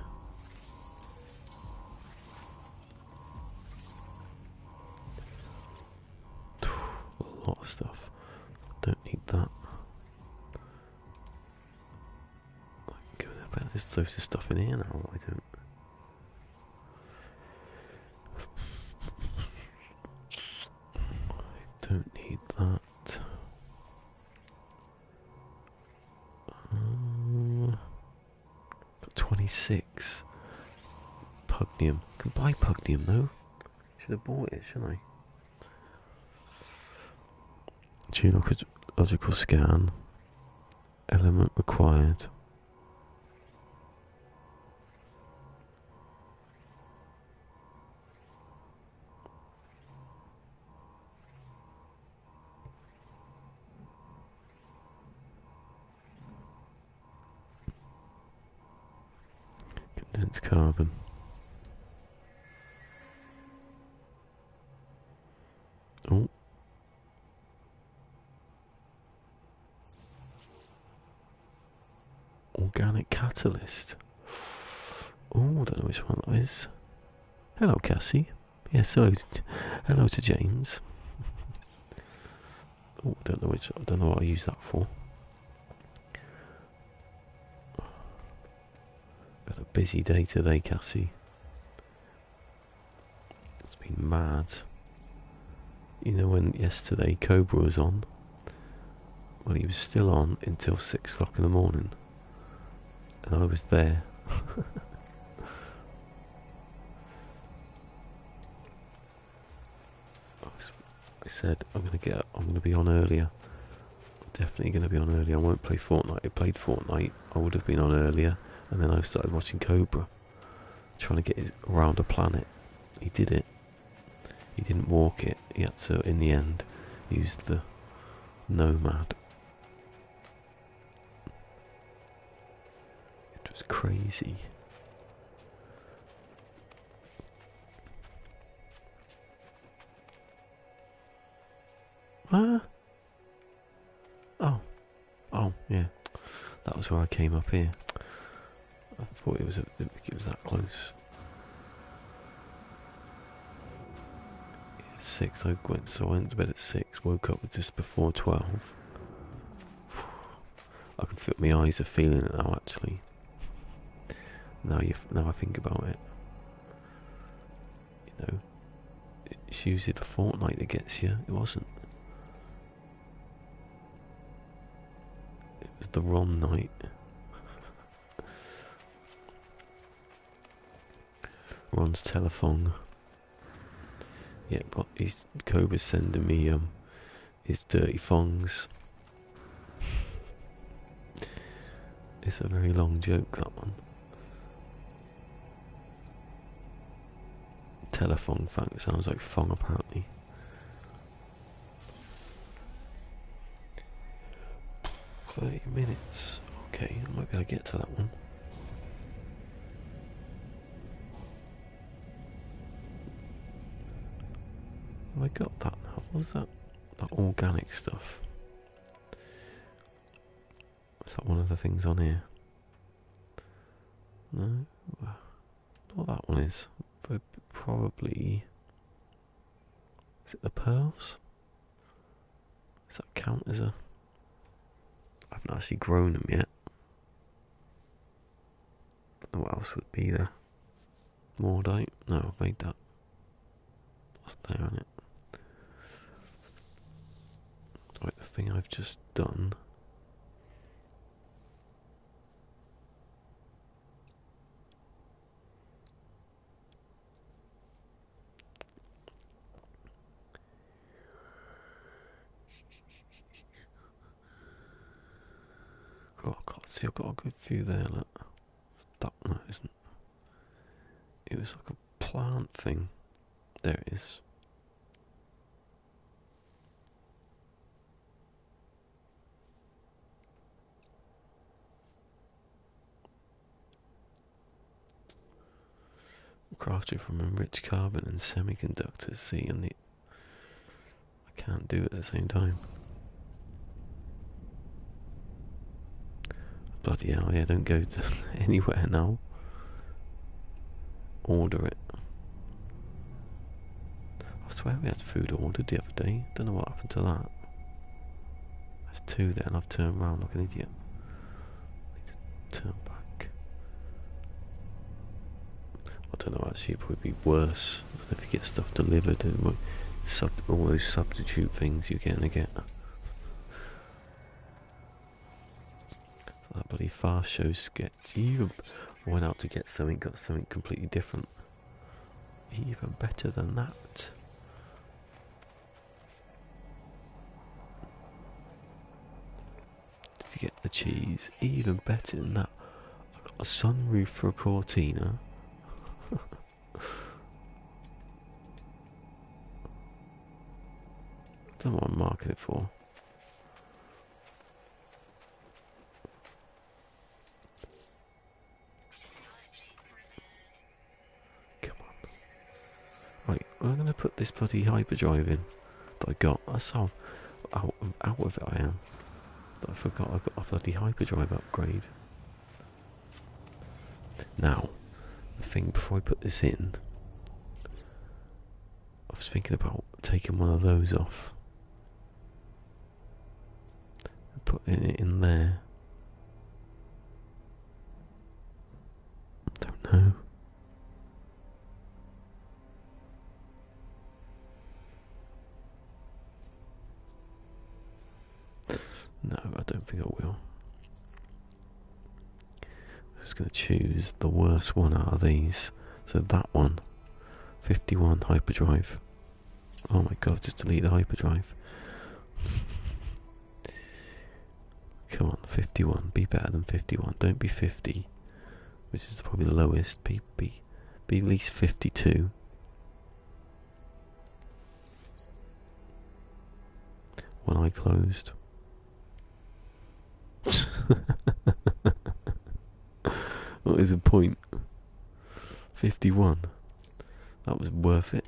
A lot of stuff. Don't need that. I can go there, but there's loads of stuff in here now. I don't need that. Got 26 pugnium. Can buy pugnium though. Should have bought it, shouldn't I? Geological scan. Element required. Condensed carbon. Oh. Organic catalyst. Oh, I don't know which one that is. Hello, Cassie. Yes, hello to James. Oh, I don't know what I use that for. Got a busy day today, Cassie. It's been mad. You know when yesterday Cobra was on? Well, he was still on until 6 o'clock in the morning, and I was there. I said I'm gonna be on earlier. Definitely gonna be on earlier. I won't play Fortnite. I played Fortnite. I would have been on earlier, and then I started watching Cobra, trying to get around a planet. He did it. He didn't walk it. He had to, in the end, use the Nomad. It was crazy. Huh? Oh, yeah. That was where I came up here. I thought it was that close. Yeah, 6. I went to bed at 6. Woke up just before 12. I can feel my eyes are feeling it now. Actually, now I think about it. You know, it's usually the Fortnite that gets you. It wasn't. It was the wrong night. Ron's telephone. Yeah, but Cobra's sending me his dirty thongs. It's a very long joke, that one. Telephone fang sounds like thong apparently. 30 minutes. Okay, I might be able to get to that one. Have I got that now? What was that? That organic stuff. Is that one of the things on here? No? What that one is? But probably... Is it the pearls? Does that count as a... I haven't actually grown them yet. What else would be there? Mordite? No, I've made that. What's there on it? Right, the thing I've just done. Oh, I can't see, I've got a good view there, look. That one isn't. It was like a plant thing. There it is. Crafted from enriched carbon and semiconductors. See, and I can't do it at the same time. Bloody hell, yeah, don't go to anywhere now. Order it. I swear we had food ordered the other day. Don't know what happened to that. There's 2 there and I've turned around like an idiot. I need to turn back. I don't know, actually, it would be worse. I don't know if you get stuff delivered and all those substitute things you're going to get. That bloody fast show sketch. I went out to get something, got something completely different. Even better than that. To get the cheese, even better than that. I got a sunroof for a Cortina. Don't know what I'm marking it for. Come on. Right, I'm going to put this bloody hyperdrive in that I got. That's how out of it I am. That I forgot I got a bloody hyperdrive upgrade. Now, the thing before I put this in, I was thinking about taking one of those off. Putting it in there. Don't know. No, think I will. I'm just going to choose the worst one out of these. So that one, 51 hyperdrive. Oh my god, just delete the hyperdrive. Come on, 51. Be better than 51. Don't be 50, which is probably the lowest. Be at least 52. One eye closed. What is the point? 51. That was worth it.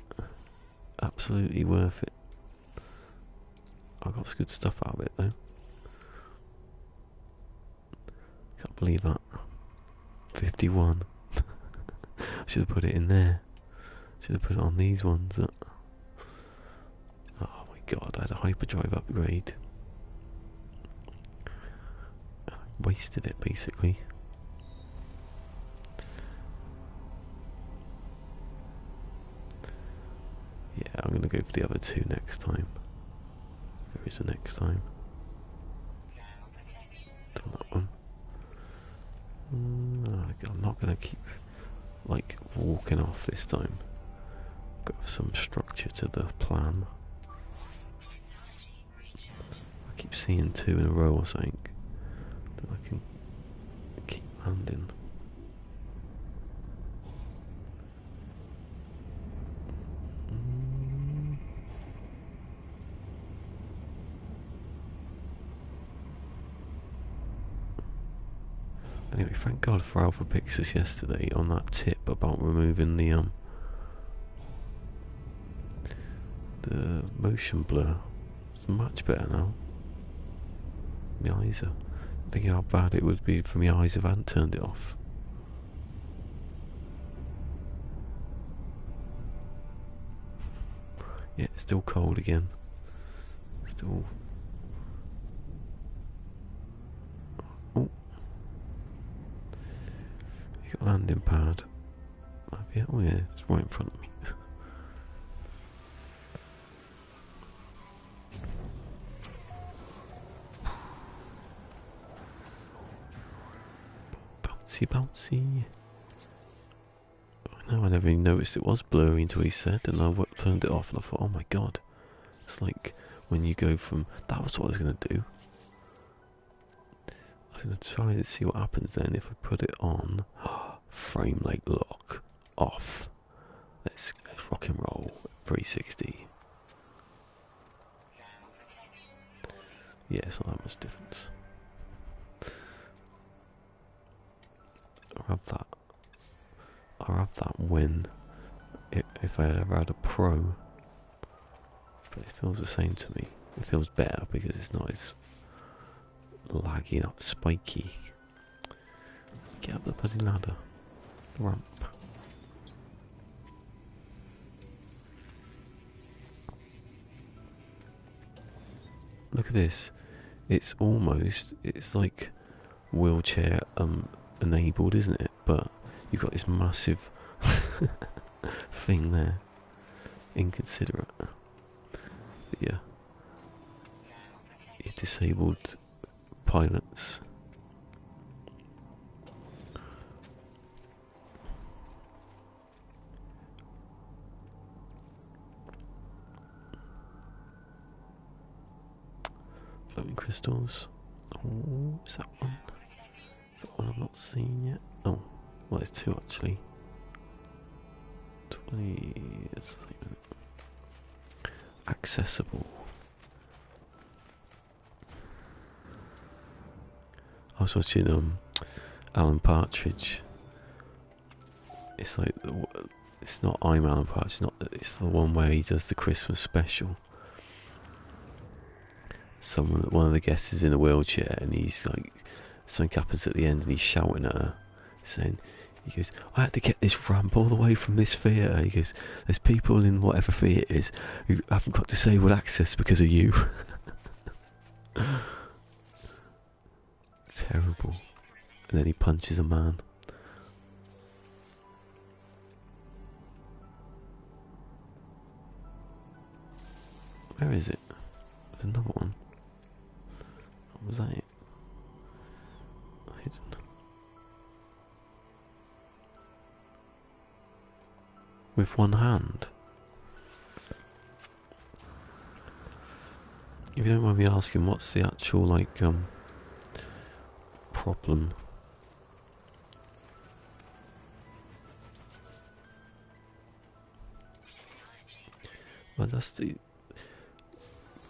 Absolutely worth it. I got some good stuff out of it though. Can't believe that. 51. Should have put it in there. Should have put it on these ones. Oh my god, I had a hyperdrive upgrade. I wasted it basically. Yeah, I'm gonna go for the other two next time. There is a next time. Done that one. I'm not gonna keep like walking off this time. Got to have some structure to the plan. I keep seeing two in a row or something that I can keep landing. Anyway, thank God for Alpha Pixis yesterday on that tip about removing the motion blur. It's much better now. My eyes are thinking how bad it would be for my eyes if I hadn't turned it off. Yeah, it's still cold again. Still. Oh. You got a landing pad. Have you? Oh yeah, it's right in front of me. Bouncy, bouncy. No, I never even noticed it was blurry until he said, and I turned it off and I thought, oh my god. It's like when you go from... That was what I was going to do. I was going to try to see what happens then if I put it on. Frame rate lock. Off. Let's rock and roll. 360. Yeah, it's not that much difference. I'll have that. I'll have that when, if I had ever had a Pro. But it feels the same to me. It feels better because it's not as laggy, not spiky. Get up the bloody ladder. The ramp. Look at this. It's almost, it's like wheelchair enabled, isn't it? But you've got this massive thing there. Inconsiderate. But yeah. You're disabled pilots. Floating crystals. Oh, is that one? Is that one I've not seen yet? Oh, well, there's two actually. 20. Accessible. I was watching Alan Partridge. It's like it's not I'm Alan Partridge. It's the one where he does the Christmas special. One of the guests is in a wheelchair and he's like, something happens at the end and he's shouting at her, saying, he goes, I had to get this ramp all the way from this theatre. He goes, there's people in whatever theatre it is who haven't got disabled access because of you. Terrible. And then he punches a man. Where is it? There's another one. Was that it? with one hand. If you don't mind me asking, what's the actual, like, problem? Well, that's the...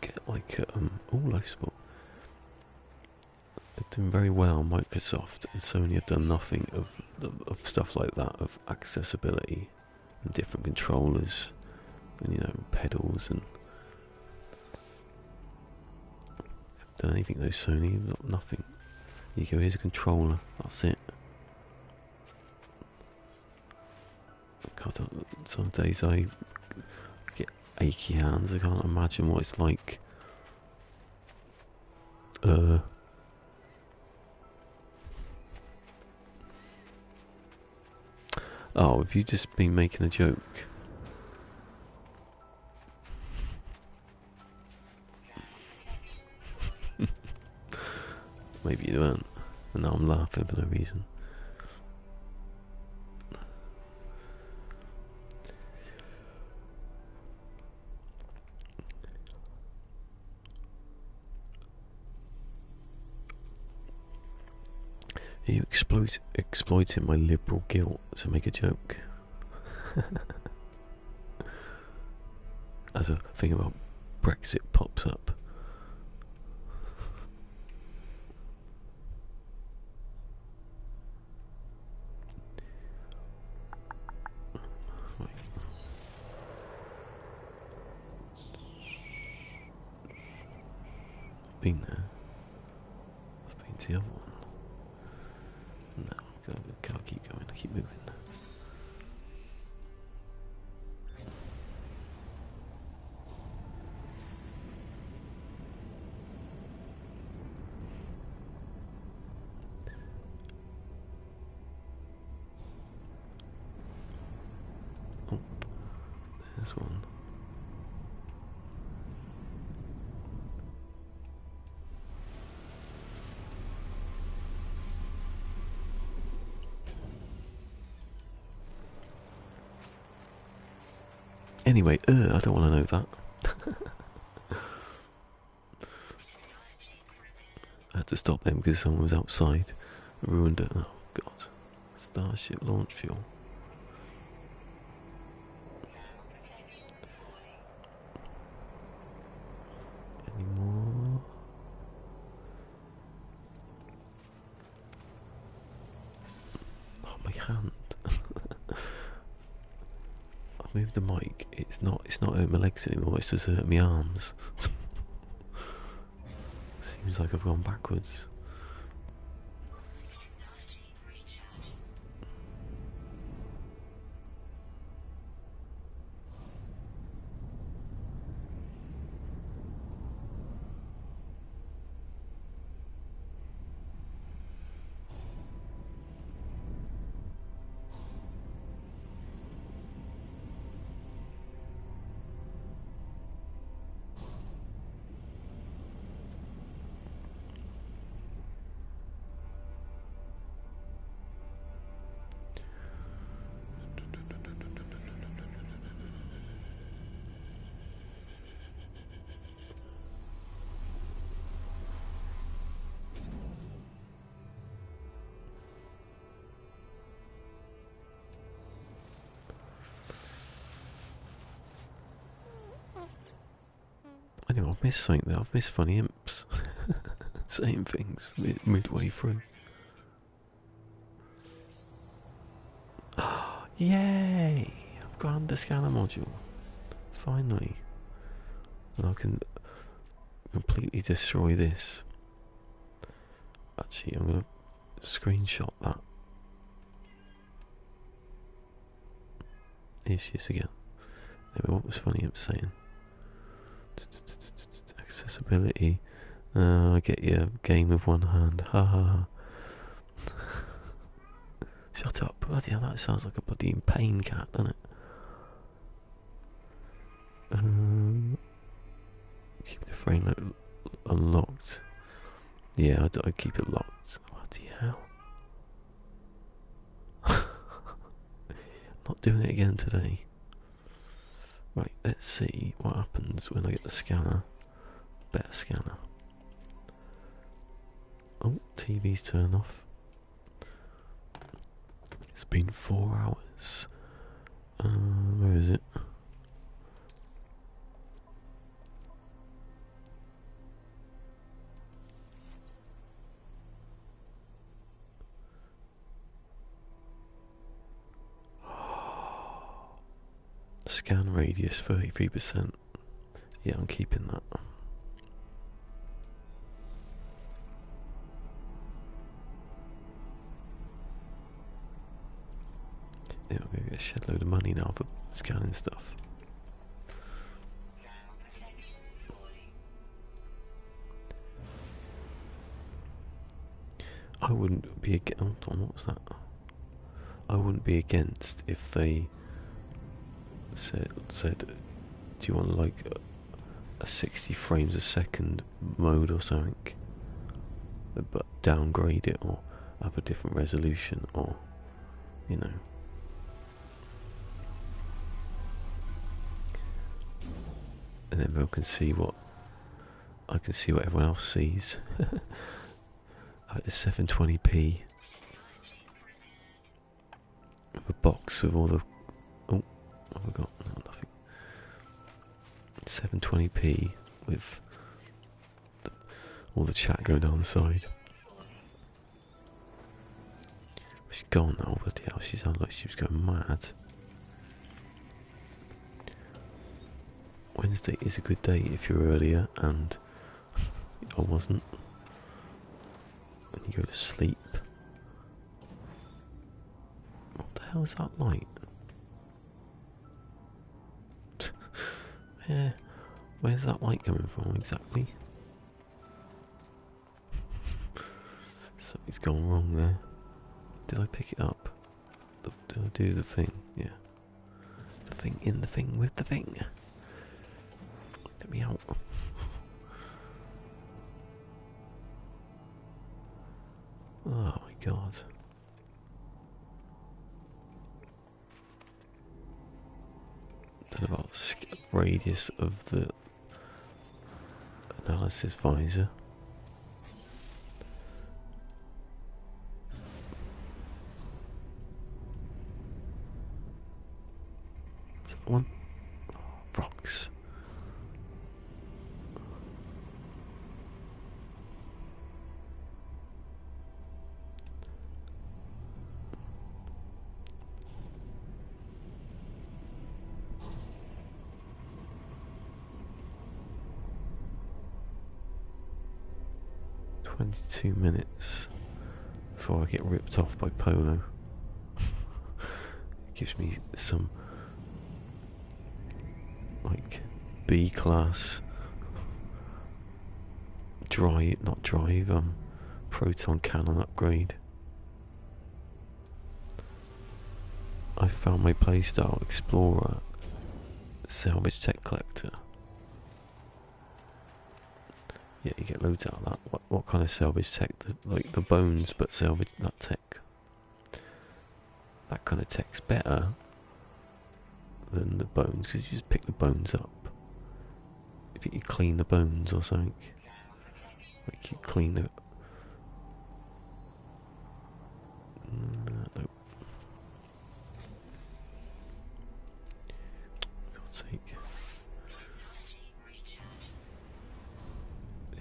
Get, like, oh, life support. They're doing very well. Microsoft and Sony have done nothing of stuff like that, of accessibility and different controllers and, you know, pedals, and haven't done anything though. Sony, nothing. You go, here's a controller, that's it. God, some days I get achy hands. I can't imagine what it's like. Oh, have you just been making a joke? Maybe you weren't, and now I'm laughing for no reason. Are you exploiting my liberal guilt to make a joke? As a thing about Brexit pops up. I've been there. I've been to the other one. No, I'll keep going, I'll keep moving. Oh, there's one. Anyway, I don't want to know that. I had to stop them because someone was outside. Ruined it. Oh god. Starship launch fuel. Any more? Oh, my hand. I've moved the mic. It's not hurting my legs anymore, it's just hurting my arms. Seems like I've gone backwards. Anyway, I've missed something there. I've missed funny imps saying things midway through. Yay! I've got the scanner module. Finally. And I can completely destroy this. Actually, I'm going to screenshot that. Here she is again. Anyway, what was funny imps saying? Accessibility. I get your game with one hand. Ha ha ha. Shut up. Bloody hell, that sounds like a bloody in pain cat, doesn't it? Keep the frame unlocked. Yeah, I keep it locked. Bloody hell. Not doing it again today. Right, let's see what happens when I get the scanner. Better scanner. Oh, TV's turned off. It's been 4 hours. Where is it? Scan radius 33%. Yeah, I'm keeping that. Yeah, I'm going to get a shed load of money now for scanning stuff. I wouldn't be against. Hold on, what was that? I wouldn't be against if they said, do you want like a 60 frames a second mode or something, but downgrade it or have a different resolution, or you know. And then everyone can see what I can see what everyone else sees. Like the 720p of a box with all the I forgot, no, nothing. 720p with all the chat going down the side. She's gone now, bloody hell, she sounded like she was going mad. Wednesday is a good day if you're earlier, and I wasn't. And you go to sleep. What the hell is that light? Where's that light coming from exactly? Something's gone wrong there. Did I pick it up? Did I do the thing? Yeah. The thing in the thing with the thing. Get me out. Oh my god. Then about radius of the analysis visor. Is that one? Oh, rocks. "22 minutes before I get ripped off by Polo." It gives me some like B class proton cannon upgrade. I found my playstyle explorer salvage tech collector. Yeah, you get loads out of that. What kind of salvage tech? Like the bones, but salvage that tech. That kind of tech's better than the bones, because you just pick the bones up. If you clean the bones or something, like you clean the. No. For God's sake.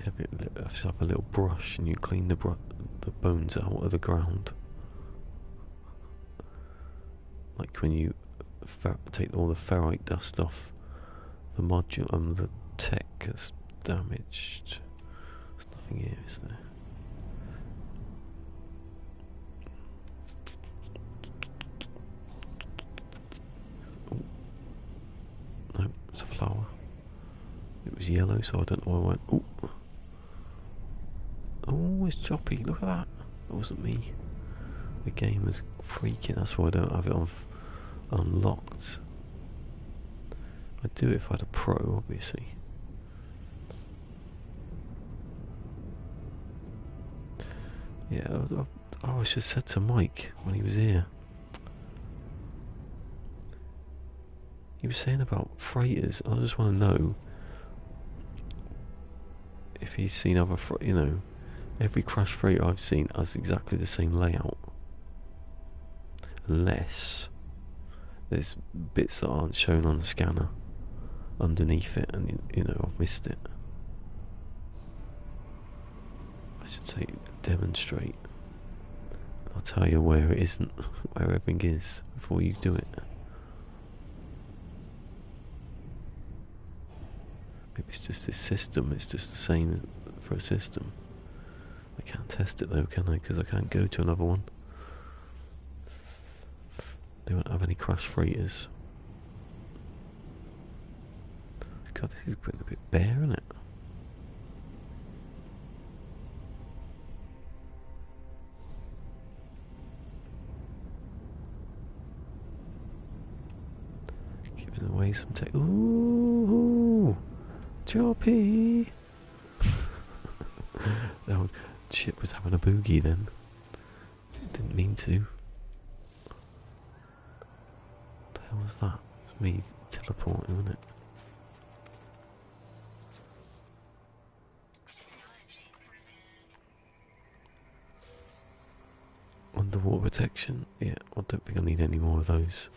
Have up a little brush and you clean the bones out of the ground. Like when you take all the ferrite dust off the module, the tech is damaged. There's nothing here, is there? Oh. No, it's a flower. It was yellow, so I don't know why I went. Oh. Oh, it's choppy. Look at that. That wasn't me. The game is freaking. That's why I don't have it on unlocked. I'd do it if I had a pro, obviously. Yeah, I should have said to Mike when he was here. He was saying about freighters. I just want to know if he's seen other, you know, every crash freighter I've seen has exactly the same layout, unless there's bits that aren't shown on the scanner underneath it, and you know, I've missed it. I should say demonstrate. I'll tell you where it isn't, where everything is before you do it. Maybe it's just this system, it's just the same for a system. I can't test it though, can I? Because I can't go to another one. They won't have any crash freighters. God, this is a bit bare, isn't it? Giving away some tech. Ooh, choppy. That ship was having a boogie then. Didn't mean to. What the hell was that? It was me teleporting, wasn't it? Underwater protection? Yeah, I don't think I need any more of those.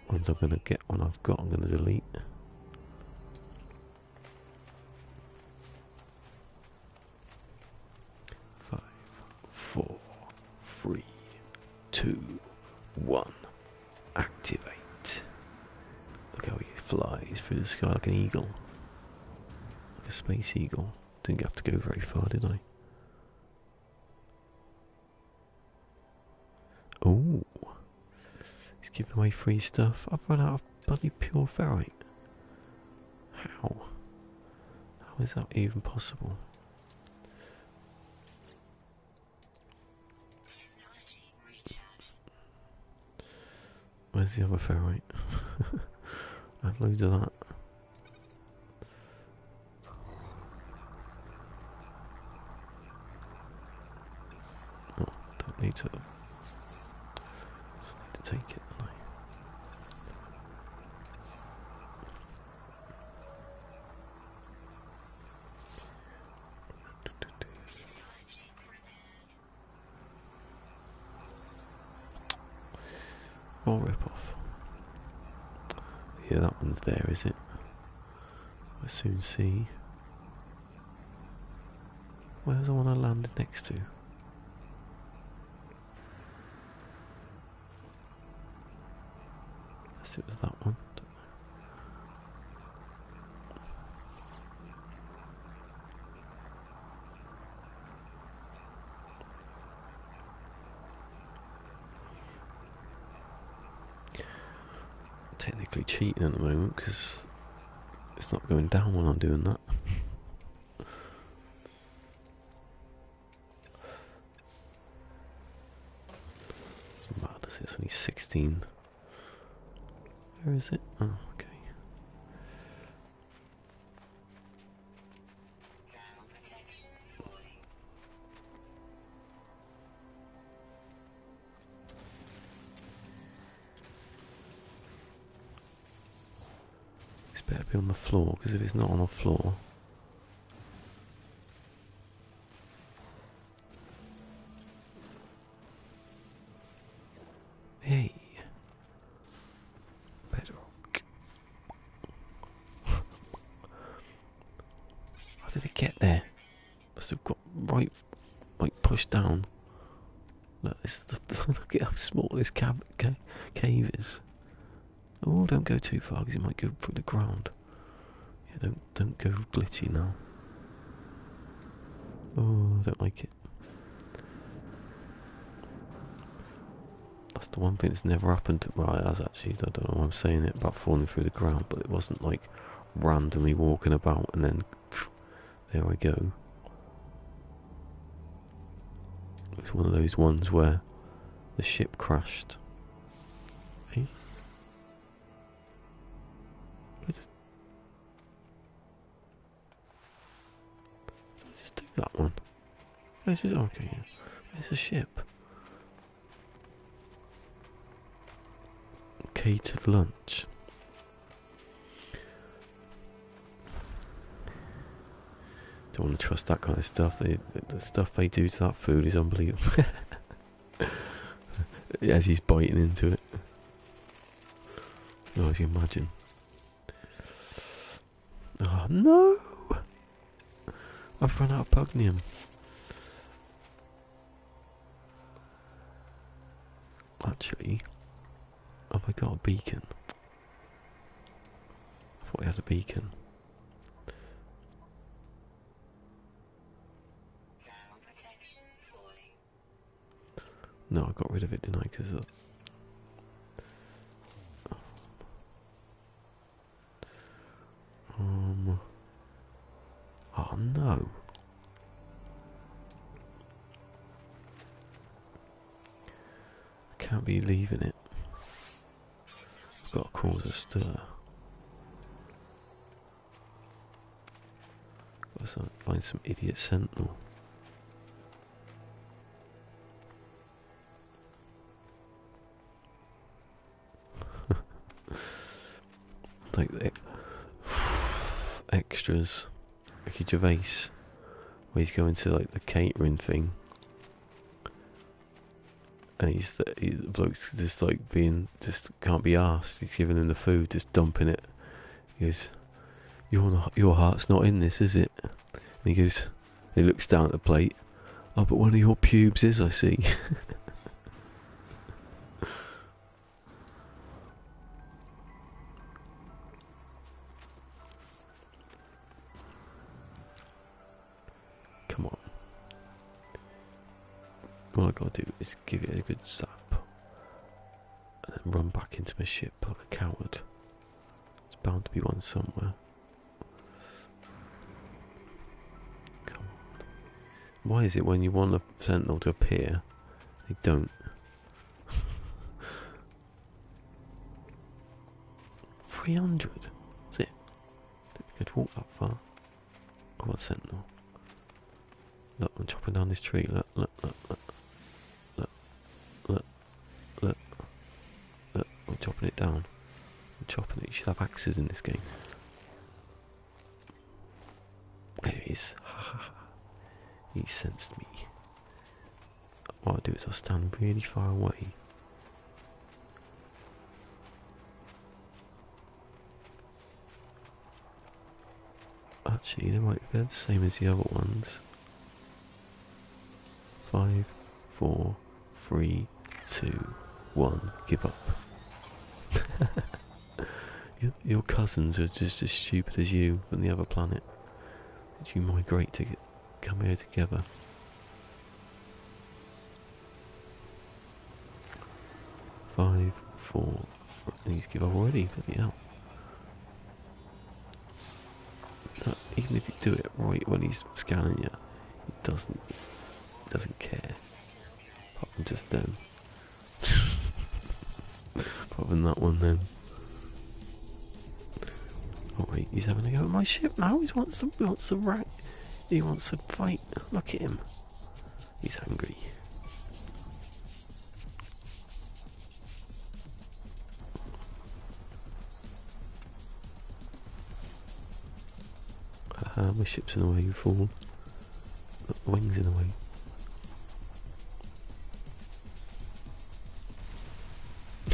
Ones I'm going to get, one I've got, I'm going to delete. Five, 4, 3, 2, 1. Activate. Look how he flies through the sky like an eagle. Like a space eagle. Didn't have to go very far, did I? Oh, he's giving away free stuff. I've run out of bloody pure ferrite. How? How is that even possible? Where's the other ferrite? I have loads of that. Oh, don't need to. Just need to take it, don't I? Or rip off. Yeah, that one's there, is it? We'll soon see. Where's the one I landed next to? Yes, it was that one. Technically cheating at the moment because it's not going down when I'm doing that. It's mad, it's only 16. Where is it? Oh, okay. It's better be on the floor, because if it's not on the floor... Hey! Bedrock. How did it get there? Must have got right, like pushed down. Look, this is look at how small this cave is. Oh, don't go too far because it might go through the ground. Yeah, don't go glitchy now. Oh, I don't like it. That's the one thing that's never happened to... Well, it has actually, I don't know why I'm saying it about falling through the ground, but it wasn't like randomly walking about and then phew, there I go. It's one of those ones where the ship crashed. Hey? Did I just do that one? Where's it? Okay, yeah. Where's the ship? Catered lunch. don't want to trust that kind of stuff. The stuff they do to that food is unbelievable. As he's biting into it. Oh, as you imagine. Oh no! I've run out of pugnium. Actually, have I got a beacon? I thought I had a beacon. No, I got rid of it, didn't I? Because oh no. I can't be leaving it. I've got to cause a stir. Got to find some idiot sentinel. Like the extras, Ricky Gervais, where he's going to like the catering thing, and the bloke's just like just can't be asked. He's giving him the food, just dumping it. He goes, your heart's not in this, is it? And he goes, he looks down at the plate. Oh, but one of your pubes is, I see. Come on. All I gotta do is give it a good zap and then run back into my ship like a coward. There's bound to be one somewhere. Come on. Why is it when you want a sentinel to appear, they don't? 300? Is it? Don't think I'd walk that far. Oh, a sentinel. Look, I'm chopping down this tree. Look, look, look, look. Look, look, look, look. I'm chopping it down. I'm chopping it. You should have axes in this game. There he is. He sensed me. What I'll do is I'll stand really far away. Actually, they're the same as the other ones. 5, 4, 3, 2, 1. Give up. Your cousins are just as stupid as you from the other planet. Did you migrate to come here together? Five, 4. Please give up already. Bloody hell. No, even if you do it right when he's scanning you, he doesn't care. Apart from just then. Apart from that one then. Oh wait, he's having a go at my ship now. He wants to fight. Look at him. He's angry. Haha, my ship's in the way, you fool. Look, the wing's in the way.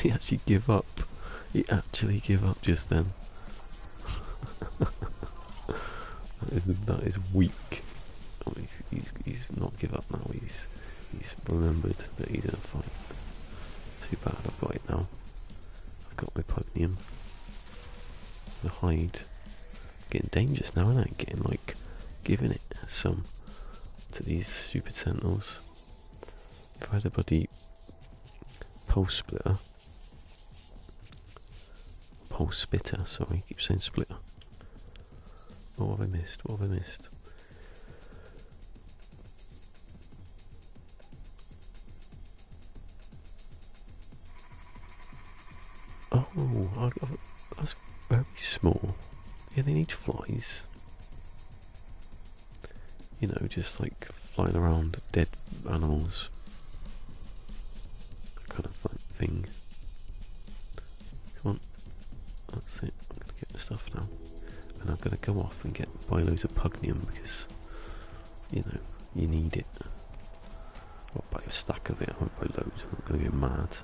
He actually give up. He actually give up just then. that is weak. Oh, he's not give up now. He's remembered that he's in a fight. Too bad. I've got it now. I've got my pugnium. The hide. Getting dangerous now, isn't it? Getting like giving it some to these stupid sentinels. If I had a bloody pulse splitter. Pulse spitter, sorry, I keep saying splitter. What have I missed? What have I missed? Oh, that's very small. Yeah, they need flies. You know, just like flying around dead animals. That kind of thing. Come on. That's it. I'm going to get the stuff now. And I'm going to go off and buy loads of pugnium because you know, you need it. I'll buy a stack of it, I won't buy loads, I'm going to get mad.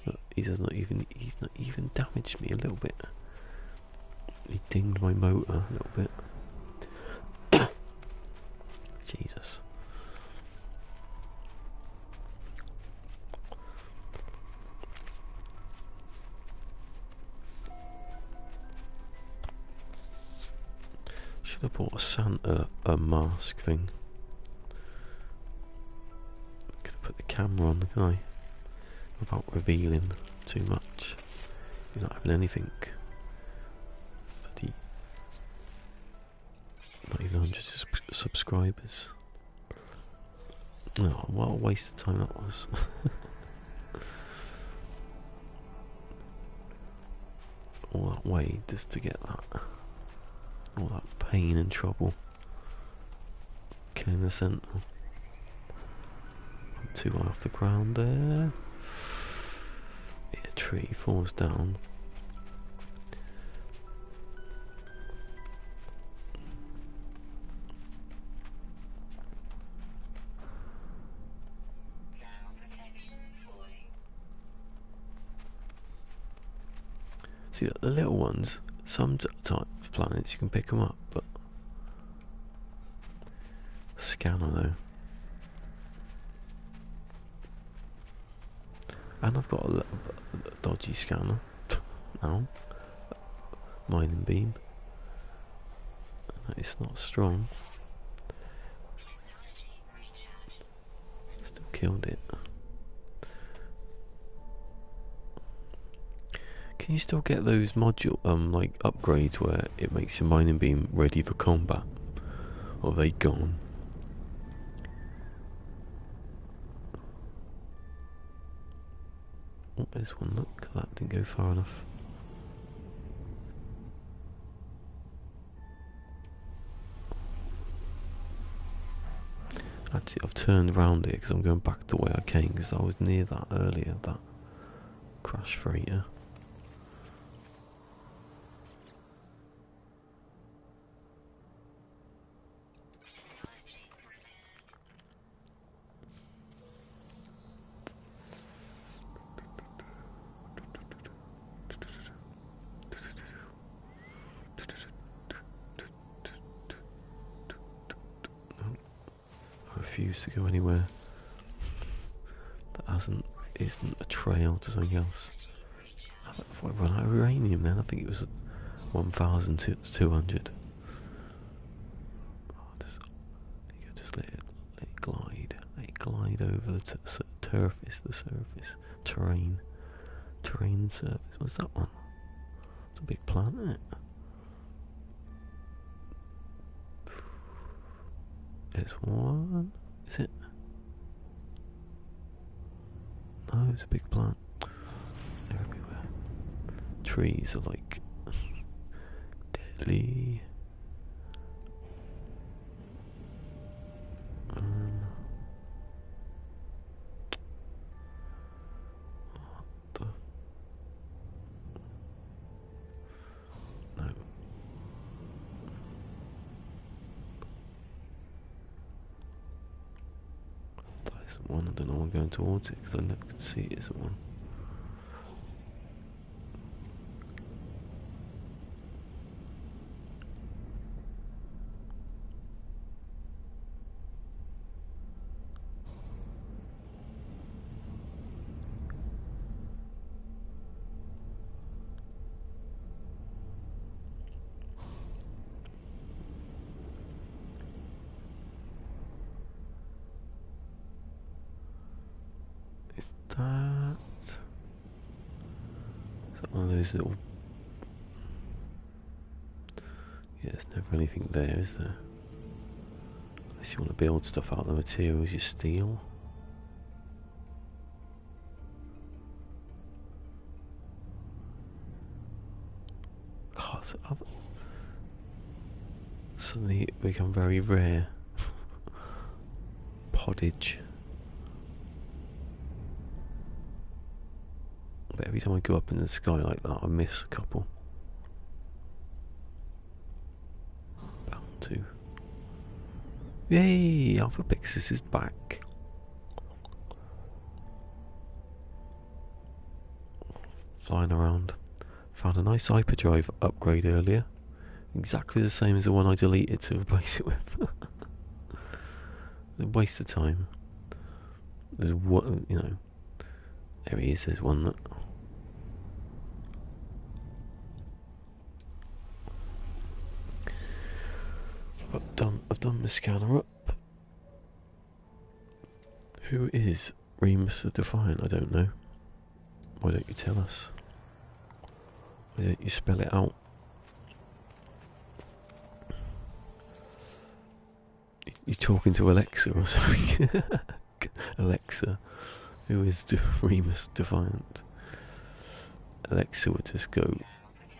Look, he's not even damaged me a little bit. He dinged my motor a little bit. Jesus. Should have bought a Santa mask thing. Could have put the camera on, couldn't I? Without revealing too much. You're not having anything. Bloody, not even 100 subscribers. Oh, what a waste of time that was. All that way just to get that. All that pain and trouble. Killing the sentinel. I'm too high off the ground there. A tree falls down. See, the little ones, some types of planets you can pick them up, but scanner though. And I've got a dodgy scanner now, mining beam. It's not strong. Still killed it. Can you still get those module like upgrades where it makes your mining beam ready for combat? Or are they gone? Oh, there's one, look, that didn't go far enough. Actually, I've turned around here because I'm going back the way I came because I was near that earlier, that crash freighter. Refuse to go anywhere that isn't a trail to something else. If I run out of uranium then, I think it was 1,200. Just let it glide. Let it glide over the surface, terrain surface. What's that one? It's a big plant, isn't it? There's one. Is it? No, it's a big plant. They're everywhere. Trees are like deadly. What the? No. That isn't one. I don't know why I'm going towards it because I never could see it isn't one. Is that one of those little... Yeah, there's never anything there, is there? Unless you want to build stuff out of the materials you steal. God, suddenly it become very rare. Poddage. But every time I go up in the sky like that, I miss a couple. Yay! Alpha Pixis is back. Flying around. Found a nice hyperdrive upgrade earlier. Exactly the same as the one I deleted to replace it with. A waste of time. There's one, you know. There he is. There's one that. I've done the scanner up. Who is Remus the Defiant? I don't know. Why don't you tell us? Why don't you spell it out? You're talking to Alexa or something. Alexa, who is Remus Defiant? Alexa would just go,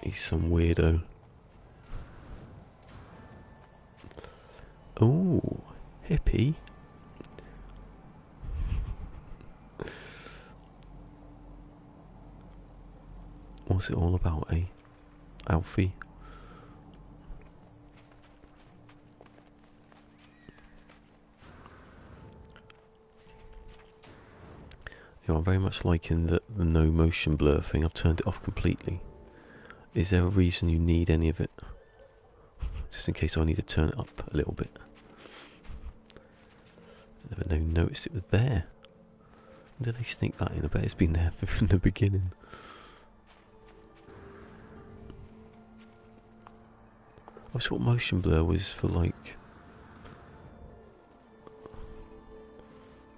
he's some weirdo. Oh, hippie. What's it all about, eh? Alfie? You know, I'm very much liking the no motion blur thing. I've turned it off completely. Is there a reason you need any of it? Just in case I need to turn it up a little bit. I never noticed it was there. When did they sneak that in? I bet it's been there from the beginning. I thought motion blur was for like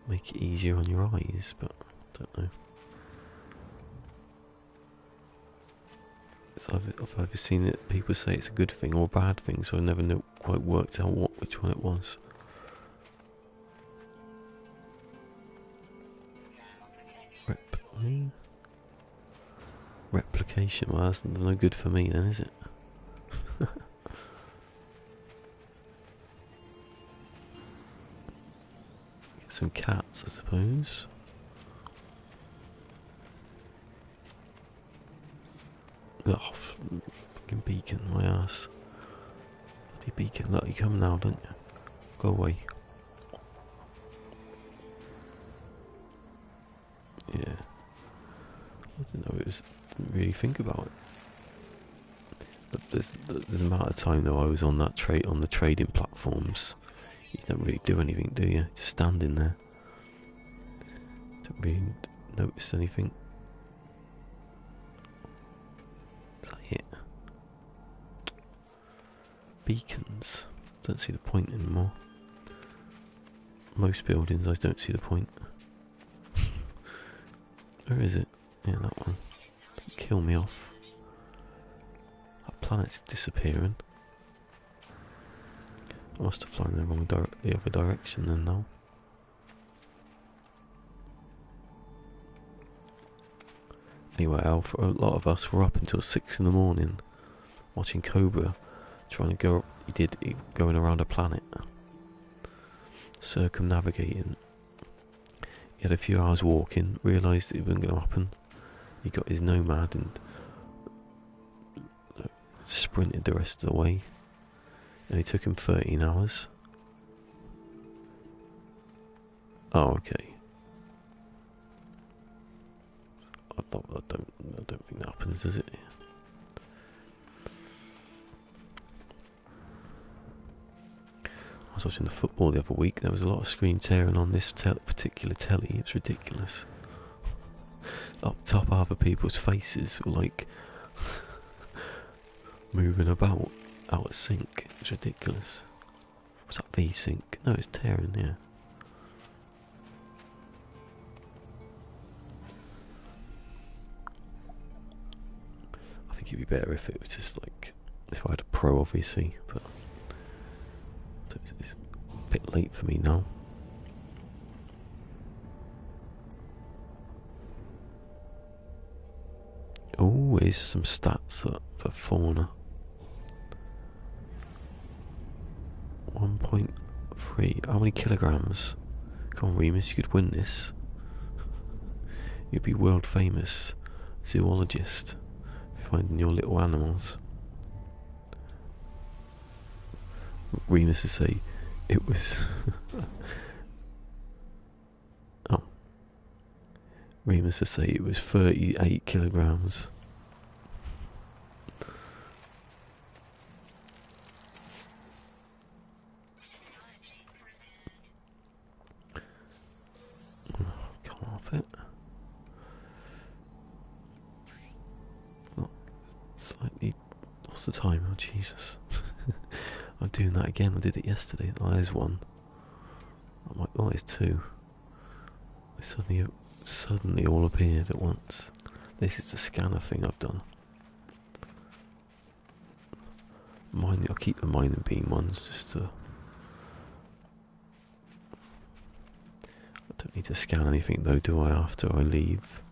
make it easier on your eyes, but I don't know. I've either seen it, people say it's a good thing or a bad thing, so I never quite worked out which one it was. Replication, well that's no good for me then, is it? Get some cats, I suppose. Oh, fucking beacon, my ass. Bloody beacon, look, you come now, don't you? Go away. Yeah. I didn't know it was, didn't really think about it. But there's an amount of time though I was on that on the trading platforms. You don't really do anything, do you? Just standing there. Don't really notice anything. Is that it? Beacons. Don't see the point anymore. Most buildings I don't see the point. Where is it? Yeah, that one. Don't kill me off. That planet's disappearing. I must have flown in the other direction then now. Anyway, Alpha, a lot of us were up until 6 in the morning watching Cobra trying to go. Going around a planet, circumnavigating. He had a few hours walking, realised it wasn't going to happen. He got his Nomad and sprinted the rest of the way. And it took him 13 hours. Oh, okay. I don't think that happens, does it? I was watching the football the other week. There was a lot of screen tearing on this particular telly. It was ridiculous. Up top, half of people's faces were like moving about out of sync. It was ridiculous. Was that V-Sync? No, it's tearing, yeah. I think it'd be better if it was just like, if I had a Pro obviously, but it's a bit late for me now. Oh, here's some stats for fauna. 1.3. How many kilograms? Come on, Remus, you could win this. You'd be world famous zoologist finding your little animals. Remus would say, It was... oh. Remus to say it was 38 kilograms. Come off it. Not slightly... What's the time? Oh, Jesus. I'm doing that again. I did it yesterday. Oh, there's one. Oh, there's two. They suddenly all appeared at once. This is the scanner thing I've done. I'll keep the mining beam ones just to... I don't need to scan anything though, do I, after I leave?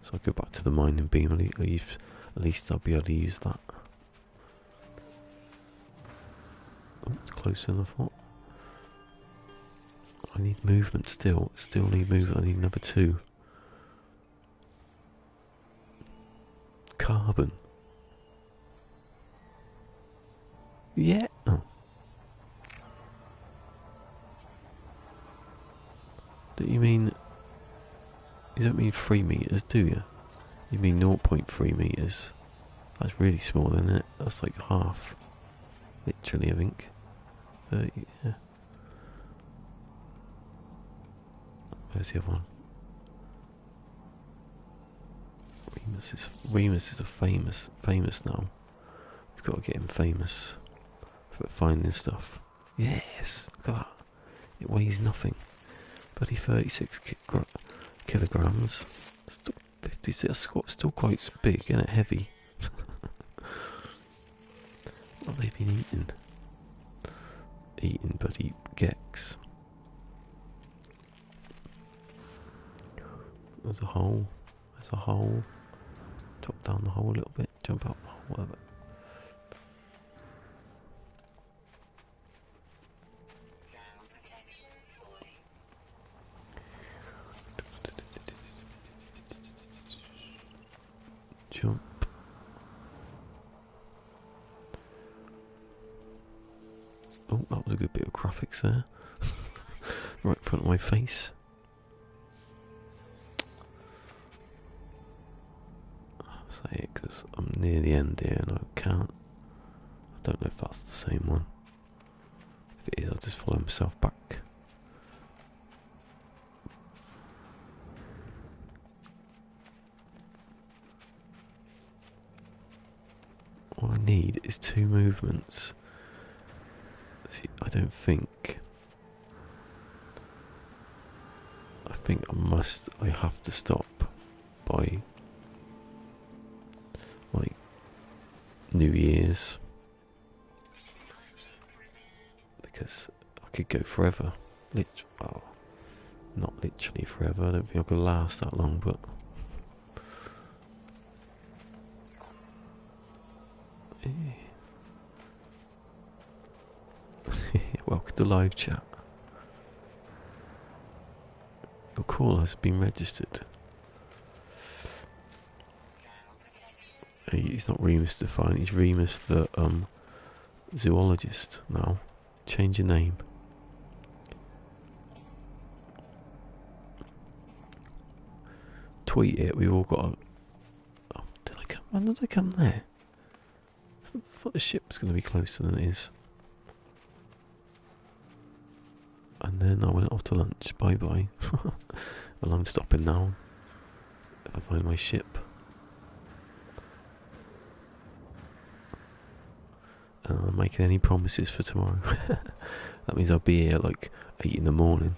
So I go back to the mining beam, at least I'll be able to use that. Oh, it's closer than I thought. I need movement still. Still need movement. I need number 2. Carbon. Yeah. Oh. Do you mean... You don't mean 3 meters, do you? You mean 0.3 meters? That's really small, isn't it? That's like half. Literally, I think. Yeah. Where's the other one? Remus is a famous now. We've got to get him famous for finding stuff. Yes, look at that. It weighs nothing. Bloody 36 kilograms. Still 56. That's still quite big, isn't it? Heavy. What have they been eating? Eating bloody gex. There's a hole. There's a hole. Drop down the hole a little bit. Jump up the hole. Whatever. Jump. Oh, that was a good bit of graphics there. Right in front of my face. I'll say it because I'm near the end here and I can't. I don't know if that's the same one. If it is, I'll just follow myself back. All I need is 2 movements. See, I think I have to stop by like New Year's because I could go forever. Well, not literally forever. I don't think I could last that long, but welcome to live chat. Your call has been registered. He's not Remus the Fine, he's Remus the zoologist now. Change your name. Tweet it, we've all got a... Oh, did I come? When did I come there? I thought the ship was going to be closer than it is. And then I went off to lunch. Bye bye. Well, I'm stopping now. If I find my ship. And I'm not making any promises for tomorrow. That means I'll be here like 8 in the morning.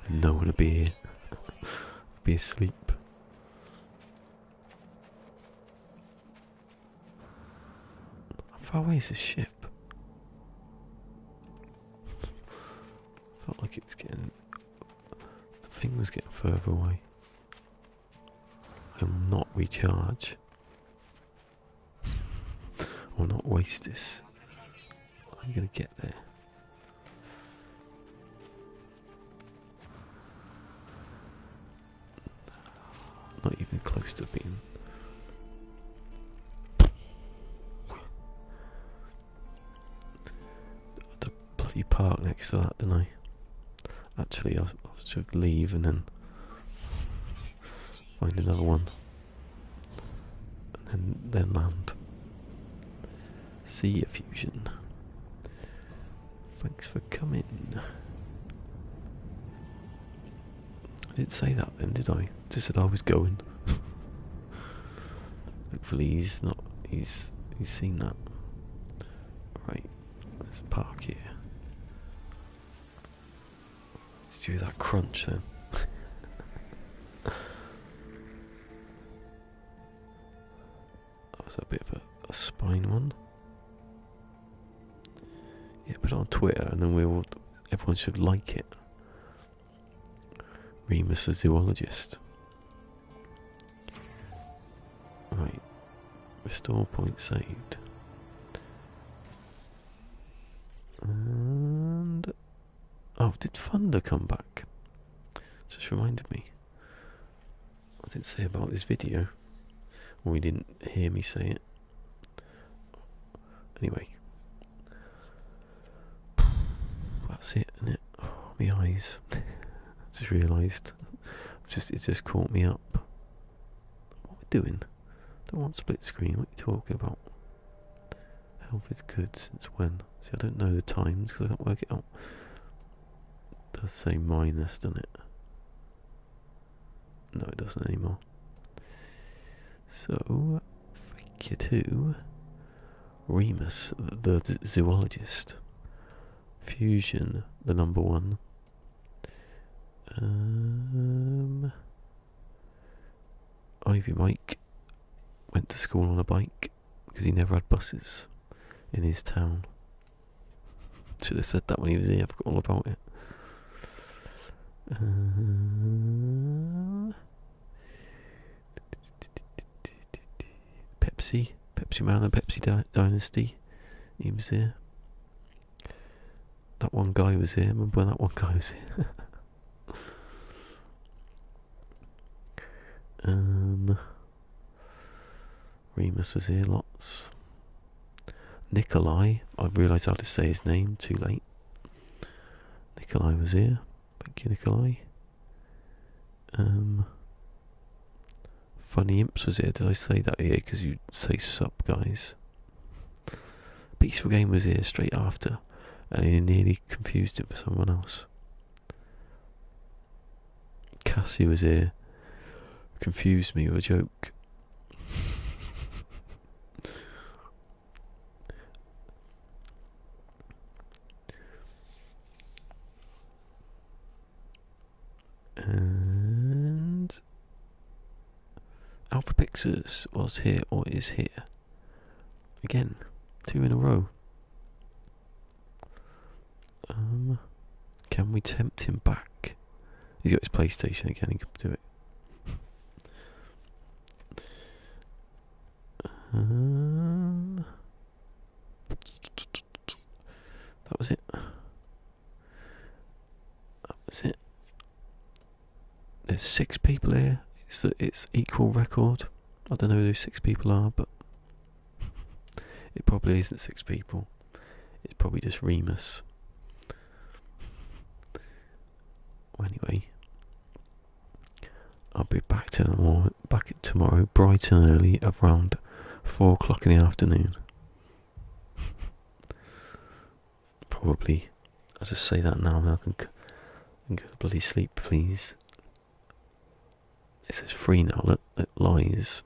And no one will be here. I'll be asleep. How far away is this ship? Felt like it was getting... The thing was getting further away. I will not recharge. I will not waste this. I'm gonna get there. Not even close to being... The bloody part park next to that, didn't I? Actually, I should leave and then find another one, and then land. See you, Fusion. Thanks for coming. I didn't say that then, did I? Just said I was going. Hopefully he's not. He's seen that. Right, let's park here. Did you hear that crunch then? That was a bit of a spine one. Yeah, put it on Twitter and then everyone should like it. Remus the zoologist. Right. Restore point saved. And oh, did Thunder come back? Just reminded me. I didn't say about this video. Or you didn't hear me say it. Anyway. That's it, isn't it? Oh, my eyes. Just realised. It just caught me up. What are we doing? Don't want split screen. What are you talking about? Health is good since when? See, I don't know the times because I can't work it out. It does say minus, doesn't it? No, it doesn't anymore. So, thank you to Remus, the zoologist. Fusion, the number one. Ivy Mike went to school on a bike because he never had buses in his town. Should have said that when he was here. I forgot all about it. Pepsi Man and Pepsi Dynasty. He was here. That one guy was here. Remember when that one guy was here? Remus was here lots. Nikolai, I realised how to say his name, too late. Nikolai was here. Thank you, Nikolai. Funny Imps was here. Did I say that here? Because you say sup, guys. Peaceful Game was here straight after, and he nearly confused it for someone else. Cassie was here. Confused me with a joke. And Alpha Pixels was here or is here. Again, 2 in a row. Can we tempt him back? He's got his PlayStation again, he can do it. That was it. That was it. There's 6 people here. It's equal record. I don't know who those 6 people are, but it probably isn't 6 people. It's probably just Remus. Well, anyway, I'll be back tomorrow, bright and early, around 4 o'clock in the afternoon. Probably. I'll just say that now. I can go to bloody sleep, please. It says 3 now. Look, it lies.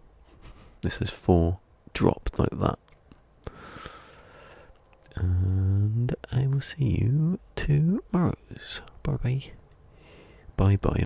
This says 4. Dropped like that. And I will see you tomorrow. Bye bye. Bye bye.